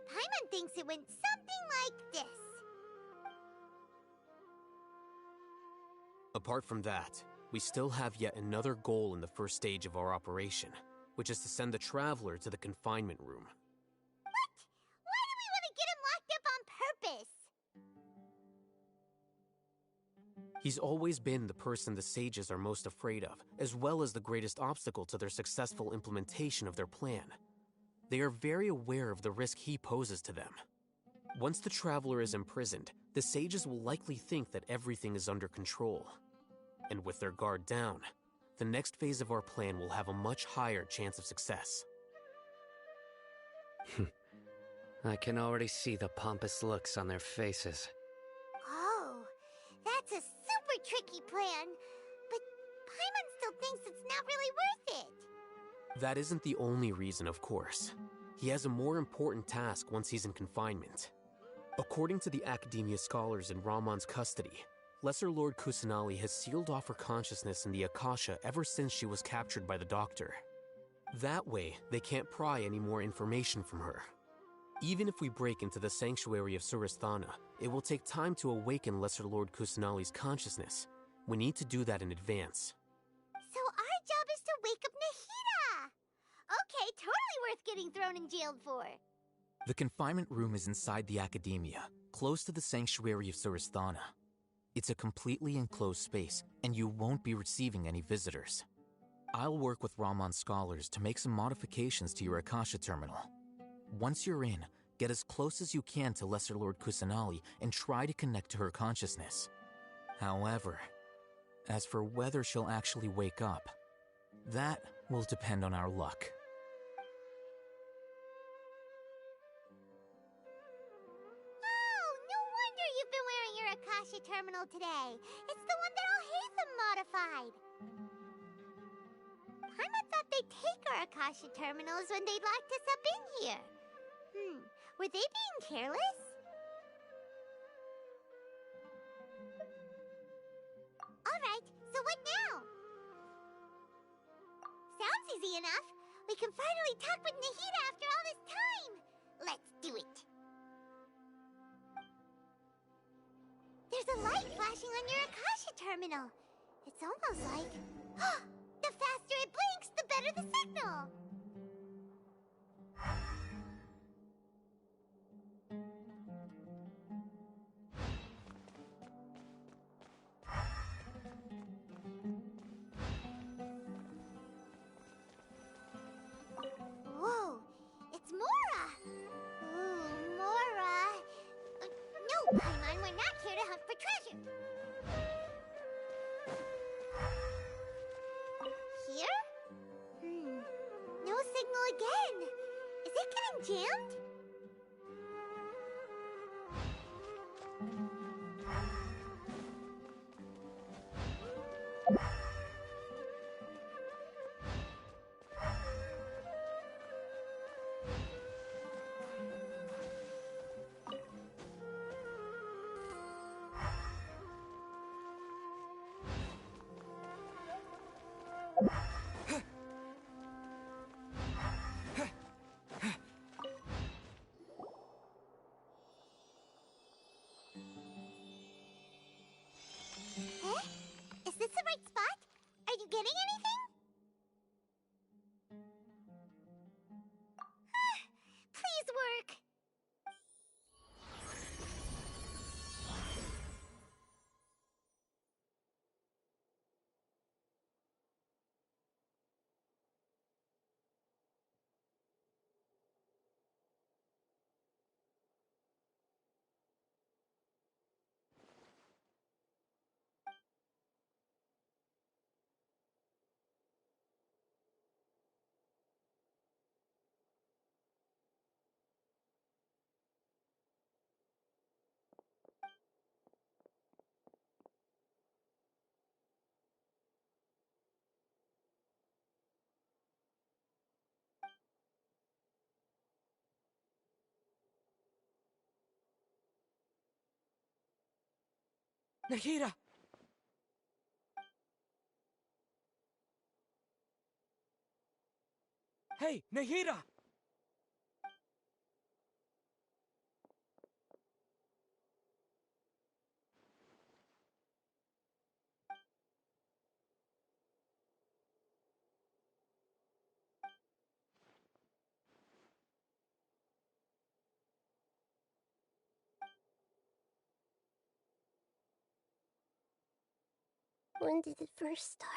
Paimon thinks it went something like this. Apart from that, we still have yet another goal in the first stage of our operation, which is to send the Traveler to the confinement room. What? Why do we want to get him locked up on purpose? He's always been the person the sages are most afraid of, as well as the greatest obstacle to their successful implementation of their plan. They are very aware of the risk he poses to them. Once the Traveler is imprisoned, the sages will likely think that everything is under control. And with their guard down, the next phase of our plan will have a much higher chance of success. I can already see the pompous looks on their faces. Oh, that's a super tricky plan. But Paimon still thinks it's not really worth it. That isn't the only reason, of course. He has a more important task once he's in confinement. According to the Academia scholars in Ramon's custody, Lesser Lord Kusanali has sealed off her consciousness in the Akasha ever since she was captured by the Doctor. That way, they can't pry any more information from her. Even if we break into the sanctuary of Surasthana, it will take time to awaken Lesser Lord Kusanali's consciousness. We need to do that in advance. So our job is to wake up Nahida! Okay, totally worth getting thrown in jail for. The confinement room is inside the Academia, close to the sanctuary of Surasthana. It's a completely enclosed space, and you won't be receiving any visitors. I'll work with Ramon's scholars to make some modifications to your Akasha terminal. Once you're in, get as close as you can to Lesser Lord Kusanali and try to connect to her consciousness. However, as for whether she'll actually wake up, that will depend on our luck. Akasha terminal today. It's the one that Alhaitham modified. Paimon thought they'd take our Akasha terminals when they locked us up in here. Were they being careless? Alright, so what now? Sounds easy enough. We can finally talk with Nahida after all this time. Let's do it. There's a light flashing on your Akasha terminal. It's almost like... the faster it blinks, the better the signal. Whoa, it's Mora. Ooh, Mora. No, Paimon, we're not here to hunt for treasure. Here? No signal again. Is it getting jammed? Eh? Is this the right spot? Are you getting anything? Please work. Nahida! Hey, Nahida! When did it first start?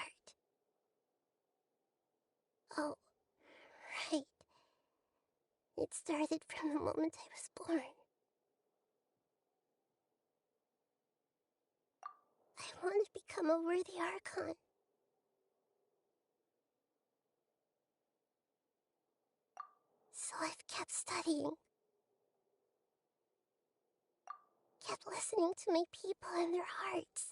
Oh, right. It started from the moment I was born. I want to become a worthy Archon. So I've kept studying. Kept listening to my people and their hearts.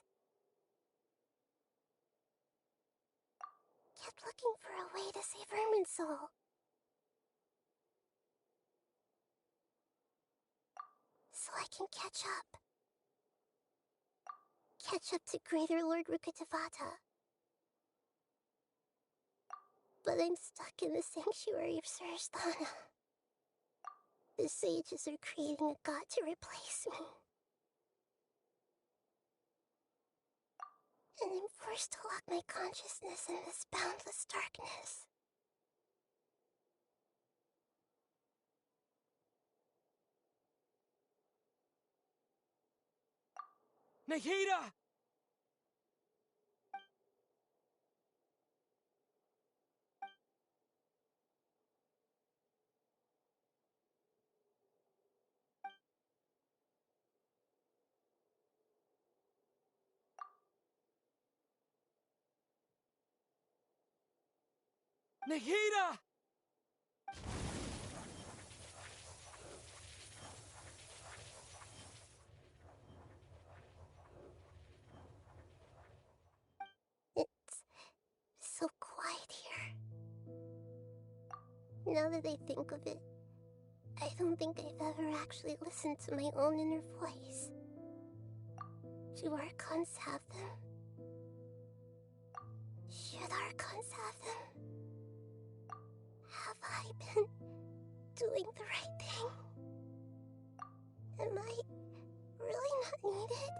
Kept looking for a way to save Irminsul. So I can catch up. Catch up to Greater Lord Rukkhadevata. But I'm stuck in the sanctuary of Surasthana. The sages are creating a god to replace me. And I'm forced to lock my consciousness in this boundless darkness. Nahida! Nahida! It's so quiet here. Now that I think of it, I don't think I've ever actually listened to my own inner voice. Do Archons have them? Should Archons have them? Have I been doing the right thing? Am I really not needed?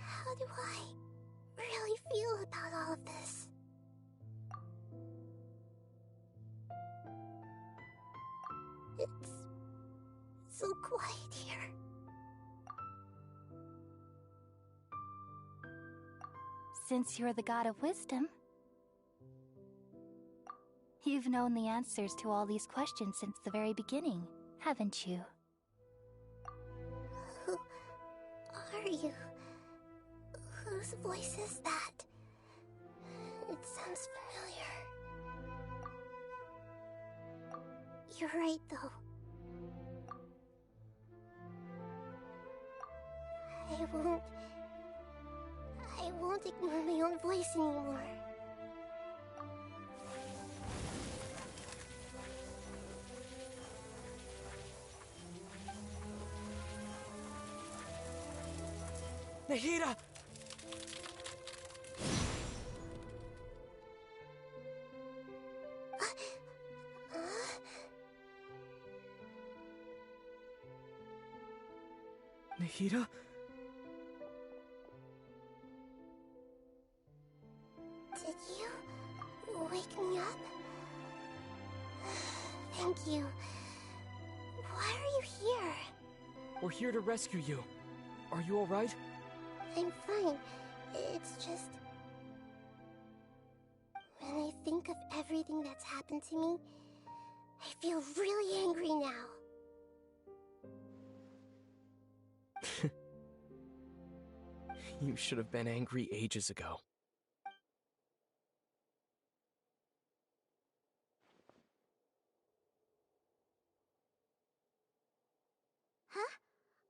How do I really feel about all of this? It's so quiet here. Since you're the god of wisdom, you've known the answers to all these questions since the very beginning, haven't you? Who are you? Whose voice is that? It sounds familiar. You're right, though. I won't ignore my own voice anymore. Nahida! Nahida? Did you wake me up? Thank you. Why are you here? We're here to rescue you. Are you alright? I'm fine. It's just... when I think of everything that's happened to me, I feel really angry now. You should have been angry ages ago. Huh?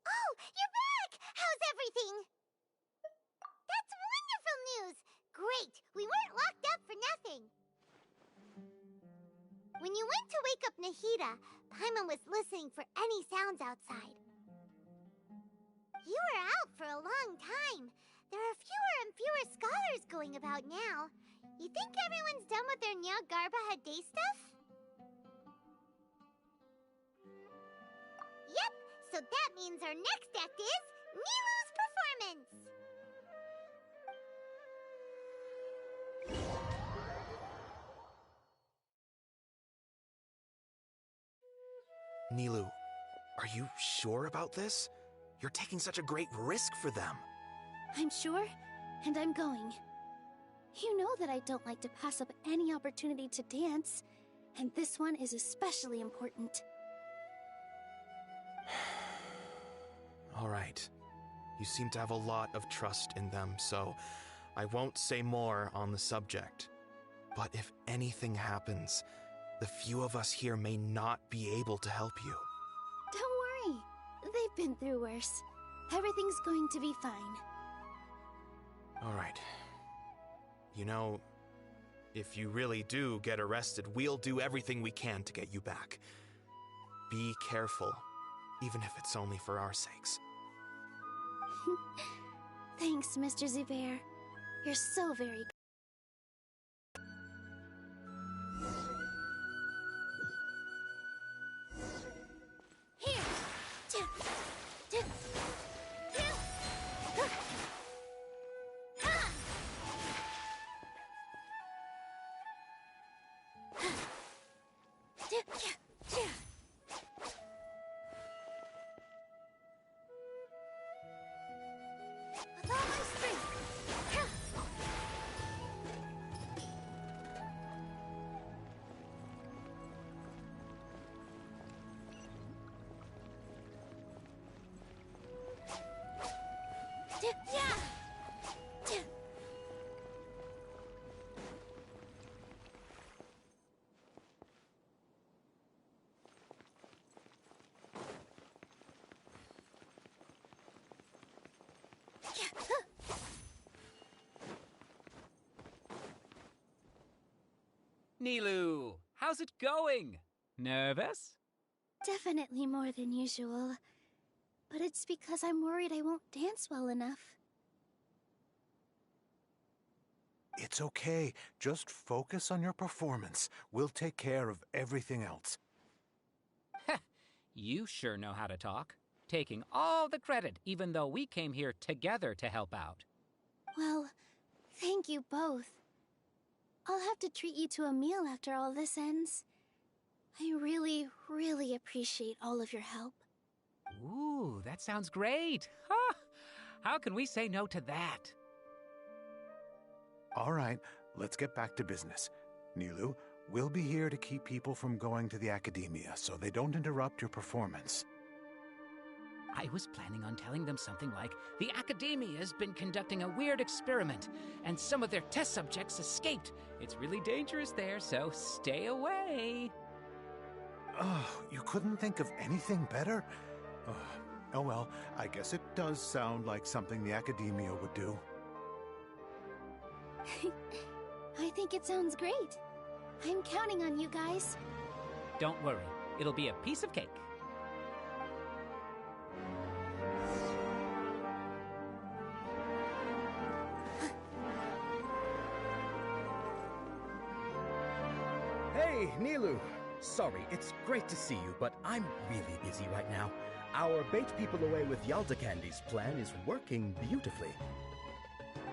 Oh, you're back! How's everything? That's wonderful news! Great! We weren't locked up for nothing! When you went to wake up Nahida, Paimon was listening for any sounds outside. You were out for a long time. There are fewer and fewer scholars going about now. You think everyone's done with their Nyagarbaha Day stuff? Yep, so that means our next act is Nilou's performance! Nilou, are you sure about this? You're taking such a great risk for them. I'm sure, and I'm going. You know that I don't like to pass up any opportunity to dance, and this one is especially important. All right. You seem to have a lot of trust in them, so I won't say more on the subject. But if anything happens, the few of us here may not be able to help you. Don't worry. They've been through worse. Everything's going to be fine. All right. You know, if you really do get arrested, we'll do everything we can to get you back. Be careful, even if it's only for our sakes. Thanks, Mr. Zubair. You're so very good. Here! With all my strength! Nilou, how's it going? Nervous? Definitely more than usual. But it's because I'm worried I won't dance well enough. It's okay. Just focus on your performance. We'll take care of everything else. You sure know how to talk. Taking all the credit, even though we came here together to help out. Well, thank you both. I'll have to treat you to a meal after all this ends. I really, really appreciate all of your help. Ooh, that sounds great. Huh? How can we say no to that? All right, let's get back to business. Nilou, we'll be here to keep people from going to the academia so they don't interrupt your performance. I was planning on telling them something like, the Academia has been conducting a weird experiment, and some of their test subjects escaped. It's really dangerous there, so stay away. Oh, you couldn't think of anything better? Oh well, I guess it does sound like something the Academia would do. I think it sounds great. I'm counting on you guys. Don't worry, it'll be a piece of cake. Hey, Nilou! Sorry, it's great to see you, but I'm really busy right now. Our bait people away with Yalda candies plan is working beautifully.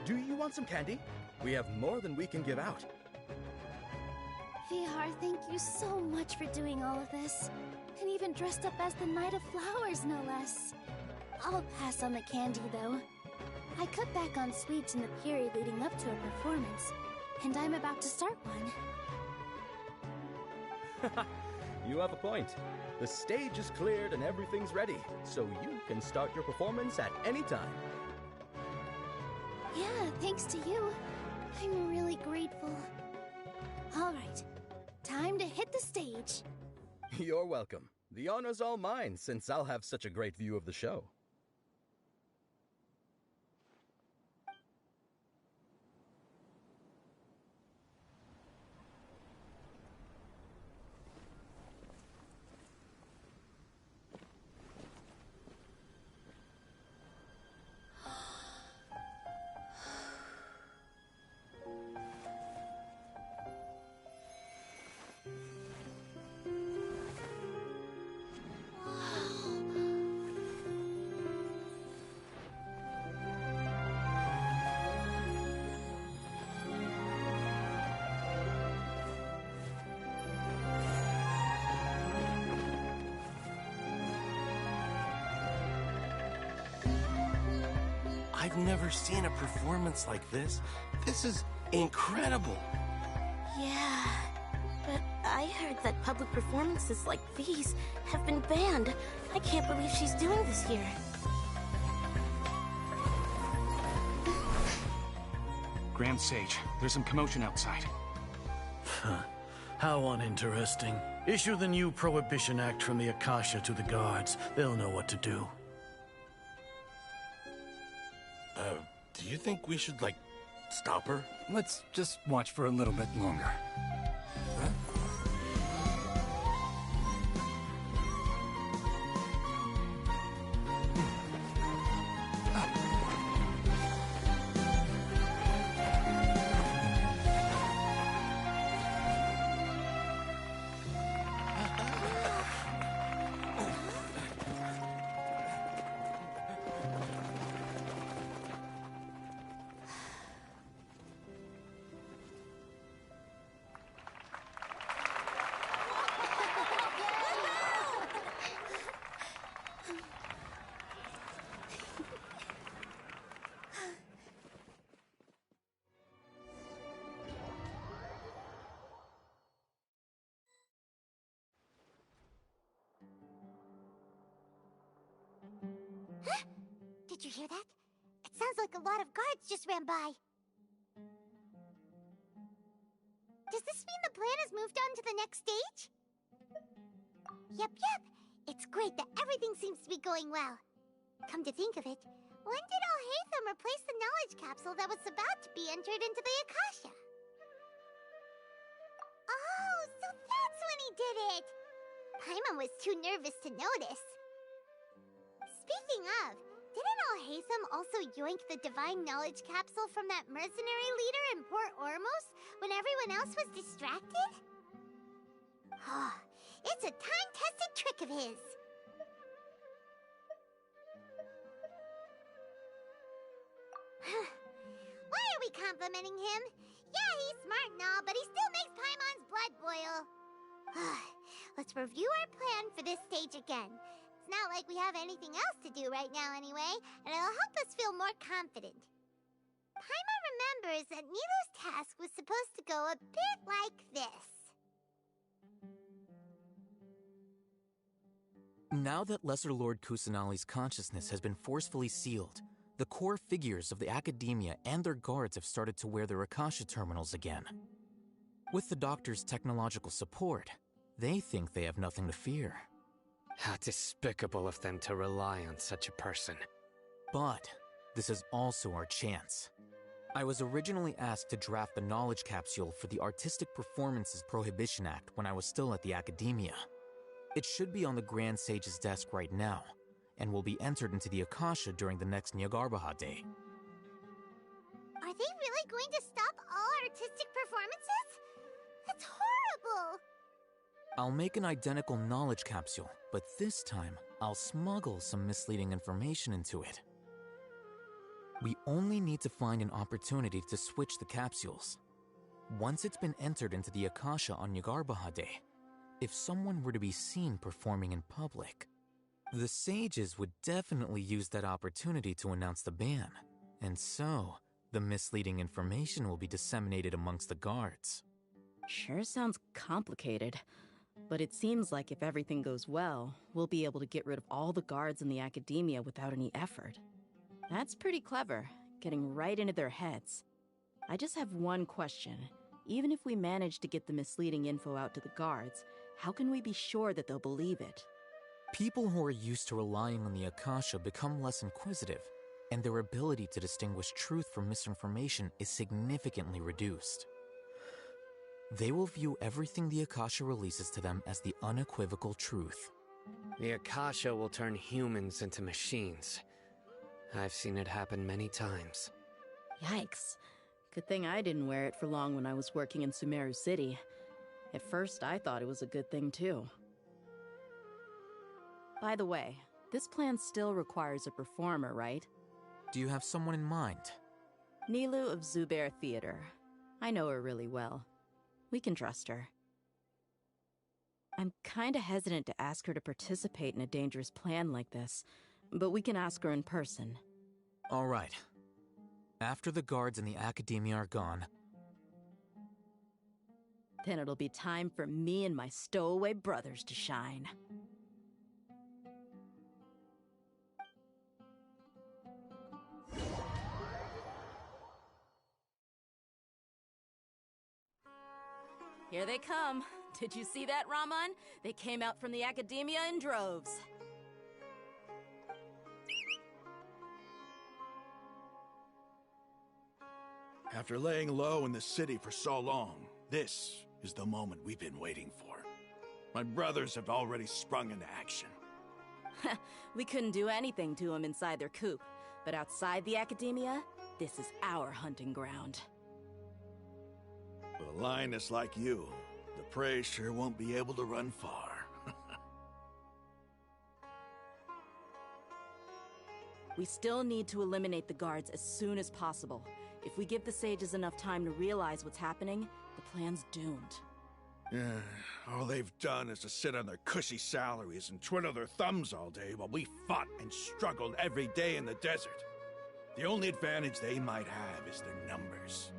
Do you want some candy? We have more than we can give out. Vihar, thank you so much for doing all of this. And even dressed up as the Knight of Flowers, no less. I'll pass on the candy, though. I cut back on sweets in the period leading up to a performance, and I'm about to start one. You have a point. The stage is cleared and everything's ready, so you can start your performance at any time. Yeah, thanks to you. I'm really grateful. All right, time to hit the stage. You're welcome. The honor's all mine, since I'll have such a great view of the show. I've never seen a performance like this. This is incredible. Yeah, but I heard that public performances like these have been banned. I can't believe she's doing this here. Grand Sage, there's some commotion outside. How uninteresting. Issue the new Prohibition Act from the Akasha to the guards. They'll know what to do. Do you think we should, like, stop her? Let's just watch for a little bit longer. Did you hear that? It sounds like a lot of guards just ran by. Does this mean the plan has moved on to the next stage? Yep. It's great that everything seems to be going well. Come to think of it, when did Alhaitham replace the knowledge capsule that was about to be entered into the Akasha? Oh, so that's when he did it! Paimon was too nervous to notice. Speaking of, didn't Alhaitham also yoink the divine knowledge capsule from that mercenary leader in Port Ormos when everyone else was distracted? It's a time-tested trick of his. Why are we complimenting him? Yeah, he's smart and all, but he still makes Paimon's blood boil. Let's review our plan for this stage again. It's not like we have anything else to do right now anyway, and it'll help us feel more confident. Paimon remembers that Nilou's task was supposed to go a bit like this. Now that Lesser Lord Kusanali's consciousness has been forcefully sealed, the core figures of the Academia and their guards have started to wear their Akasha terminals again. With the Doctor's technological support, they think they have nothing to fear. How despicable of them to rely on such a person. But this is also our chance. I was originally asked to draft the knowledge capsule for the Artistic Performances Prohibition Act when I was still at the Academia. It should be on the Grand Sage's desk right now, and will be entered into the Akasha during the next Nyagarbha Day. Are they really going to stop all artistic performances? That's horrible! I'll make an identical knowledge capsule, but this time, I'll smuggle some misleading information into it. We only need to find an opportunity to switch the capsules. Once it's been entered into the Akasha on Yagarbaha Day, if someone were to be seen performing in public, the sages would definitely use that opportunity to announce the ban, and so the misleading information will be disseminated amongst the guards. Sure sounds complicated, but it seems like if everything goes well, we'll be able to get rid of all the guards in the academia without any effort. That's pretty clever, getting right into their heads. I just have one question. Even if we manage to get the misleading info out to the guards, how can we be sure that they'll believe it? People who are used to relying on the Akasha become less inquisitive, and their ability to distinguish truth from misinformation is significantly reduced. They will view everything the Akasha releases to them as the unequivocal truth. The Akasha will turn humans into machines. I've seen it happen many times. Yikes. Good thing I didn't wear it for long when I was working in Sumeru City. At first, I thought it was a good thing, too. By the way, this plan still requires a performer, right? Do you have someone in mind? Nilu of Zubair Theater. I know her really well. We can trust her. I'm kinda hesitant to ask her to participate in a dangerous plan like this, but we can ask her in person. All right. After the guards in the academia are gone, then it'll be time for me and my stowaway brothers to shine. Here they come. Did you see that, Raman? They came out from the academia in droves. After laying low in the city for so long, this is the moment we've been waiting for. My brothers have already sprung into action. We couldn't do anything to them inside their coop, but outside the academia, this is our hunting ground. With a lioness like you, the prey sure won't be able to run far. We still need to eliminate the guards as soon as possible. If we give the sages enough time to realize what's happening, the plan's doomed. Yeah, all they've done is to sit on their cushy salaries and twiddle their thumbs all day while we fought and struggled every day in the desert. The only advantage they might have is their numbers.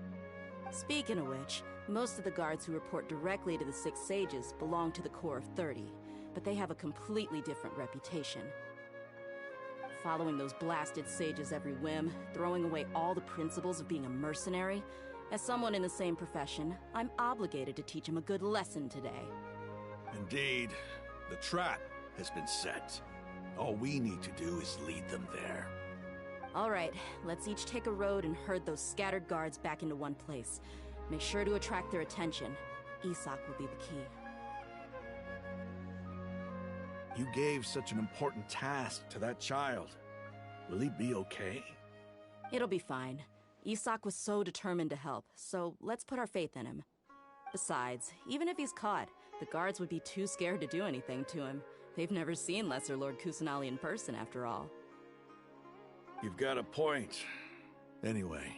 Speaking of which, most of the guards who report directly to the Six Sages belong to the Corps of 30, but they have a completely different reputation. Following those blasted sages every whim, throwing away all the principles of being a mercenary. As someone in the same profession, I'm obligated to teach them a good lesson today. Indeed, the trap has been set. All we need to do is lead them there. All right, let's each take a road and herd those scattered guards back into one place. Make sure to attract their attention. Isak will be the key. You gave such an important task to that child. Will he be okay? It'll be fine. Isak was so determined to help, so let's put our faith in him. Besides, even if he's caught, the guards would be too scared to do anything to him. They've never seen Lesser Lord Kusanali in person, after all. You've got a point. Anyway,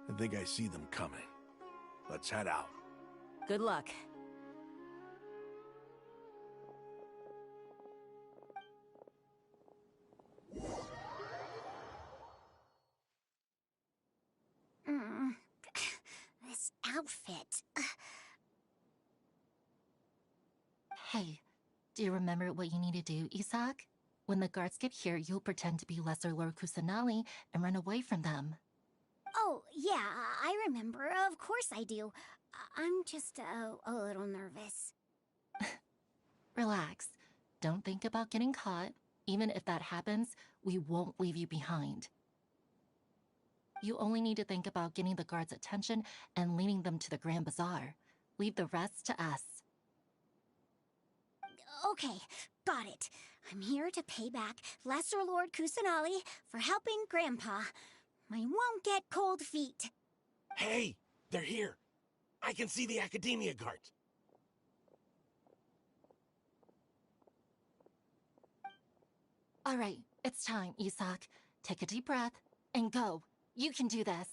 I think I see them coming. Let's head out. Good luck. This outfit. Hey, do you remember what you need to do, Isak? When the guards get here, you'll pretend to be Lesser Lord Kusanali and run away from them. Oh, yeah, I remember. Of course I do. I'm just a little nervous. Relax. Don't think about getting caught. Even if that happens, we won't leave you behind. You only need to think about getting the guards' attention and leading them to the Grand Bazaar. Leave the rest to us. Okay, got it. I'm here to pay back Lesser Lord Kusanali for helping Grandpa. I won't get cold feet. Hey, they're here. I can see the Academia guards. All right, it's time, Isak. Take a deep breath and go. You can do this.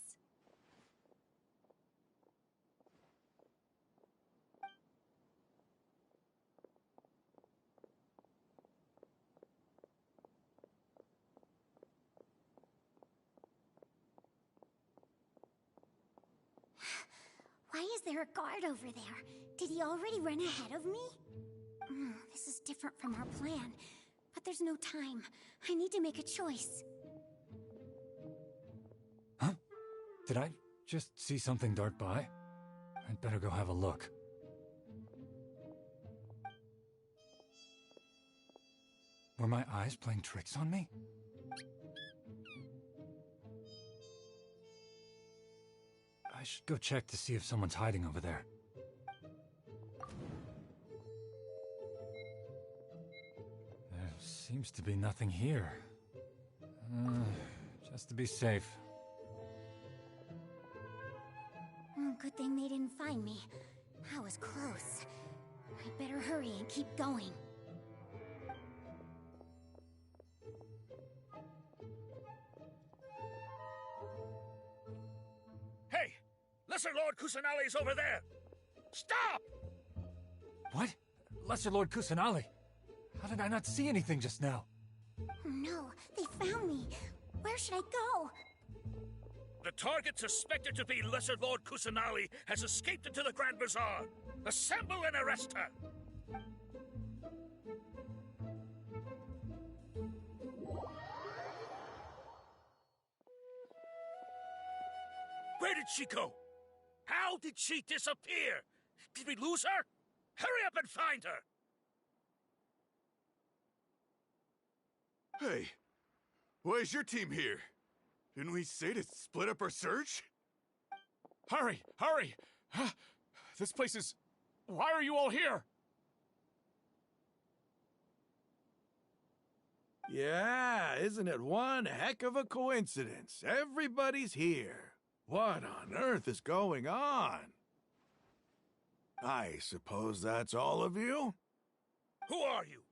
Why is there a guard over there? Did he already run ahead of me? This is different from our plan. But there's no time. I need to make a choice. Huh? Did I just see something dart by? I'd better go have a look. Were my eyes playing tricks on me? I should go check to see if someone's hiding over there. There seems to be nothing here. Just to be safe. Good thing they didn't find me. I was close. I'd better hurry and keep going. Hey! Lesser Lord Kusanali's over there! Stop! What? Lesser Lord Kusanali? How did I not see anything just now? Oh no, they found me. Where should I go? The target suspected to be Lesser Lord Kusanali has escaped into the Grand Bazaar. Assemble and arrest her! Where did she go? How did she disappear? Did we lose her? Hurry up and find her! Hey, why is your team here? Didn't we say to split up our search? Hurry! Hurry! This place is... Why are you all here? Yeah, isn't it one heck of a coincidence? Everybody's here. What on earth is going on? I suppose that's all of you? Who are you?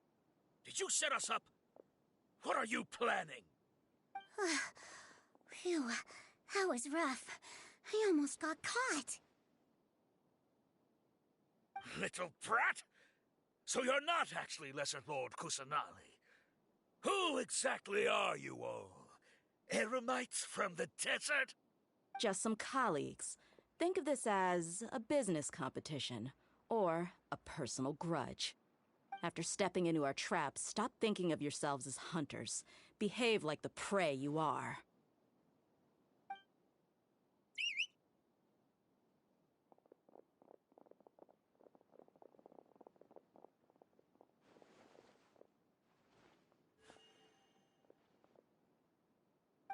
Did you set us up? What are you planning? Phew, that was rough. I almost got caught. Little brat? So you're not actually Lesser Lord Kusanali. Who exactly are you all? Eremites from the desert? Just some colleagues. Think of this as a business competition, or a personal grudge. After stepping into our traps, stop thinking of yourselves as hunters. Behave like the prey you are.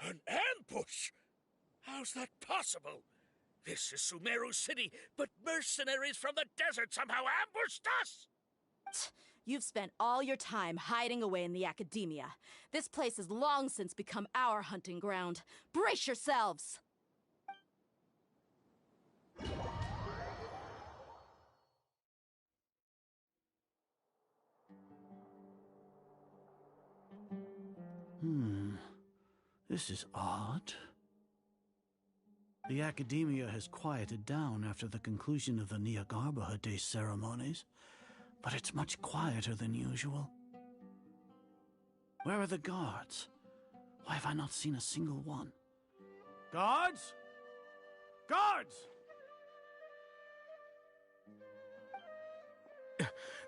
An ambush? How's that possible? This is Sumeru City, but mercenaries from the desert somehow ambushed us! You've spent all your time hiding away in the academia. This place has long since become our hunting ground. Brace yourselves! This is odd. The academia has quieted down after the conclusion of the Nyagarbha Day ceremonies, but it's much quieter than usual. Where are the guards? Why have I not seen a single one? Guards? Guards!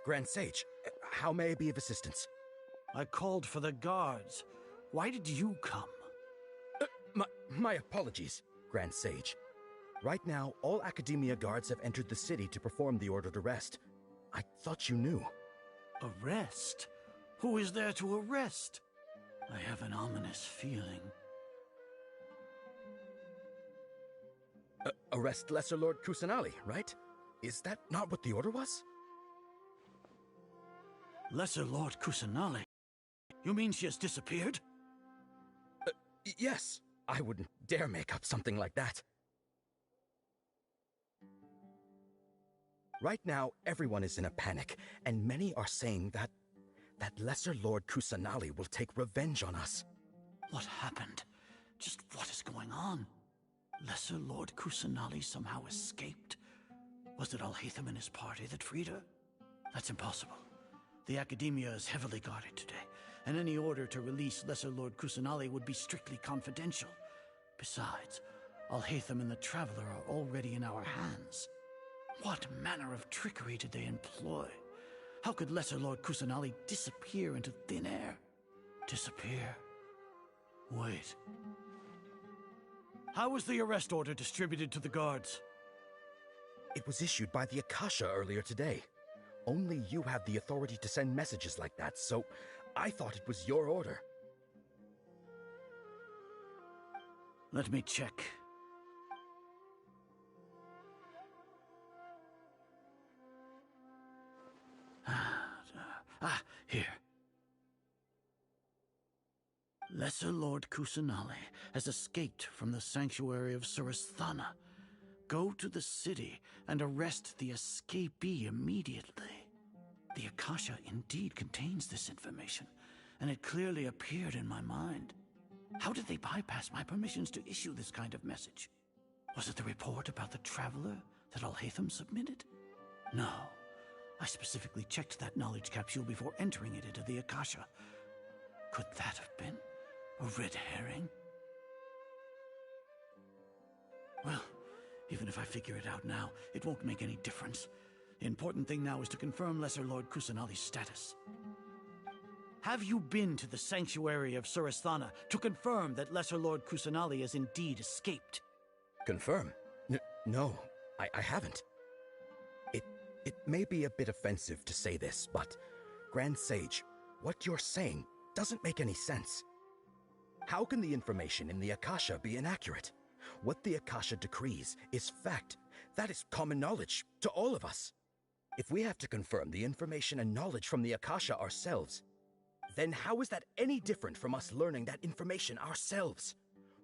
Grand Sage, how may I be of assistance? I called for the guards. Why did you come? My apologies, Grand Sage. Right now, all Academia guards have entered the city to perform the ordered arrest. I thought you knew. Arrest? Who is there to arrest? I have an ominous feeling. Arrest Lesser Lord Kusanali, right? Is that not what the order was? Lesser Lord Kusanali? You mean she has disappeared? Yes. I wouldn't dare make up something like that. Right now, everyone is in a panic, and many are saying that that Lesser Lord Kusanali will take revenge on us. What happened? Just what is going on? Lesser Lord Kusanali somehow escaped? Was it Alhaitham and his party that freed her? That's impossible. The Academia is heavily guarded today, and any order to release Lesser Lord Kusanali would be strictly confidential. Besides, Alhaitham and the Traveler are already in our hands. What manner of trickery did they employ? How could Lesser Lord Kusanali disappear into thin air? Disappear? Wait. How was the arrest order distributed to the guards? It was issued by the Akasha earlier today. Only you have the authority to send messages like that, so I thought it was your order. Let me check. Here. Lesser Lord Kusanali has escaped from the sanctuary of Surasthana. Go to the city and arrest the escapee immediately. The Akasha indeed contains this information, and it clearly appeared in my mind. How did they bypass my permissions to issue this kind of message? Was it the report about the Traveler that Alhaitham submitted? No. I specifically checked that knowledge capsule before entering it into the Akasha. Could that have been a red herring? Well, even if I figure it out now, it won't make any difference. The important thing now is to confirm Lesser Lord Kusanali's status. Have you been to the sanctuary of Surasthana to confirm that Lesser Lord Kusanali has indeed escaped? Confirm? No, I haven't. It may be a bit offensive to say this, but, Grand Sage, what you're saying doesn't make any sense. How can the information in the Akasha be inaccurate? What the Akasha decrees is fact. That is common knowledge to all of us. If we have to confirm the information and knowledge from the Akasha ourselves, then how is that any different from us learning that information ourselves?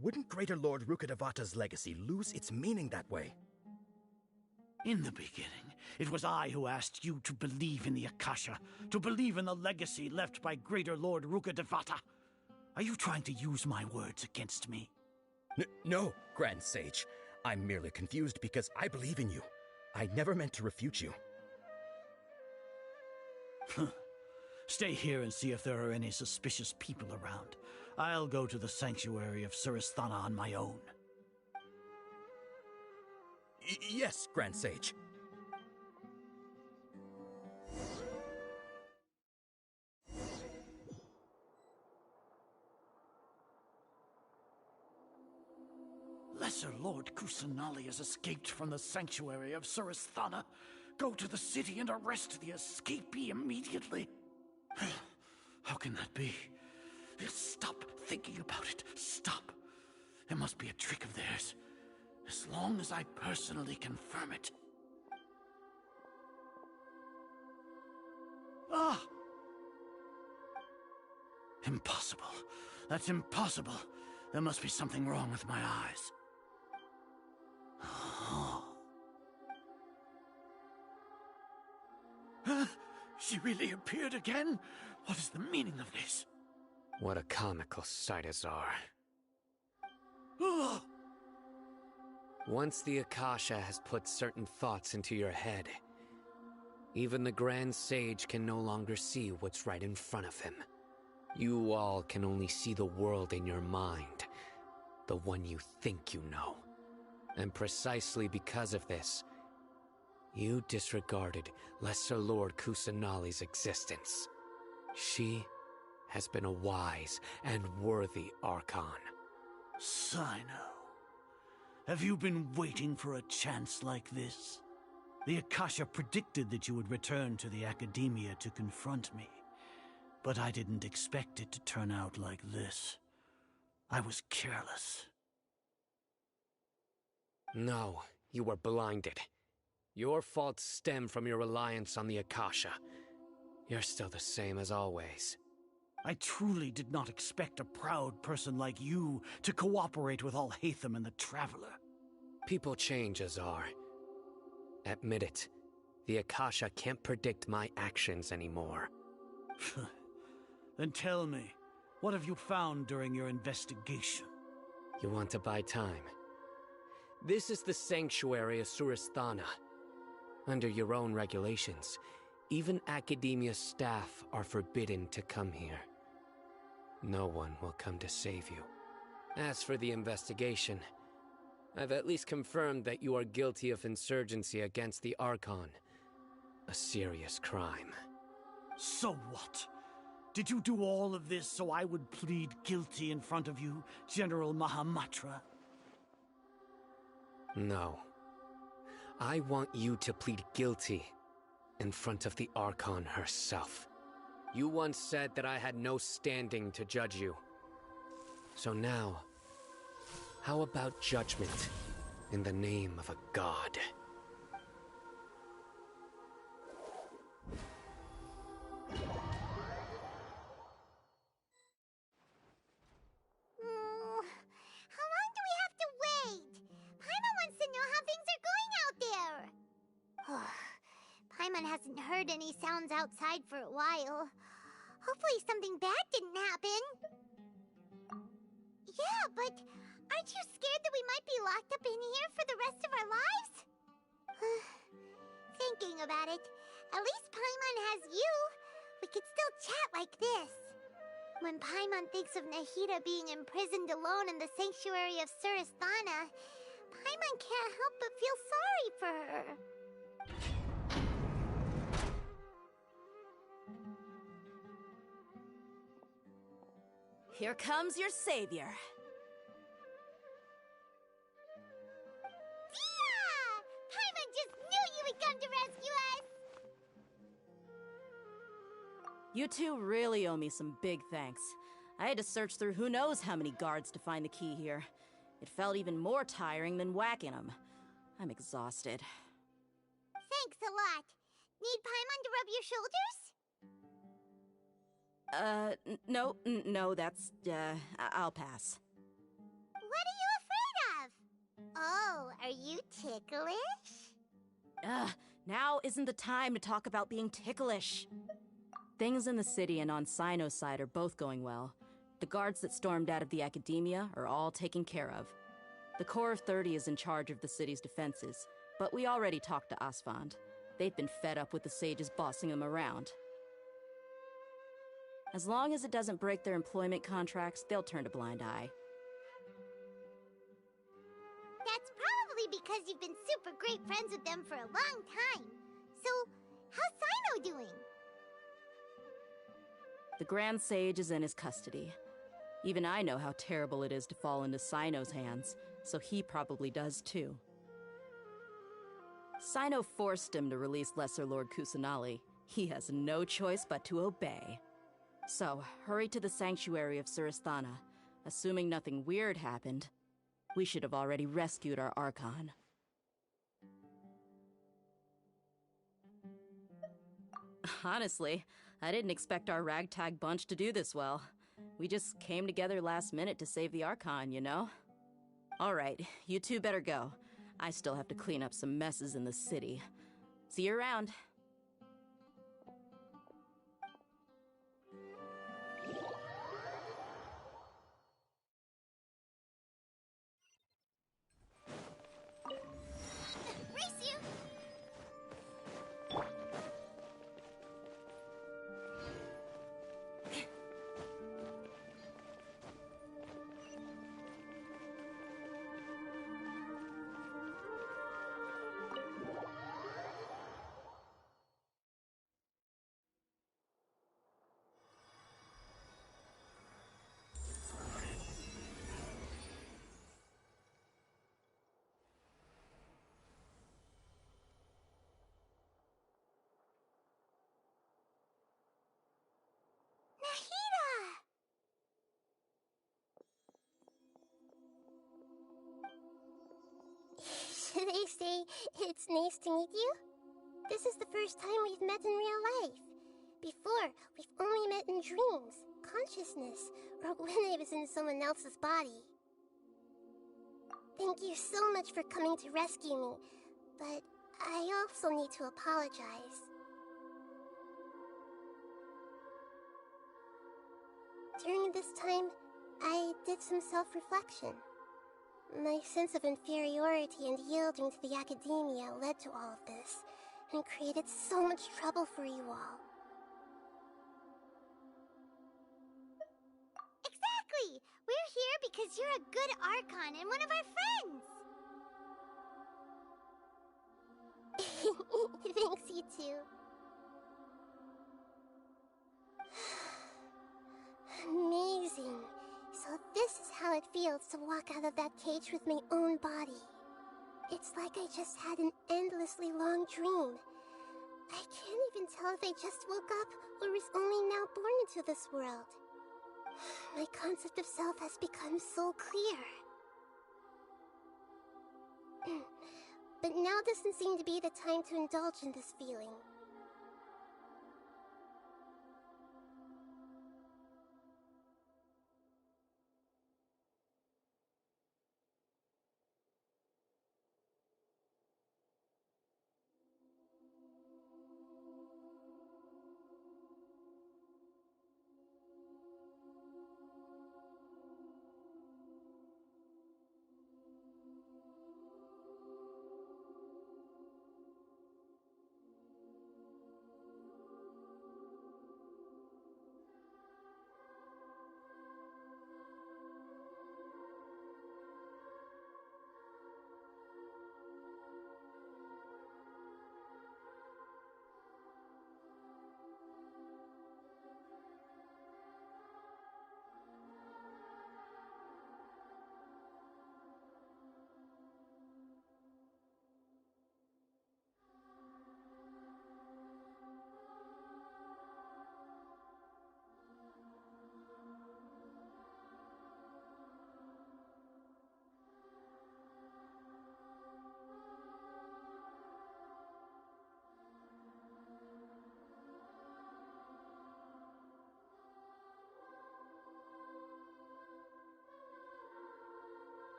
Wouldn't Greater Lord Rukkhadevata's legacy lose its meaning that way? In the beginning, it was I who asked you to believe in the Akasha, to believe in the legacy left by Greater Lord Rukkhadevata. Are you trying to use my words against me? No, Grand Sage. I'm merely confused because I believe in you. I never meant to refute you. Stay here and see if there are any suspicious people around. I'll go to the sanctuary of Surasthana on my own. Yes, Grand Sage. Lesser Lord Kusanali has escaped from the sanctuary of Surasthana. Go to the city and arrest the escapee immediately. How can that be? Stop thinking about it. Stop. It must be a trick of theirs. As long as I personally confirm it. Ah! Impossible. That's impossible. There must be something wrong with my eyes. She really appeared again? What is the meaning of this? What a comical sight, Azar. Once the Akasha has put certain thoughts into your head, even the Grand Sage can no longer see what's right in front of him. You all can only see the world in your mind, the one you think you know. And precisely because of this, you disregarded Lesser Lord Kusanali's existence. She has been a wise and worthy Archon. Sino, have you been waiting for a chance like this? The Akasha predicted that you would return to the Academia to confront me, but I didn't expect it to turn out like this. I was careless. No, you were blinded. Your faults stem from your reliance on the Akasha. You're still the same as always. I truly did not expect a proud person like you to cooperate with Alhaitham and the Traveler. People change, Azar. Admit it. The Akasha can't predict my actions anymore. Then tell me, what have you found during your investigation? You want to buy time? This is the sanctuary of Suristhana. Under your own regulations, even Academia staff are forbidden to come here. No one will come to save you. As for the investigation, I've at least confirmed that you are guilty of insurgency against the Archon. A serious crime. So what? Did you do all of this so I would plead guilty in front of you, General Mahamatra? No. I want you to plead guilty in front of the Archon herself. You once said that I had no standing to judge you. So now, how about judgment in the name of a god? How long do we have to wait? Paimon wants to know how things are going out there. Paimon hasn't heard any sounds outside for a while. Hopefully something bad didn't happen. Yeah, but aren't you scared that we might be locked up in here for the rest of our lives? Thinking about it, at least Paimon has you. We could still chat like this. When Paimon thinks of Nahida being imprisoned alone in the sanctuary of Suristhana, Paimon can't help but feel sorry for her. Here comes your savior. Dia! Paimon just knew you would come to rescue us! You two really owe me some big thanks. I had to search through who knows how many guards to find the key here. It felt even more tiring than whacking them. I'm exhausted. Thanks a lot. Need Paimon to rub your shoulders? No, that's, I'll pass. What are you afraid of? Oh, are you ticklish? Now isn't the time to talk about being ticklish. Things in the city and on Sino's side are both going well. The guards that stormed out of the Academia are all taken care of. The Corps of 30 is in charge of the city's defenses, but we already talked to Asfand. They've been fed up with the sages bossing them around. As long as it doesn't break their employment contracts, they'll turn a blind eye. That's probably because you've been super great friends with them for a long time. So, how's Sino doing? The Grand Sage is in his custody. Even I know how terrible it is to fall into Sino's hands, so he probably does too. Sino forced him to release Lesser Lord Kusanali. He has no choice but to obey. So, hurry to the sanctuary of Suristhana. Assuming nothing weird happened, we should have already rescued our Archon. Honestly, I didn't expect our ragtag bunch to do this well. We just came together last minute to save the Archon, you know? Alright, you two better go. I still have to clean up some messes in the city. See you around. Race you! Should I say it's nice to meet you? This is the first time we've met in real life. Before, we've only met in dreams, consciousness, or when I was in someone else's body. Thank you so much for coming to rescue me, but I also need to apologize. During this time, I did some self-reflection. My sense of inferiority and yielding to the academia led to all of this, and created so much trouble for you all. Exactly! We're here because you're a good Archon and one of our friends! Thanks, you two. Amazing. So this is how it feels to walk out of that cage with my own body. It's like I just had an endlessly long dream. I can't even tell if I just woke up or was only now born into this world. My concept of self has become so clear. But now doesn't seem to be the time to indulge in this feeling.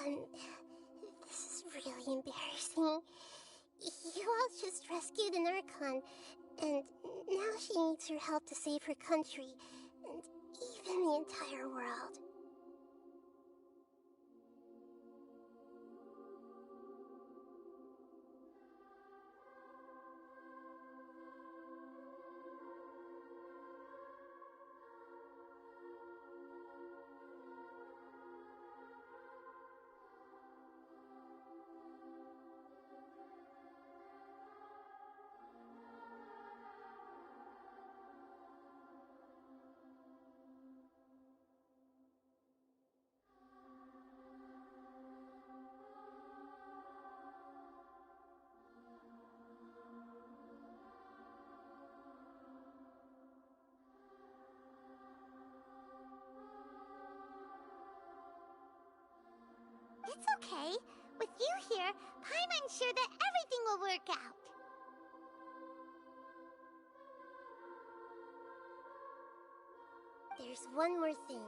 This is really embarrassing. You all just rescued an Archon, and now she needs your help to save her country, and even the entire world. It's okay. With you here, Paimon's sure that everything will work out. There's one more thing.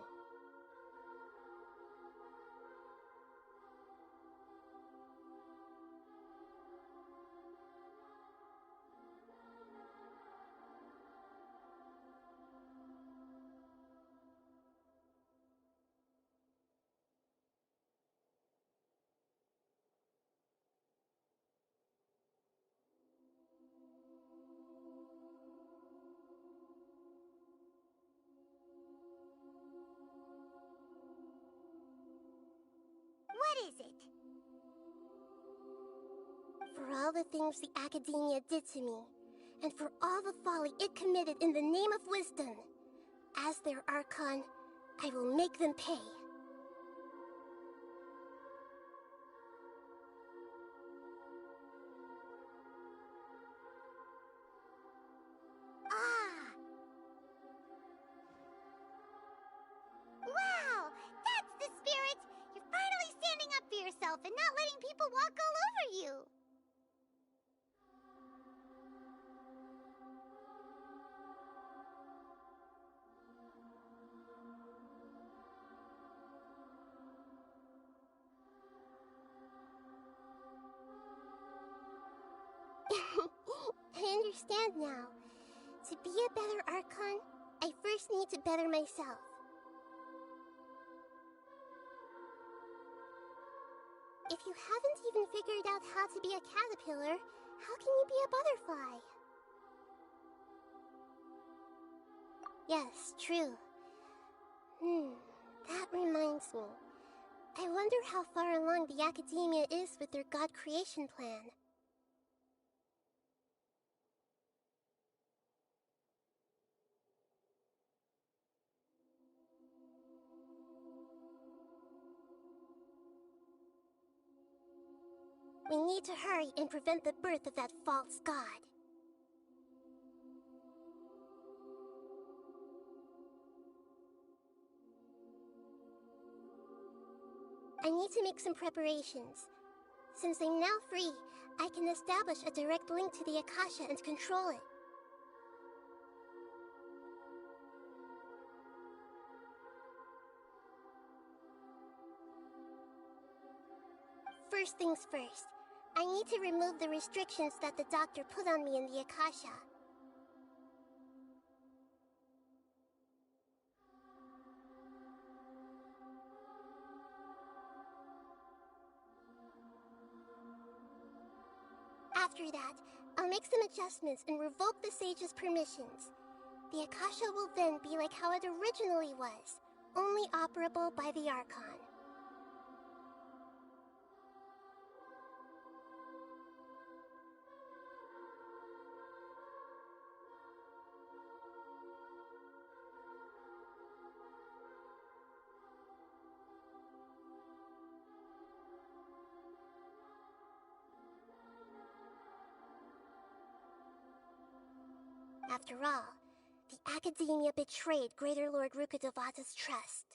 What is it? For all the things the Academia did to me, and for all the folly it committed in the name of wisdom, as their Archon, I will make them pay. Wow! That's the spirit! You're finally standing up for yourself and not letting people walk all over you! I understand now. To be a better Archon, I first need to better myself. If you haven't even figured out how to be a caterpillar, how can you be a butterfly? Yes, true. That reminds me. I wonder how far along the Academia is with their God creation plan. We need to hurry and prevent the birth of that false god. I need to make some preparations. Since I'm now free, I can establish a direct link to the Akasha and control it. First things first, I need to remove the restrictions that the doctor put on me in the Akasha. After that, I'll make some adjustments and revoke the sage's permissions. The Akasha will then be like how it originally was, only operable by the Archon. After all, the Academia betrayed Greater Lord Rukkhadevata's trust.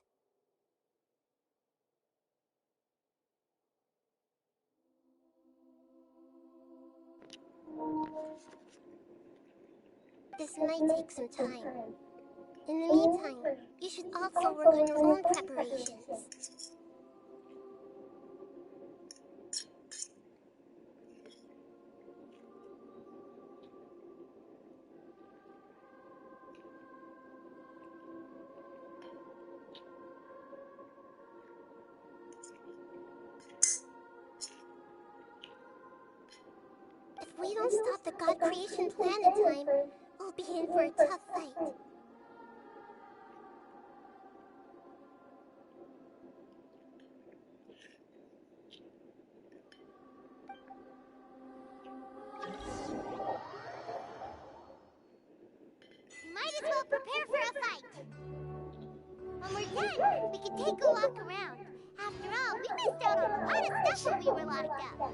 This might take some time. In the meantime, you should also work on your own preparations. we don't stop the God creation plan in time, we'll be in for a tough fight. Might as well prepare for a fight. When we're done, we can take a walk around. After all, we missed out on a lot of stuff when we were locked up.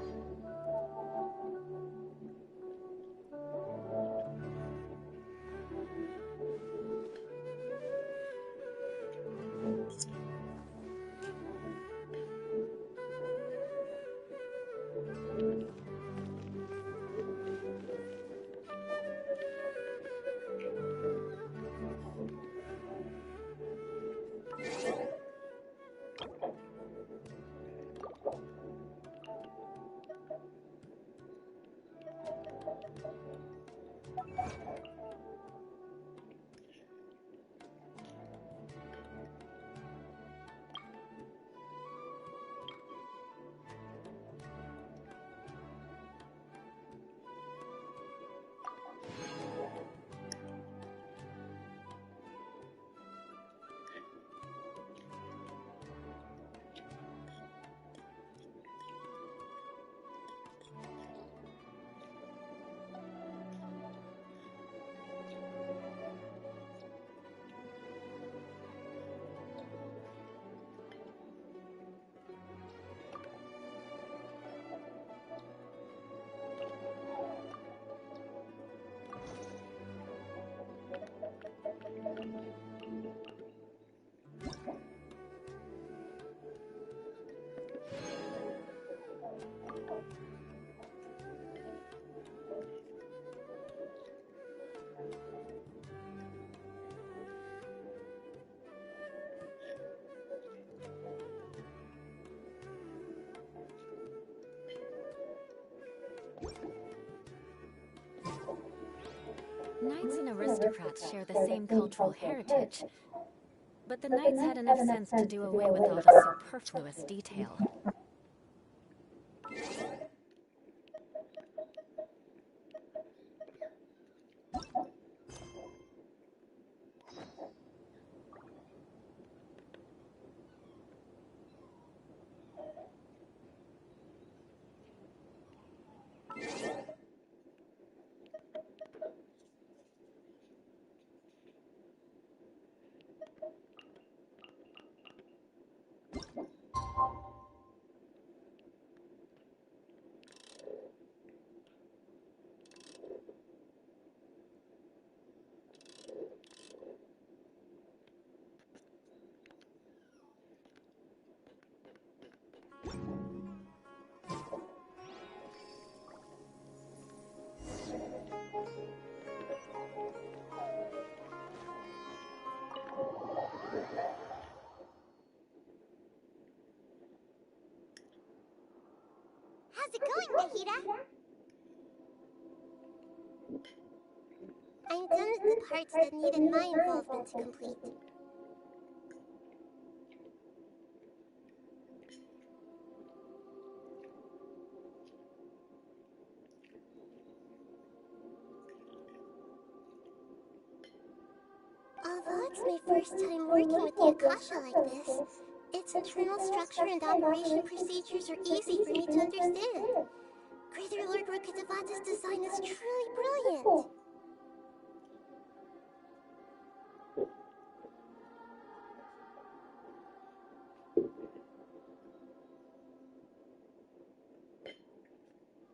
Knights and aristocrats share the same cultural heritage, but the knights had enough sense to do away with all the superfluous detail. How's it going, Nahida? I'm done with the parts that needed my involvement to complete. Although it's my first time working with the Akasha like this, its internal structure and operation procedures are easy for me to understand. Greater Lord Rukkhadevata's design is truly brilliant.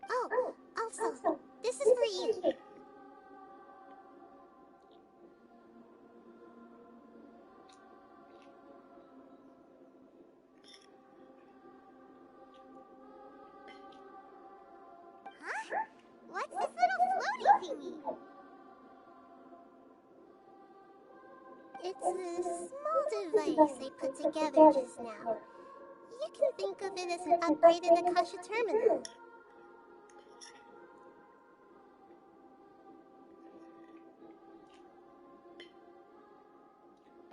Oh, also, this is for you. Huh? What's this little floaty thingy? It's a small device I put together just now. You can think of it as an upgraded Akasha terminal.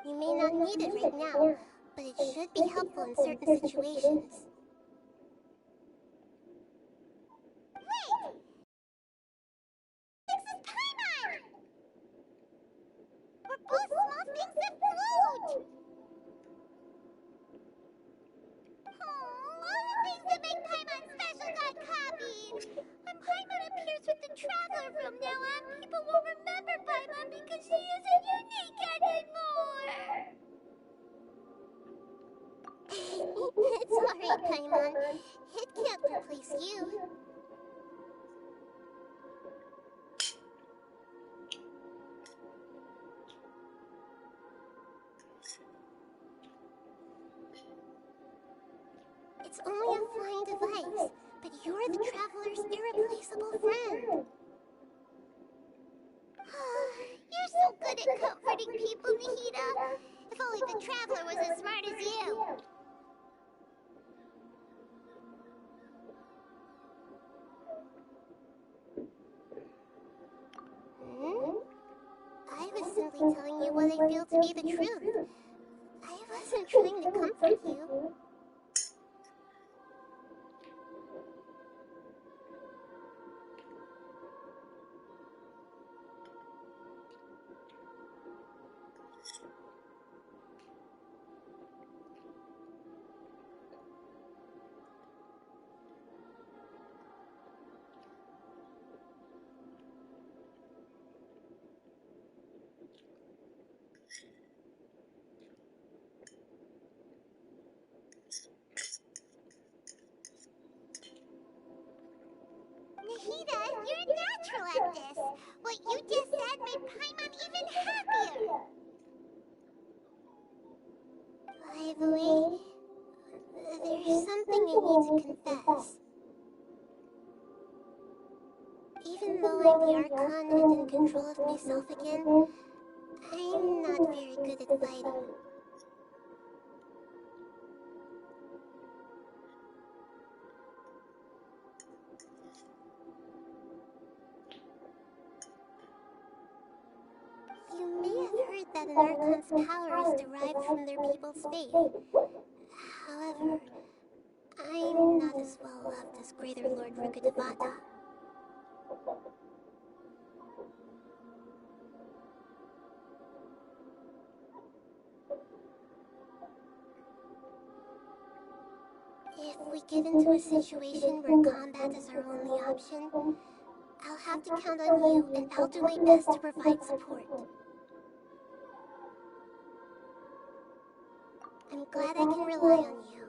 You may not need it right now, but it should be helpful in certain situations. It's alright, Paimon. It can't replace you. It's only a flying device, but you're the Traveler's irreplaceable friend. You're so good at comforting people, Nihida. If only the Traveler was as smart as you. I was simply telling you what I feel to be the truth. I wasn't trying to comfort you. Nihida, you're natural at this. What you just said made Paimon even happier. By the way, there's something I need to confess. Even though I'm the Archon and in control of myself again, I'm not very good at fighting. You may have heard that an Archon's power is derived from their people's faith. However, I'm not as well loved as Greater Lord Rukkhadevata. If we get into a situation where combat is our only option, I'll have to count on you, and I'll do my best to provide support. I'm glad I can rely on you.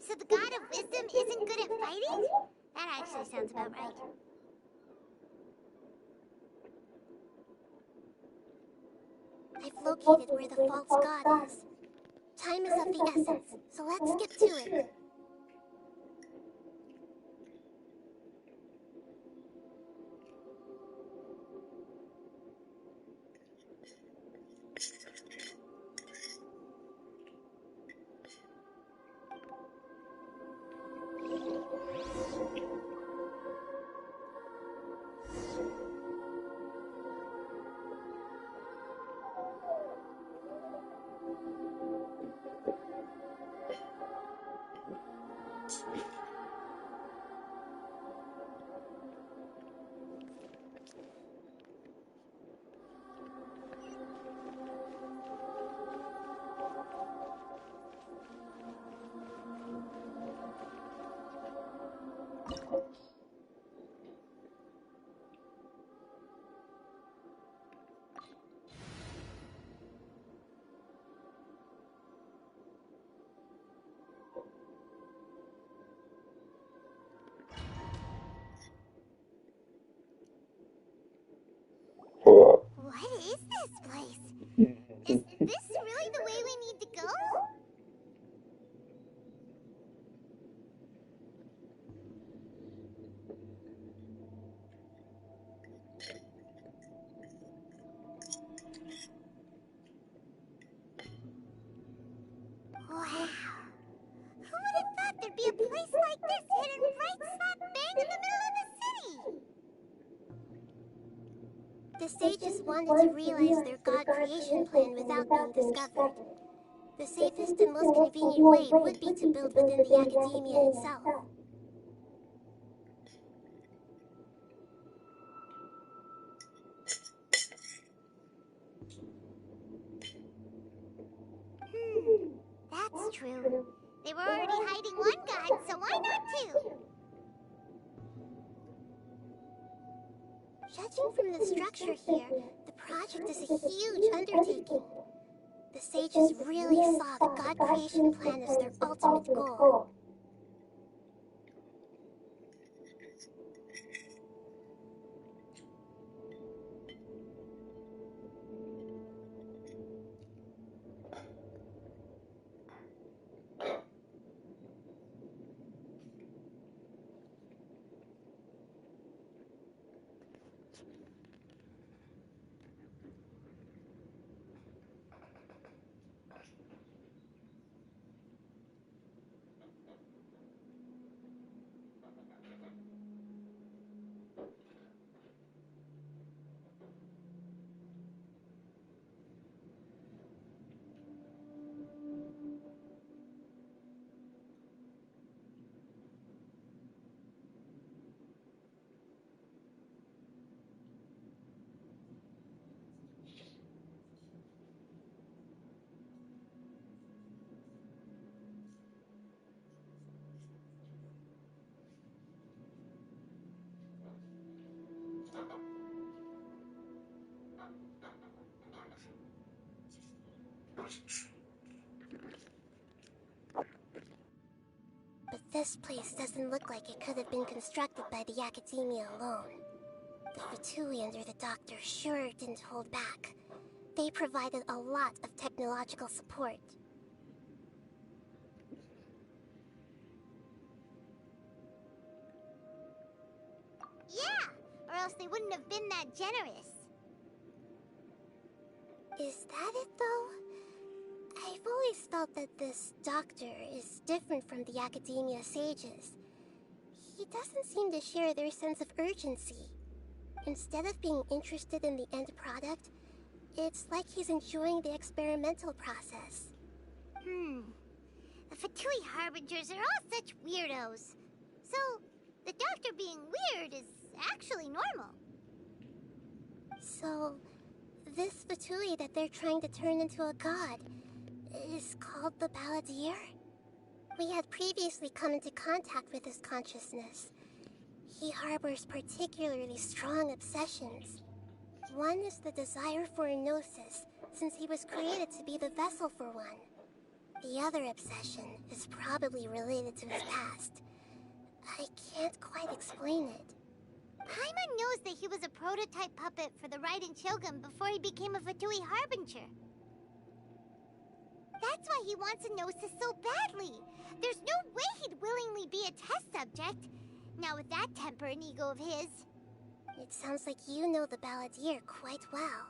So the God of Wisdom isn't good at fighting? That actually sounds about right. I've located where the false god is. Time is of the essence, so let's get to it. What is this place? Is this really the way we need to go? Wow. Who would have thought there'd be a place like this hidden right slap bang in the middle of the city? The sages wanted to realize their god creation plan without being discovered. The safest and most convenient way would be to build within the academia itself. That's true. They were already hiding one god, so why not two? Judging from the structure here, the project is a huge undertaking. The sages really saw the god creation plan as their ultimate goal. But this place doesn't look like it could have been constructed by the Academia alone. The Fatui under the Doctor sure didn't hold back. They provided a lot of technological support. Yeah, or else they wouldn't have been that generous. Is that it, though? I've always felt that this Doctor is different from the Academia sages. He doesn't seem to share their sense of urgency. Instead of being interested in the end product, it's like he's enjoying the experimental process. The Fatui Harbingers are all such weirdos. So, the Doctor being weird is actually normal. So, this Fatui that they're trying to turn into a god is called the Balladeer? We had previously come into contact with his consciousness. He harbors particularly strong obsessions. One is the desire for a gnosis, since he was created to be the vessel for one. The other obsession is probably related to his past. I can't quite explain it. Paimon knows that he was a prototype puppet for the Raiden Shogun before he became a Fatui Harbinger. That's why he wants a gnosis so badly. There's no way he'd willingly be a test subject. Now with that temper and ego of his. It sounds like you know the Balladeer quite well.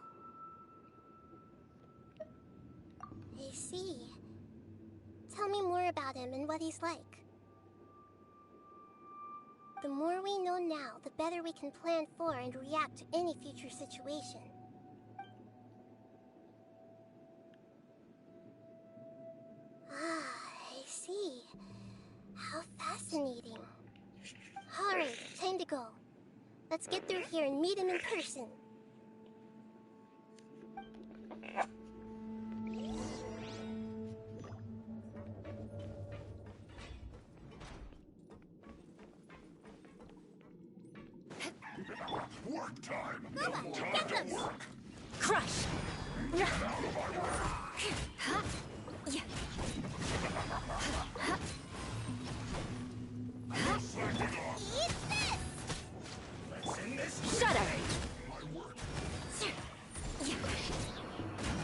I see. Tell me more about him and what he's like. The more we know now, the better we can plan for and react to any future situation. I see. How fascinating. Alright, time to go. Let's get through here and meet him in person. Work time! No more time to work! Crush! Shudder!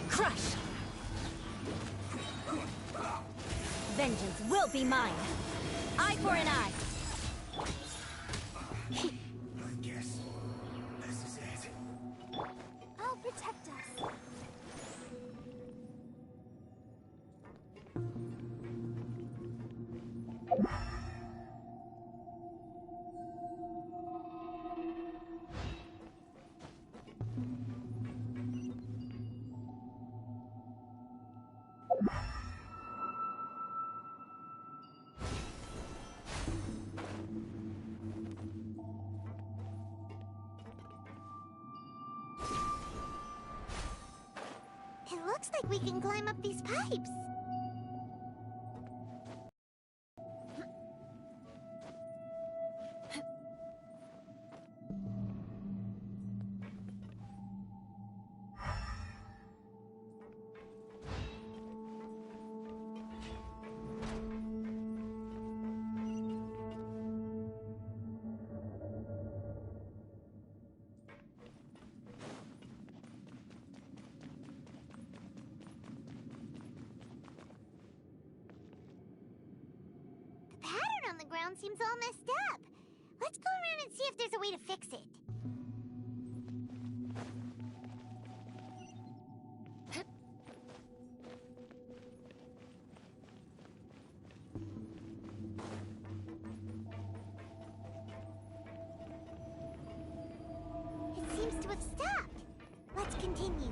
Crush! Vengeance will be mine! Eye for an eye! I guess this is it. I'll protect us. It looks like we can climb up these pipes. the ground seems all messed up. Let's go around and see if there's a way to fix it. It seems to have stopped. Let's continue.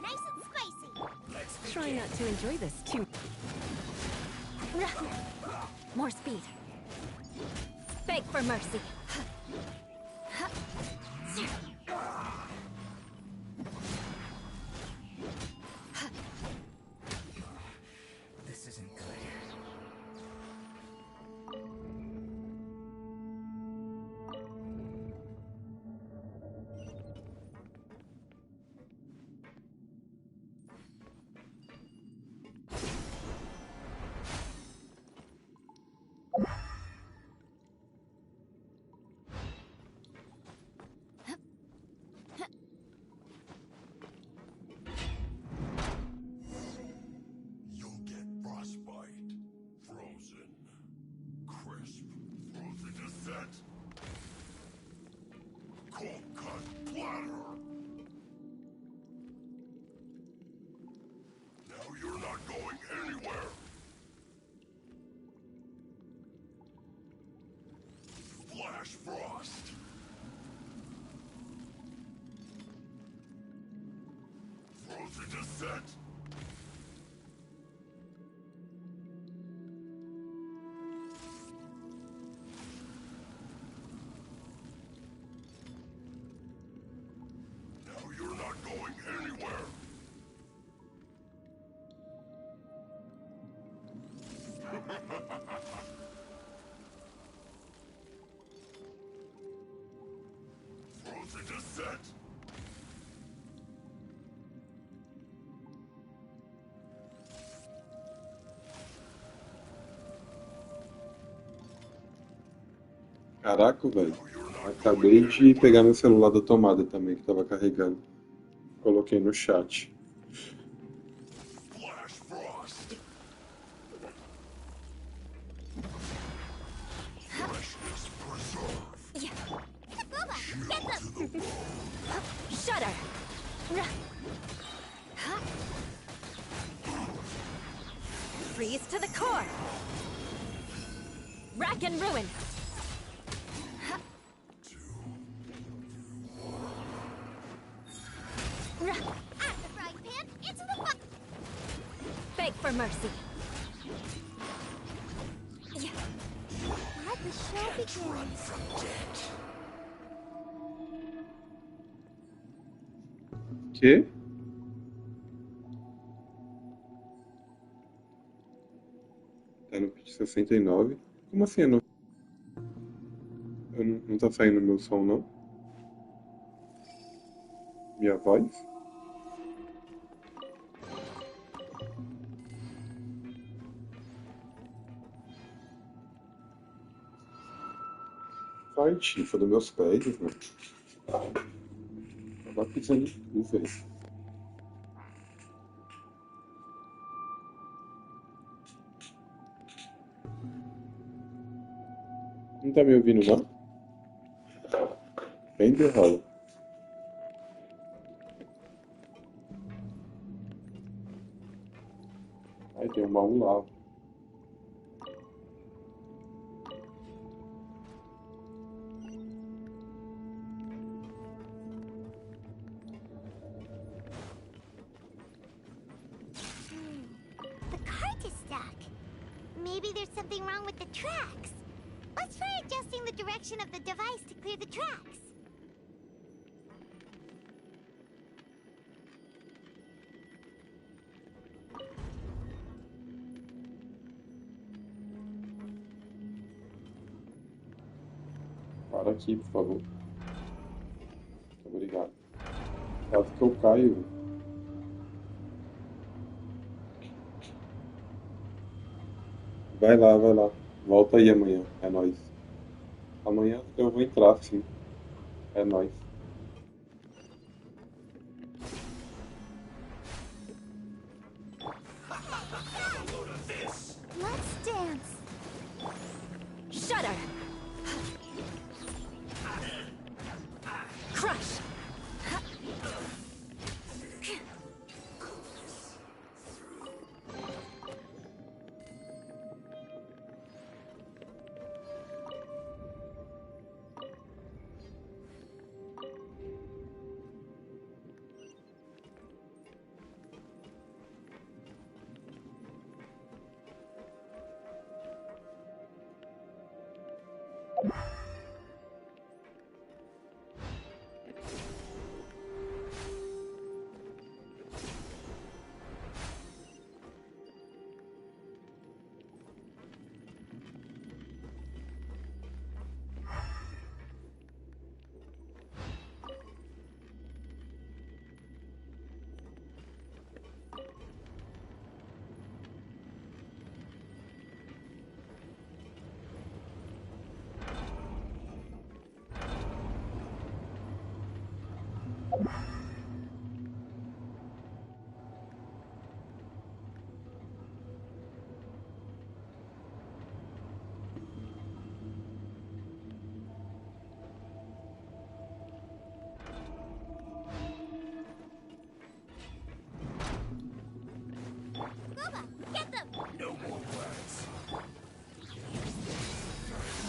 Nice and spicy. Try not to enjoy this too. More speed. Beg for mercy. This isn't good. You'll get frostbite, frozen, crisp, frozen descent, cold cut platter. Now you're not going anywhere. Flash frost. Frozen descent. Now you're not going anywhere. Frozen descent. Caraca, velho. Acabei de pegar meu celular da tomada também, que tava carregando. Coloquei no chat. Flash frost. Freshness preserve. Boba, get them! Shudder. Freeze to the core. Rack and ruin. Out the frying pan, into the fire! Beg for mercy. Let the show begin. Que? Tá no pitch 69. Como assim? Não tá saindo meu som, não? Minha voz? Sai, tifa dos meus pés, mano. Tava pisando em tu, velho. Não tá me ouvindo, não? Bem derralo. Ai, tem um baú lá. The cart is stuck. Maybe there's something wrong with the tracks. Let's try adjusting the direction of the device to clear the tracks. Para aqui, por favor. Obrigado. Quase que eu caio. Vai lá, vai lá. Volta aí amanhã. É nóis. Amanhã eu vou entrar, sim. É nóis. Let's dance. Shudder! Crush!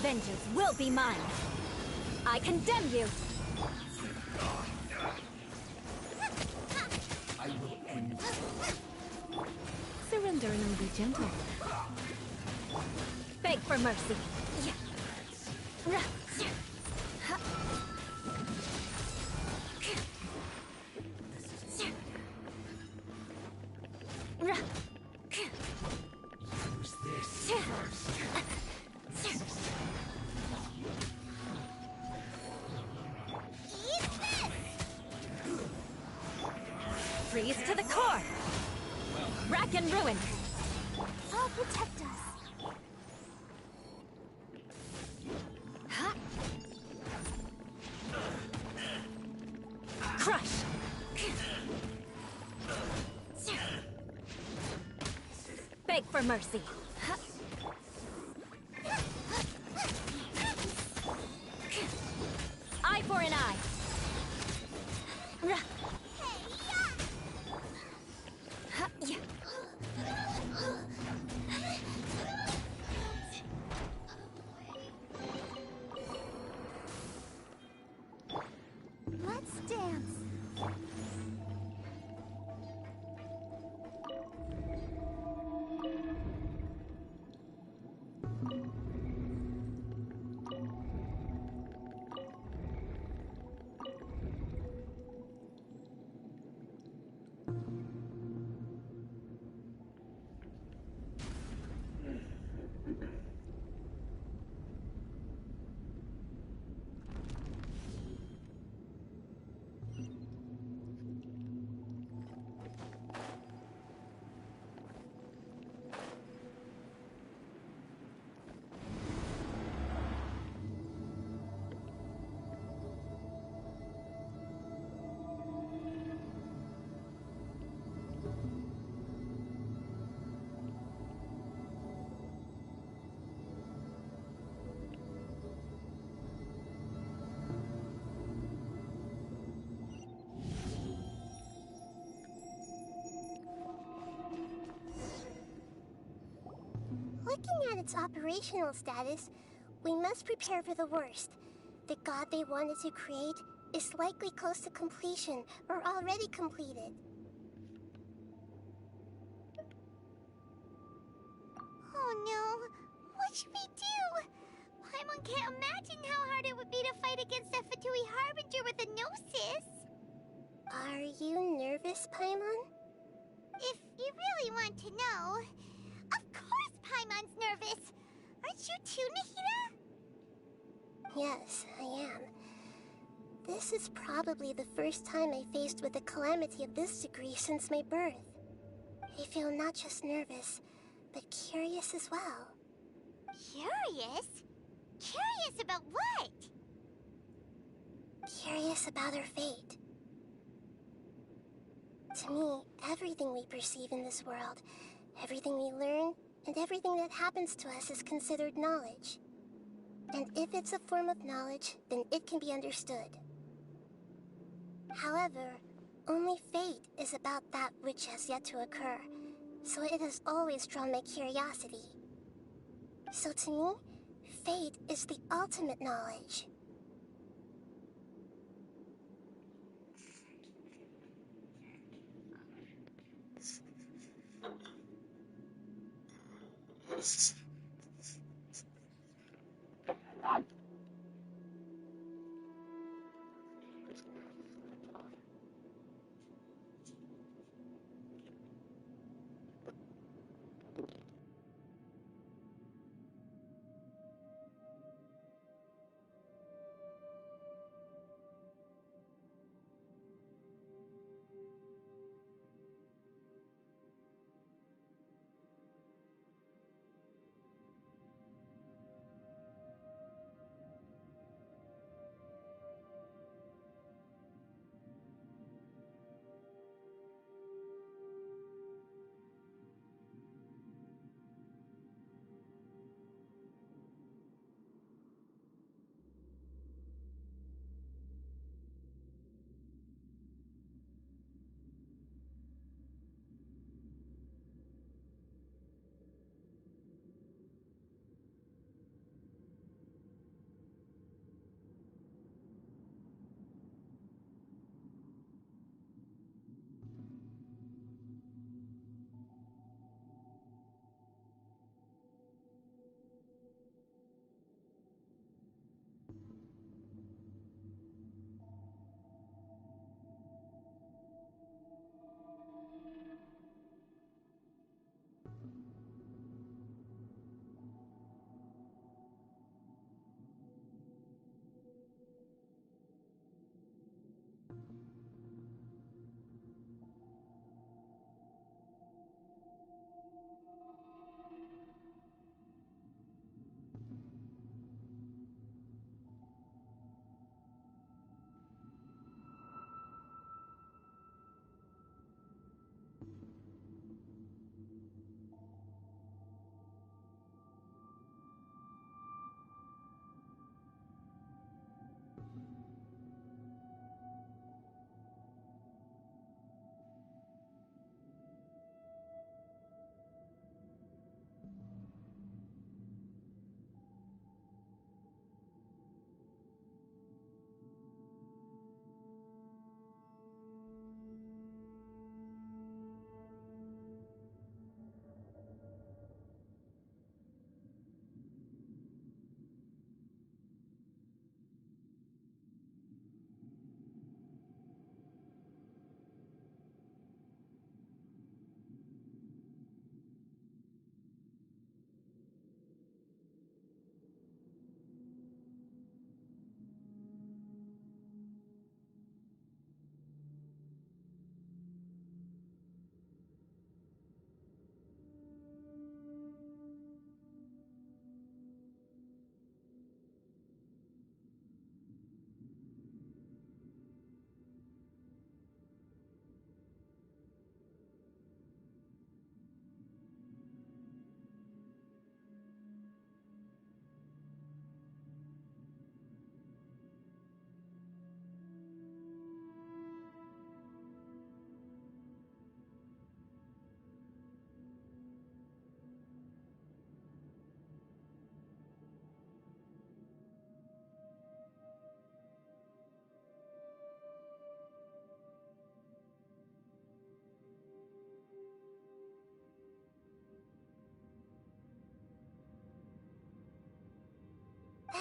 Vengeance will be mine. I condemn you. I will end. Surrender and be gentle. Beg for mercy. Use this first. Freeze to the core. Rack and ruin. I'll protect us. Crush. Beg for mercy. Eye for an eye. Let's dance. Looking at its operational status, we must prepare for the worst. The god they wanted to create is likely close to completion or already completed. Oh no! What should we do? Paimon can't imagine how hard it would be to fight against a Fatui Harbinger with a Gnosis! Are you nervous, Paimon? If you really want to know, of course Paimon's nervous! Aren't you too, Nahida? Yes, I am. This is probably the first time I faced with a calamity of this degree since my birth. I feel not just nervous, but curious as well. Curious? Curious about what? Curious about our fate. To me, everything we perceive in this world, everything we learn, and everything that happens to us is considered knowledge. And if it's a form of knowledge, then it can be understood. However, only fate is about that which has yet to occur, so it has always drawn my curiosity. So to me, fate is the ultimate knowledge.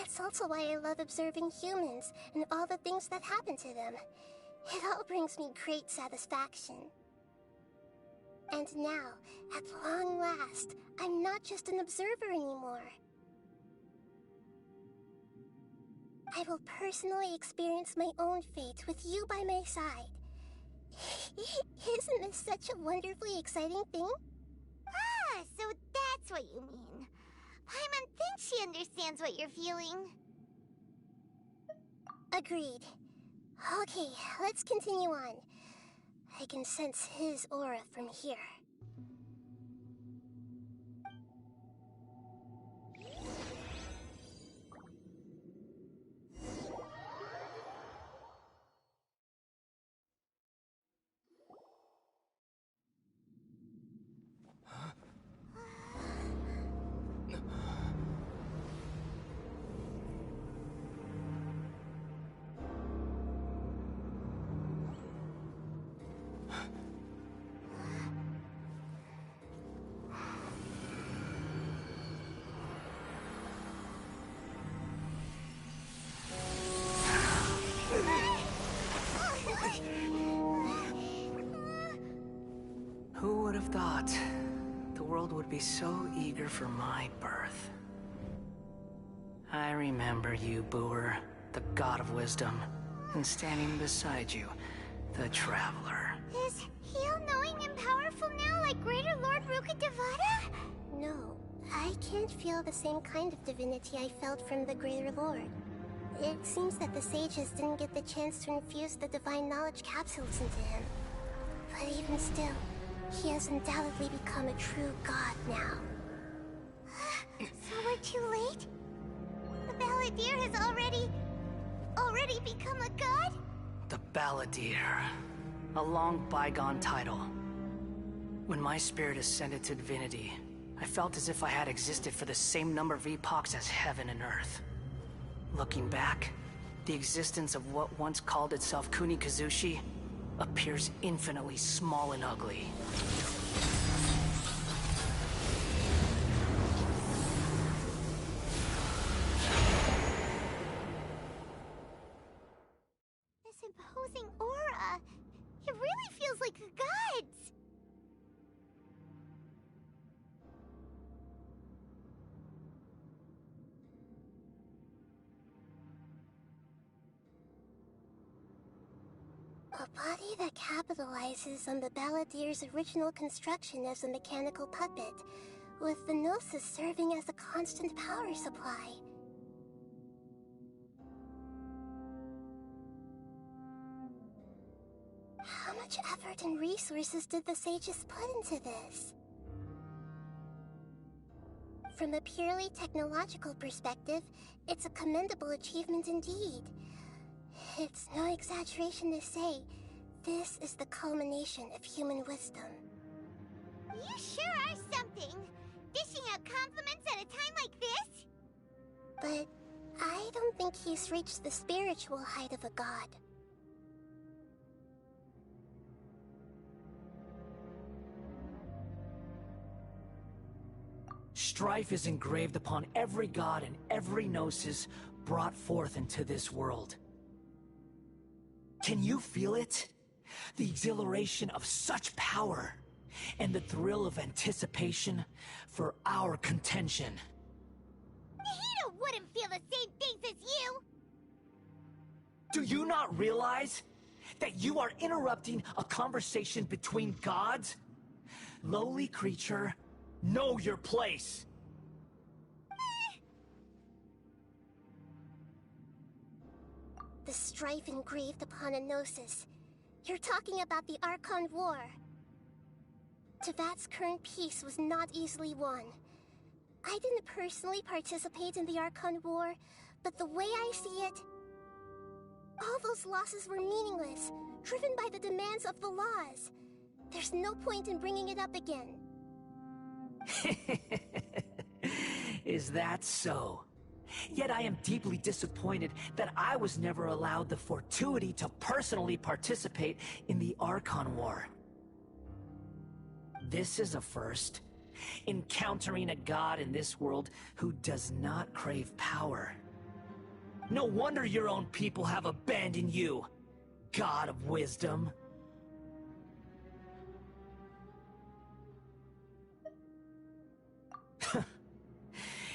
That's also why I love observing humans and all the things that happen to them. It all brings me great satisfaction. And now, at long last, I'm not just an observer anymore. I will personally experience my own fate with you by my side. Isn't this such a wonderfully exciting thing? Ah, so that's what you mean. Paimon thinks she understands what you're feeling. Agreed. Okay, let's continue on. I can sense his aura from here. Who would have thought the world would be so eager for my birth? I remember you, Booer, the god of wisdom, and standing beside you, the traveler. Is he all-knowing and powerful now like Greater Lord Rukkhadevata? No, I can't feel the same kind of divinity I felt from the Greater Lord. It seems that the sages didn't get the chance to infuse the divine knowledge capsules into him. But even still, he has undoubtedly become a true god now. So we're too late? The Balladeer has already become a god? The Balladeer. A long bygone title. When my spirit ascended to divinity, I felt as if I had existed for the same number of epochs as heaven and earth. Looking back, the existence of what once called itself Kunikazushi appears infinitely small and ugly. This imposing aura, it really feels like the gods! A body that capitalizes on the Balladeer's original construction as a mechanical puppet, with the Gnosis serving as a constant power supply. How much effort and resources did the sages put into this? From a purely technological perspective, it's a commendable achievement indeed. It's no exaggeration to say, this is the culmination of human wisdom. You sure are something! Dishing out compliments at a time like this? But I don't think he's reached the spiritual height of a god. Strife is engraved upon every god and every gnosis brought forth into this world. Can you feel it? The exhilaration of such power, and the thrill of anticipation for our contention. Hito wouldn't feel the same things as you! Do you not realize that you are interrupting a conversation between gods? Lowly creature, know your place! The strife engraved upon a Gnosis. You're talking about the Archon War. Tevat's current peace was not easily won. I didn't personally participate in the Archon War, but the way I see it, all those losses were meaningless, driven by the demands of the laws. There's no point in bringing it up again. Is that so? Yet I am deeply disappointed that I was never allowed the fortuity to personally participate in the Archon War. This is a first. Encountering a god in this world who does not crave power. No wonder your own people have abandoned you, god of wisdom.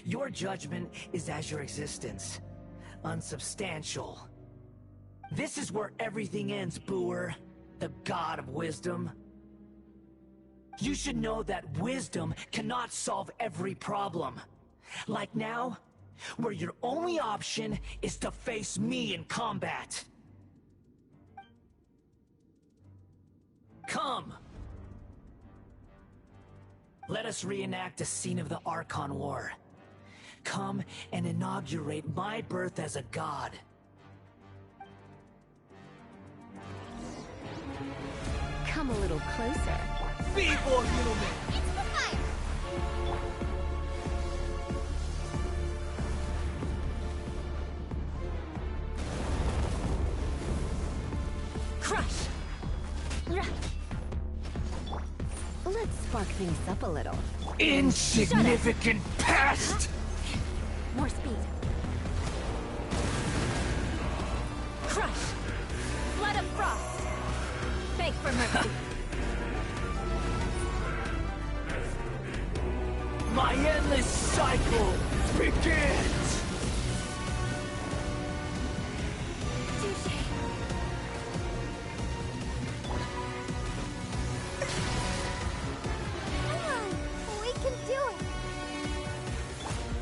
Your judgment is as your existence. unsubstantial. This is where everything ends, Booer, the god of wisdom. You should know that wisdom cannot solve every problem. Like now, where your only option is to face me in combat. Come! Let us reenact a scene of the Archon War. Come and inaugurate my birth as a god. Come a little closer. Feeble human! It's the fire! Crush! Let's spark things up a little. Insignificant pest! More speed. Crush! Flood of frost! Beg for mercy. My endless cycle begins! We can do it!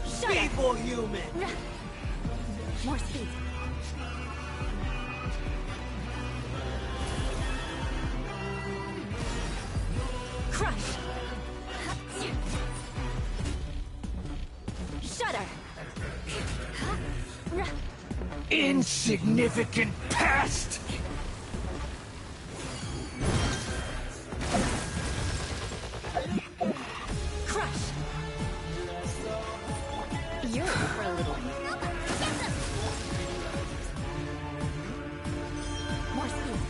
Feeble human! More speed. Crush! Shudder! Insignificant pest! Crush! You're in for a little. More speed.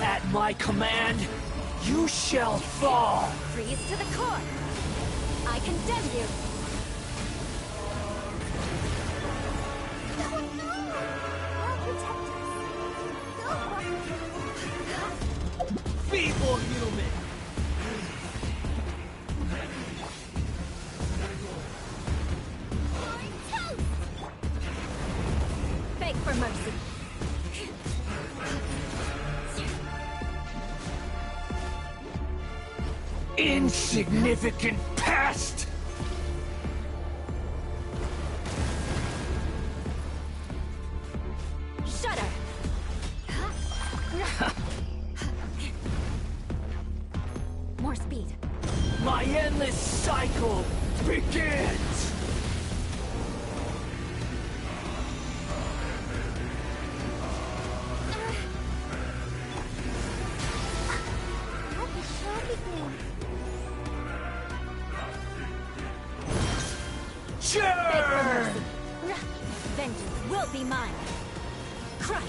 At my command, you shall fall! Freeze to the core! I condemn you! Feeble human! Beg for mercy. Insignificant pest! Shudder! More speed. My endless cycle begins! Churn! Vengeance will be mine. Crush!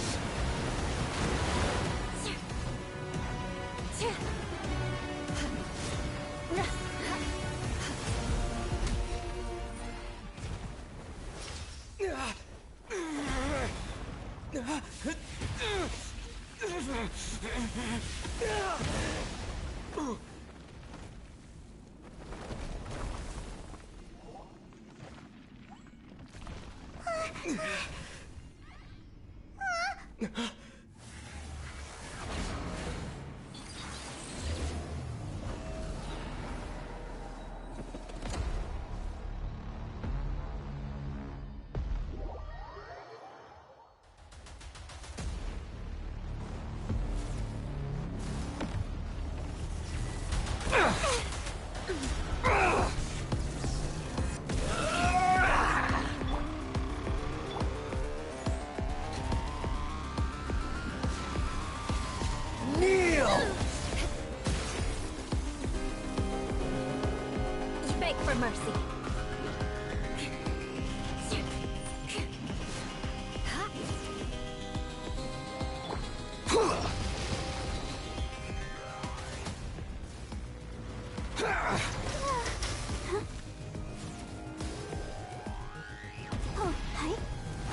Beg for mercy.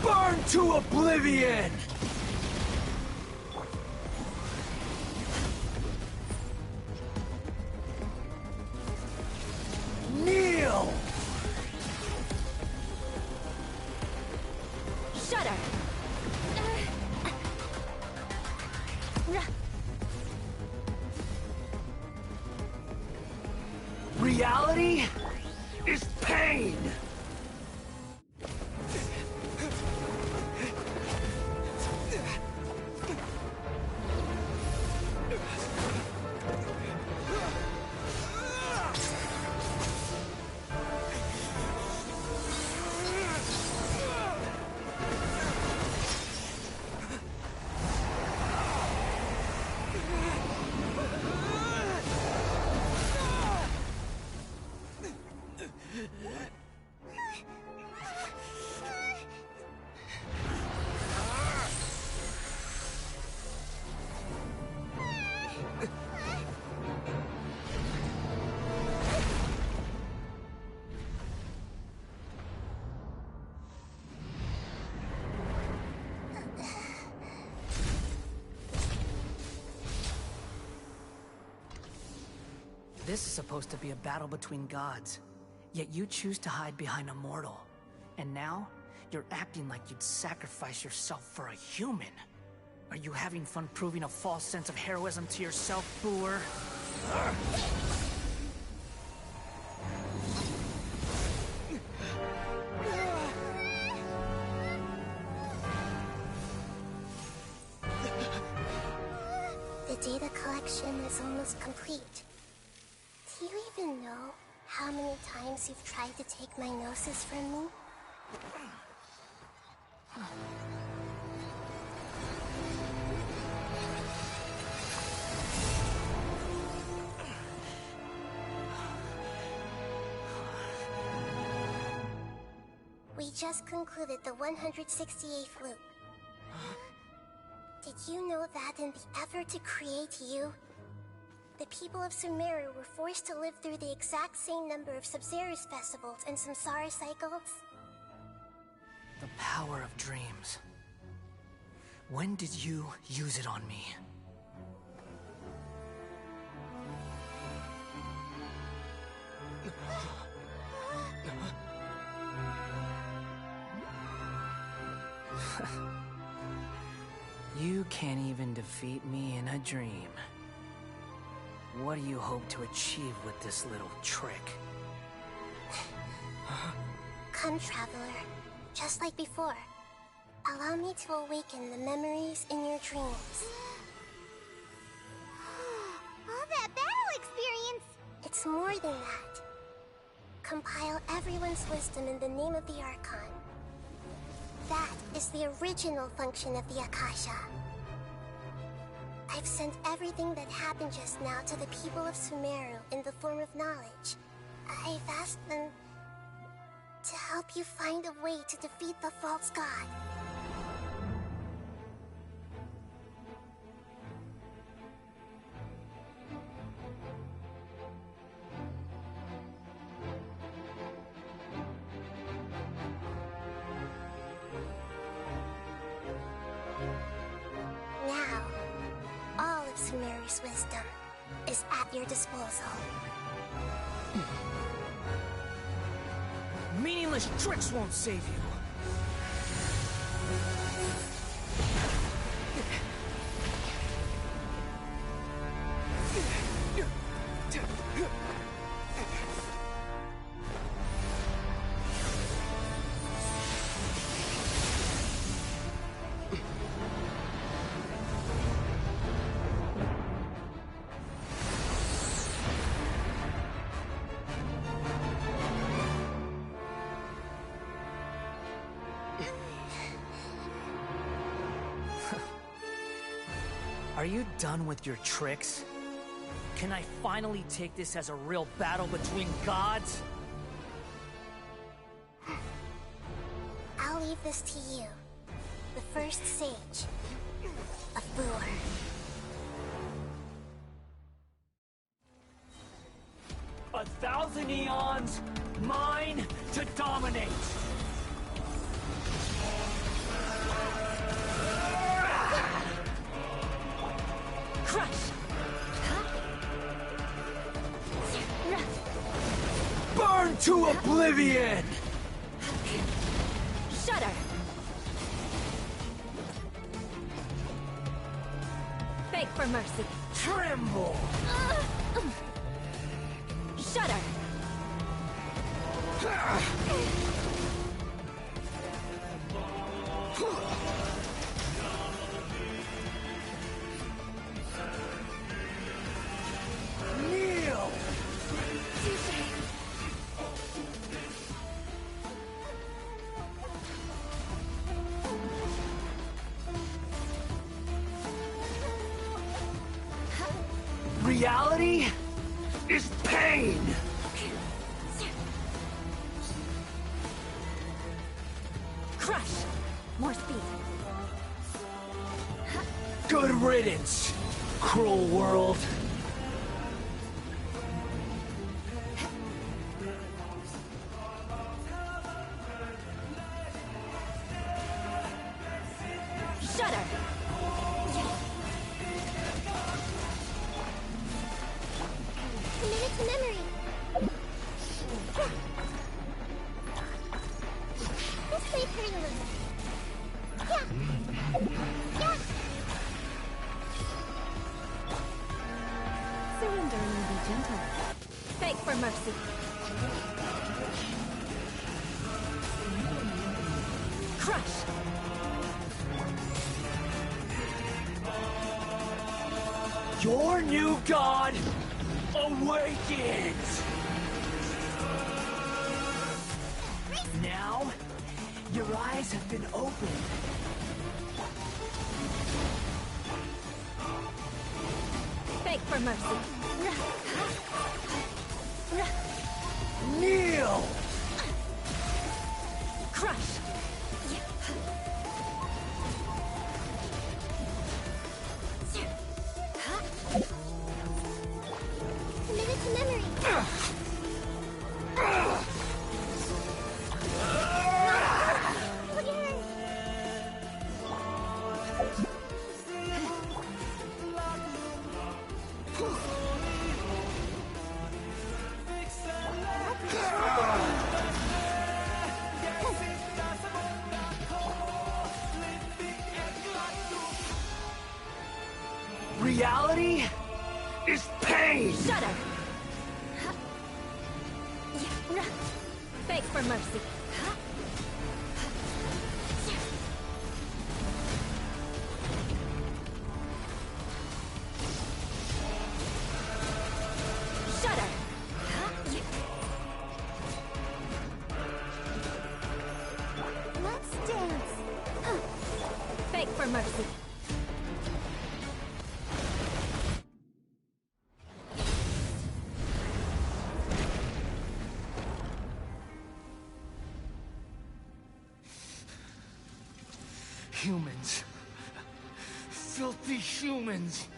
Burn to oblivion! Kneel! Reality is pain! This is supposed to be a battle between gods, yet you choose to hide behind a mortal. And now, you're acting like you'd sacrifice yourself for a human. Are you having fun proving a false sense of heroism to yourself, Booer? The data collection is almost complete. Do you even know how many times you've tried to take my gnosis from me? We just concluded the 168th loop. Did you know that in the effort to create you, the people of Sumeru were forced to live through the exact same number of Sub-Zerus festivals and Samsara cycles? The power of dreams. When did you use it on me? You can't even defeat me in a dream. What do you hope to achieve with this little trick? Come, Traveler. Just like before. Allow me to awaken the memories in your dreams. All that battle experience! It's more than that. Compile everyone's wisdom in the name of the Archon. That is the original function of the Akasha. I've sent everything that happened just now to the people of Sumeru in the form of knowledge. I've asked them to help you find a way to defeat the false god. Now, all of Sumeru's wisdom is at your disposal. Meaningless tricks won't save you. Are you done with your tricks? Can I finally take this as a real battle between gods? I'll leave this to you, the first sage of Booer. 1,000 eons, mine to dominate! Crush! Burn to oblivion! Shudder! Beg for mercy. Tremble! Shudder! Kneel! Reality is pain! Crush! More speed. Good riddance, cruel world. Shudder! Commit it to memory. This way, pretty little. Yeah. Surrender and be gentle. Beg for mercy. Crush! Your new god awakens! Now, your eyes have been opened. Beg for mercy. Kneel! Crush! Commit it to memory. Look at her. Reality is pain! Shudder! Beg for mercy. Shudder! Let's dance. Beg for mercy. Humans. Filthy humans.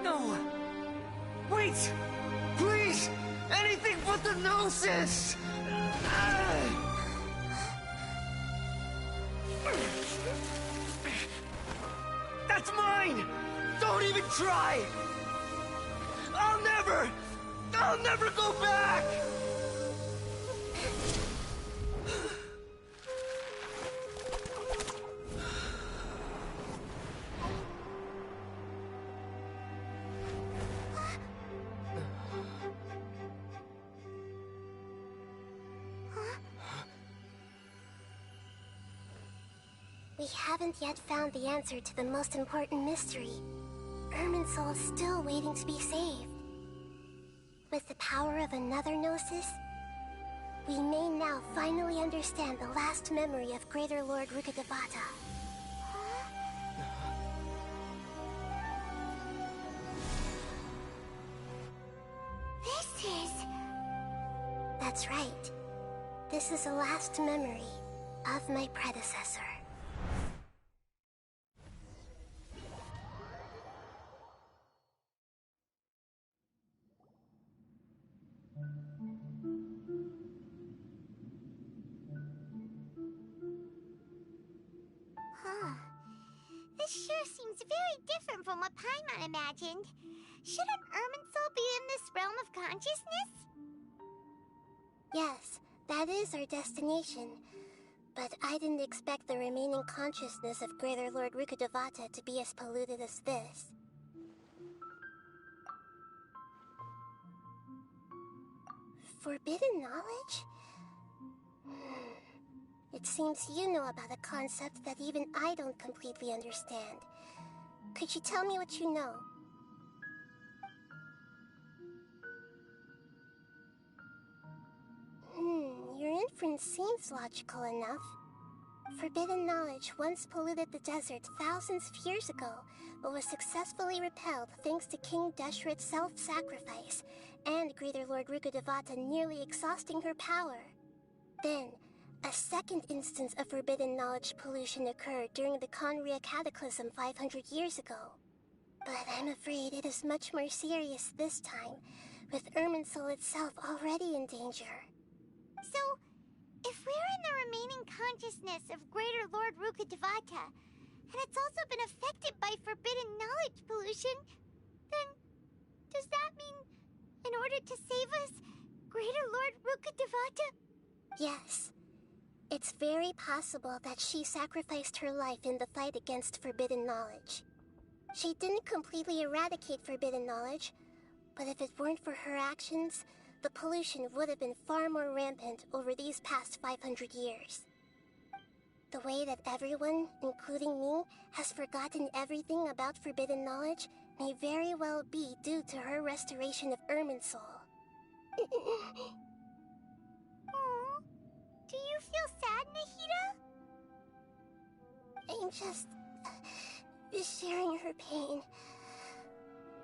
No! Wait! Please! Anything but the Gnosis! That's mine! Don't even try! I'll never go back! We haven't yet found the answer to the most important mystery. Irminsul is still waiting to be saved. With the power of another Gnosis, we may now finally understand the last memory of Greater Lord Rukkhadevata. This is... That's right. This is the last memory of my predecessor. seems very different from what Paimon imagined. Shouldn't Irminsul be in this realm of consciousness? Yes, that is our destination. But I didn't expect the remaining consciousness of Greater Lord Rukkhadevata to be as polluted as this. Forbidden knowledge? It seems you know about a concept that even I don't completely understand. Could you tell me what you know? Your inference seems logical enough. Forbidden knowledge once polluted the desert thousands of years ago, but was successfully repelled thanks to King Deshret's self-sacrifice, and Greater Lord Rukkhadevata nearly exhausting her power. Then, a second instance of forbidden knowledge pollution occurred during the Conria Cataclysm 500 years ago. But I'm afraid it is much more serious this time, with Irminsul itself already in danger. So, if we're in the remaining consciousness of Greater Lord Rukkhadevata, and it's also been affected by forbidden knowledge pollution, then does that mean, in order to save us, Greater Lord Rukkhadevata? Yes. It's very possible that she sacrificed her life in the fight against forbidden knowledge. She didn't completely eradicate forbidden knowledge, but if it weren't for her actions, the pollution would have been far more rampant over these past 500 years. The way that everyone, including me, has forgotten everything about forbidden knowledge may very well be due to her restoration of Irminsul. Aww. Do you feel sad, Nahida? I'm just sharing her pain.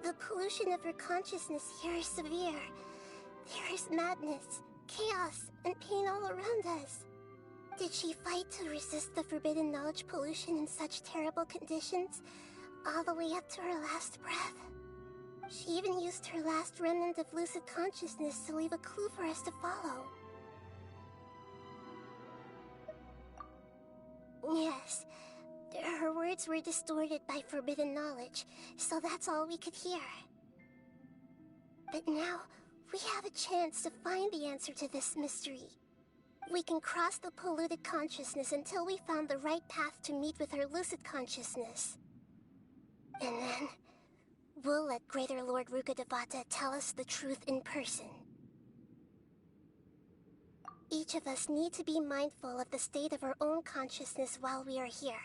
The pollution of her consciousness here is severe. There is madness, chaos, and pain all around us. Did she fight to resist the forbidden knowledge pollution in such terrible conditions, all the way up to her last breath? She even used her last remnant of lucid consciousness to leave a clue for us to follow. Yes, her words were distorted by forbidden knowledge, so that's all we could hear. But now, we have a chance to find the answer to this mystery. We can cross the polluted consciousness until we found the right path to meet with her lucid consciousness. And then, we'll let Greater Lord Rukkhadevata tell us the truth in person. Each of us need to be mindful of the state of our own consciousness while we are here.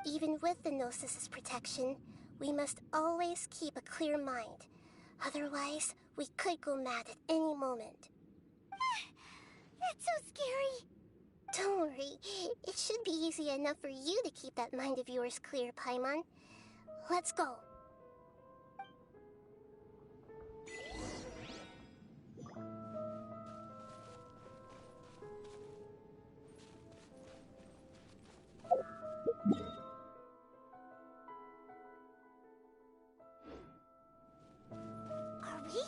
Even with the Gnosis' protection, we must always keep a clear mind. Otherwise, we could go mad at any moment. That's so scary. Don't worry. It should be easy enough for you to keep that mind of yours clear, Paimon. Let's go. Are we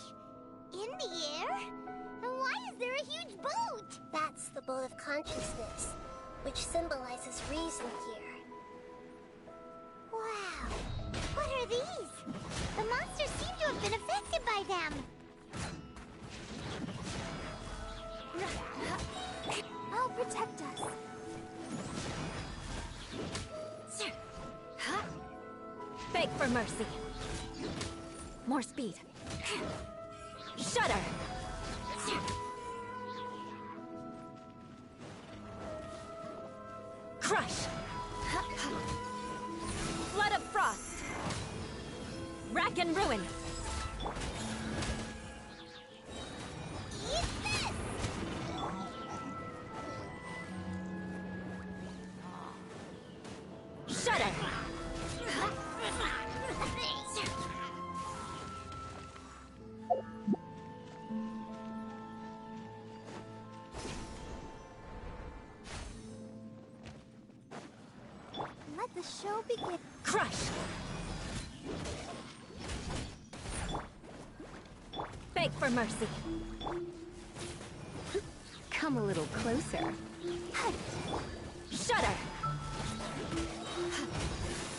in the air? And why is there a huge boat? That's the boat of consciousness, which symbolizes reason here. Wow. What are these? The monsters seem to have been affected by them. I'll protect us. Beg for mercy. More speed. Shudder! Crush! Flood of frost! Rack and ruin! Eat this! Shudder! Let the show begin. Crush! Beg for mercy. Come a little closer. Shudder!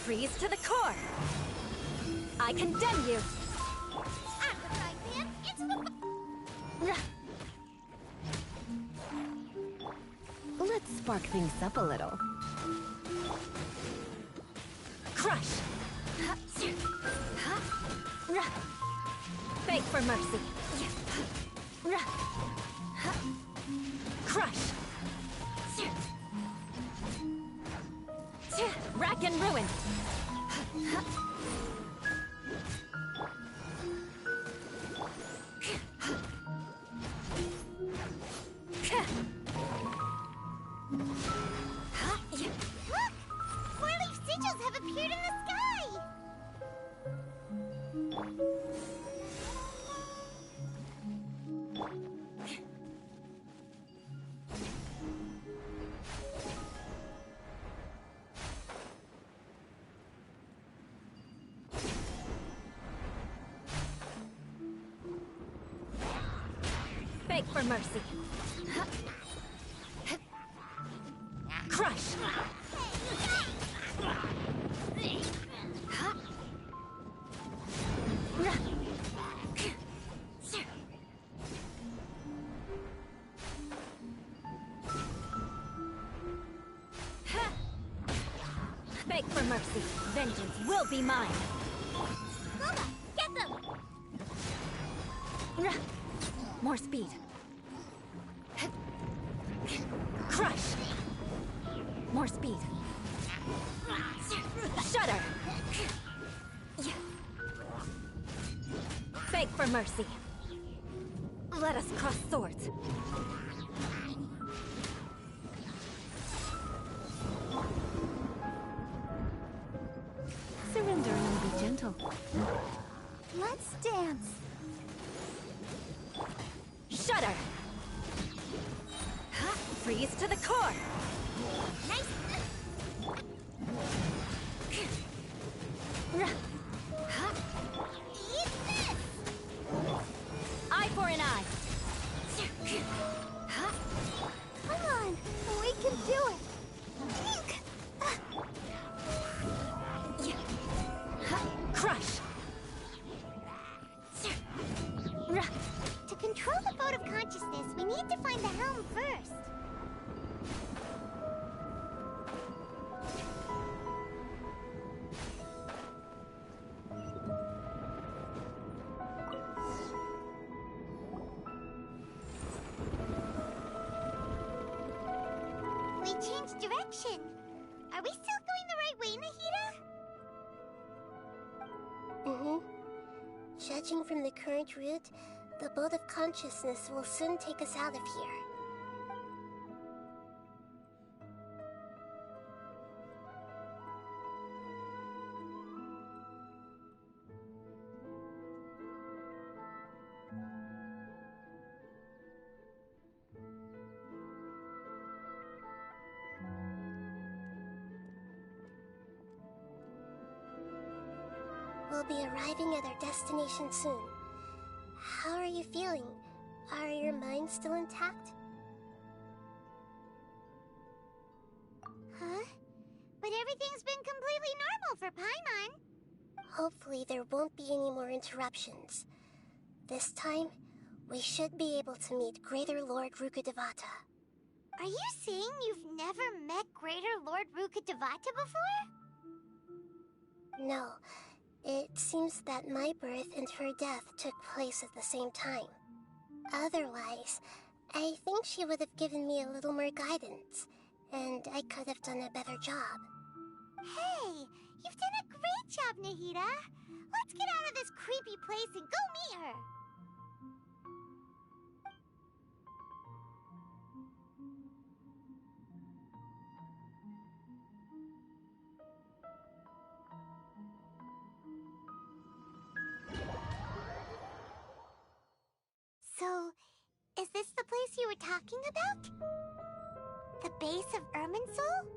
Freeze to the core! I condemn you! Let's spark things up a little. Crush! Beg for mercy. Crush! Rack and ruin! Look! Four-leaf sigils have appeared in the sky! Beg for mercy. Crush! Beg for mercy. Vengeance will be mine. Luma, get them! More speed. Crush! More speed. Shudder! Beg for mercy. Let us cross swords. Surrender and be gentle. Let's dance. Shudder! Freeze to the core! Nice! Eat this! Eye for an eye! Come on, we can do it! Crush! To control the boat of consciousness, we need to find the helm first. We changed direction. Are we still going the right way, Nahida? Mm-hmm. Judging from the current route, the boat of consciousness will soon take us out of here. We'll be arriving at our destination soon. How are you feeling? Are your minds still intact? Huh? But everything's been completely normal for Paimon. Hopefully there won't be any more interruptions. This time, we should be able to meet Greater Lord Rukkhadevata. Are you saying you've never met Greater Lord Rukkhadevata before? No. It seems that my birth and her death took place at the same time. Otherwise, I think she would have given me a little more guidance, and I could have done a better job. Hey, you've done a great job, Nahida. Let's get out of this creepy place and go meet her. So, is this the place you were talking about? The base of Irminsul?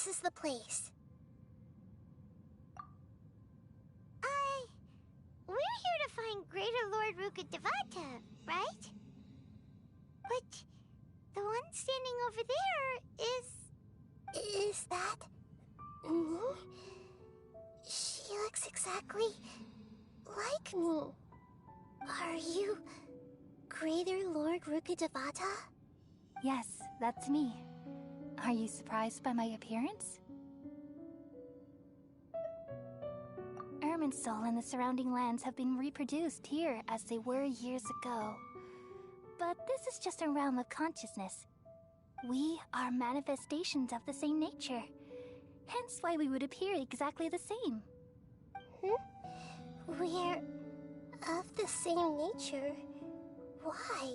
this is the place. We're here to find Greater Lord Rukkhadevata, right? But the one standing over there is... Is that... me? She looks exactly like me. Are you Greater Lord Rukkhadevata? Yes, that's me. Are you surprised by my appearance? Irminsul and the surrounding lands have been reproduced here as they were years ago. But this is just a realm of consciousness. We are manifestations of the same nature. Hence why we would appear exactly the same. We're of the same nature? Why?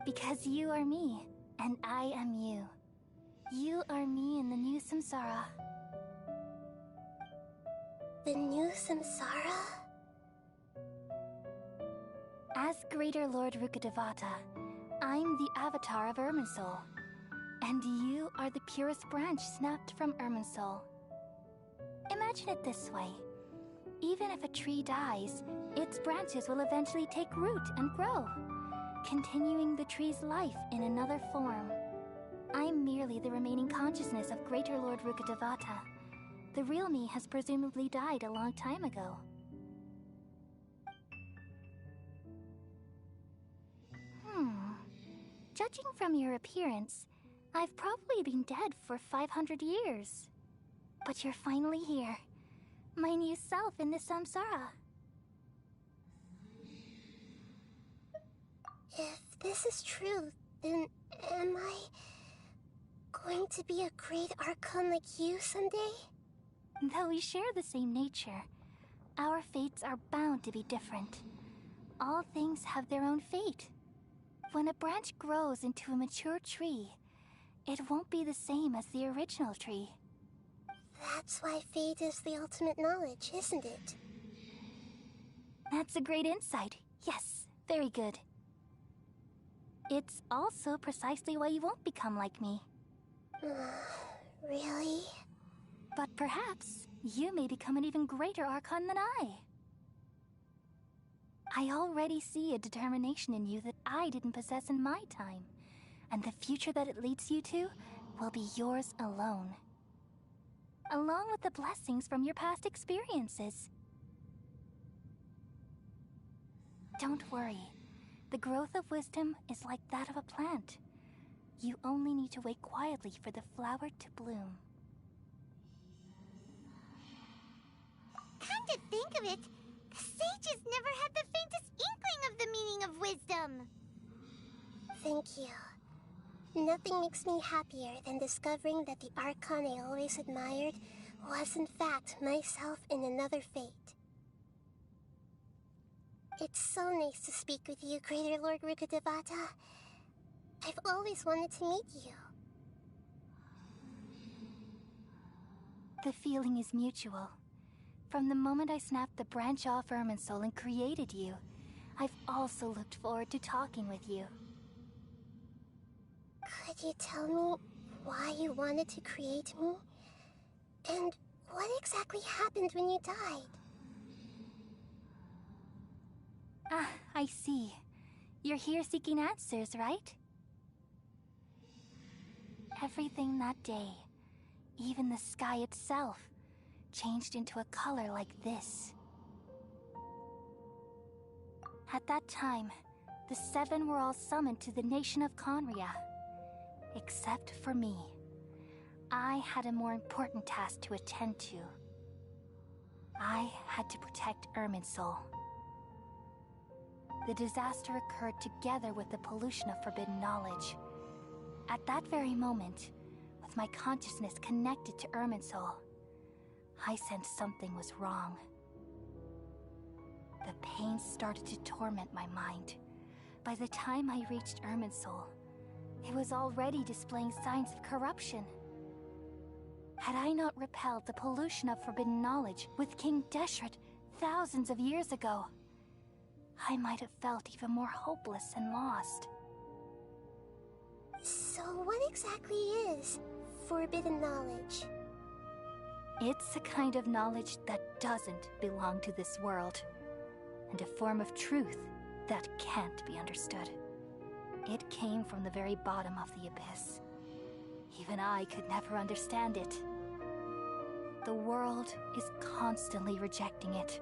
Because you are me, and I am you. You are me in the new samsara. The new samsara? As Greater Lord Rukkhadevata, I'm the avatar of Irminsul. And you are the purest branch snapped from Irminsul. Imagine it this way. Even if a tree dies, its branches will eventually take root and grow, continuing the tree's life in another form. I'm merely the remaining consciousness of Greater Lord Rukkhadevata. The real me has presumably died a long time ago. Judging from your appearance, I've probably been dead for 500 years. But you're finally here. My new self in the samsara. If this is true, then am I going to be a great Archon like you someday? Though we share the same nature, our fates are bound to be different. All things have their own fate. When a branch grows into a mature tree, it won't be the same as the original tree. That's why fate is the ultimate knowledge, isn't it? That's a great insight. Yes, very good. It's also precisely why you won't become like me. Really? But perhaps you may become an even greater Archon than I. I already see a determination in you that I didn't possess in my time, and the future that it leads you to will be yours alone. Along with the blessings from your past experiences. Don't worry. The growth of wisdom is like that of a plant. You only need to wait quietly for the flower to bloom. Come to think of it, the sages never had the faintest inkling of the meaning of wisdom. Thank you. Nothing makes me happier than discovering that the Archon I always admired was in fact myself in another fate. It's so nice to speak with you, Greater Lord Rukkhadevata. I've always wanted to meet you. The feeling is mutual. From the moment I snapped the branch off Irminsul and created you, I've also looked forward to talking with you. Could you tell me why you wanted to create me? And what exactly happened when you died? Ah, I see. You're here seeking answers, right? Everything that day, even the sky itself, changed into a color like this. At that time, the seven were all summoned to the nation of Conria. Except for me. I had a more important task to attend to. I had to protect Irminsul. The disaster occurred together with the pollution of forbidden knowledge. At that very moment, with my consciousness connected to Irminsul, I sensed something was wrong. The pain started to torment my mind. By the time I reached Irminsul, it was already displaying signs of corruption. Had I not repelled the pollution of forbidden knowledge with King Deshret thousands of years ago, I might have felt even more hopeless and lost. So what exactly is forbidden knowledge? It's a kind of knowledge that doesn't belong to this world, and a form of truth that can't be understood. It came from the very bottom of the abyss. Even I could never understand it. The world is constantly rejecting it,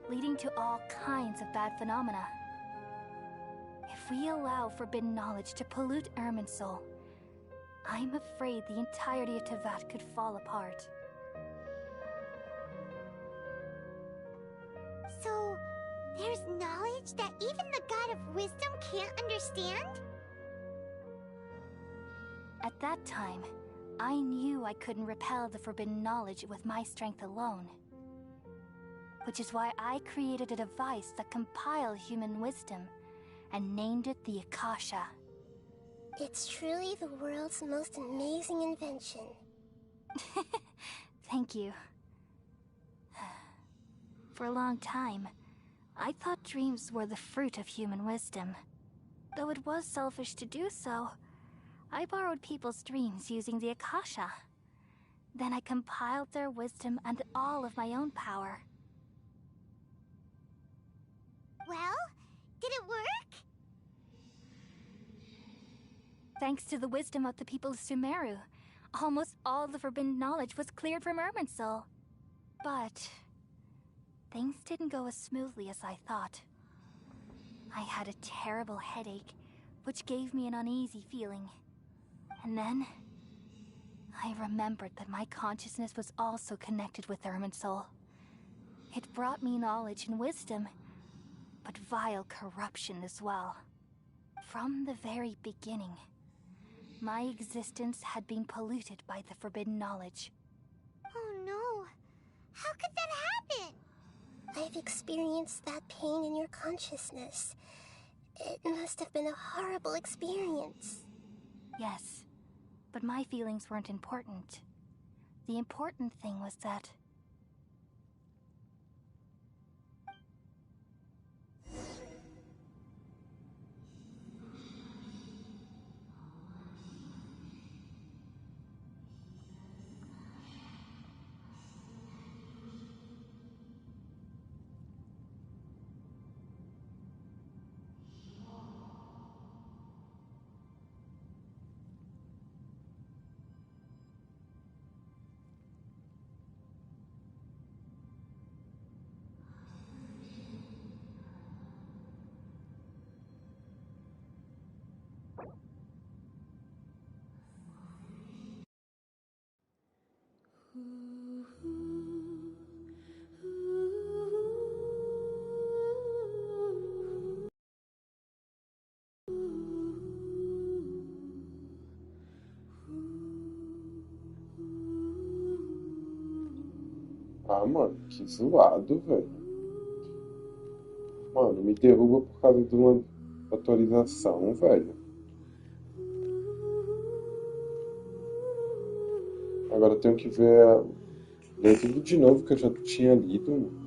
leading to all kinds of bad phenomena. If we allow forbidden knowledge to pollute Irminsul, I'm afraid the entirety of Teyvat could fall apart. So, there's knowledge that even the God of Wisdom can't understand? At that time, I knew I couldn't repel the forbidden knowledge with my strength alone. Which is why I created a device that compiled human wisdom and named it the Akasha. It's truly the world's most amazing invention. Thank you. For a long time, I thought dreams were the fruit of human wisdom. Though it was selfish to do so, I borrowed people's dreams using the Akasha. Then I compiled their wisdom and all of my own power. Well, did it work? Thanks to the wisdom of the people of Sumeru, almost all the forbidden knowledge was cleared from Irminsul. But things didn't go as smoothly as I thought. I had a terrible headache, which gave me an uneasy feeling. And then I remembered that my consciousness was also connected with Irminsul. It brought me knowledge and wisdom, but vile corruption as well. From the very beginning, my existence had been polluted by the forbidden knowledge. Oh no. How could that happen? I've experienced that pain in your consciousness. It must have been a horrible experience. Yes, but my feelings weren't important. The important thing was that Ah, mano, que zoado, velho. Mano, me derruba por causa de uma atualização, velho. Agora eu tenho que ler tudo de novo que eu já tinha lido, mano.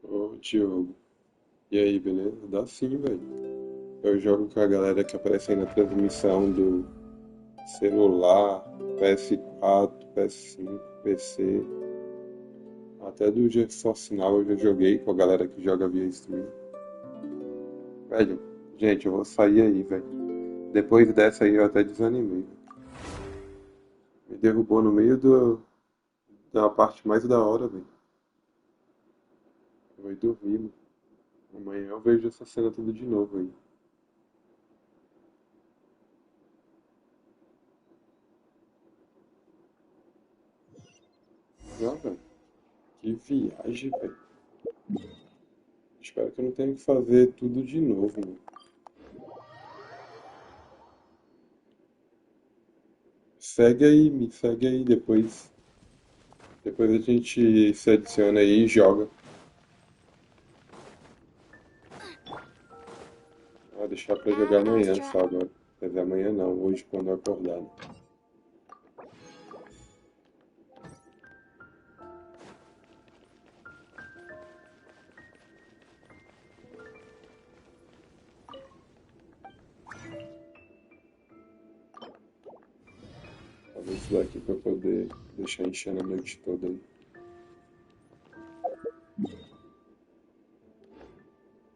Ô, Diogo. E aí, beleza? Dá sim, velho. Eu jogo com a galera que aparece aí na transmissão do celular, PS4, PS5, PC, a Até do GeForce Now eu já joguei com a galera que joga via stream. Velho, gente, eu vou sair aí, velho. Depois dessa aí eu até desanimei. Me derrubou no meio da parte mais da hora, velho. Eu vou ir dormir, mano. Amanhã eu vejo essa cena tudo de novo aí. Não, velho. Que viagem, velho. Espero que eu não tenha que fazer tudo de novo, mano. Segue aí, me segue aí depois. Depois a gente se adiciona aí e joga. Vou deixar pra jogar amanhã só agora. Quer dizer, amanhã não, hoje quando eu acordar. Né? Fazer isso daqui pra poder deixar enchendo a noite toda aí.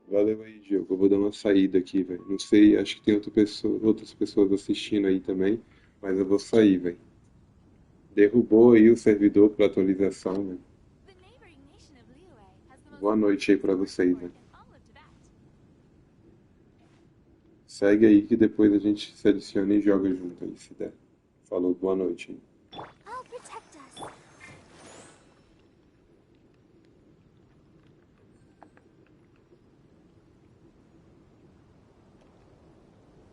Valeu aí, Diego. Eu vou dar uma saída aqui, velho. Não sei, acho que tem outras pessoas assistindo aí também, mas eu vou sair, velho. Derrubou aí o servidor para atualização, velho. Boa noite aí pra vocês, velho. Segue aí que depois a gente se adiciona e joga junto aí, se der. Falou, boa noite aí.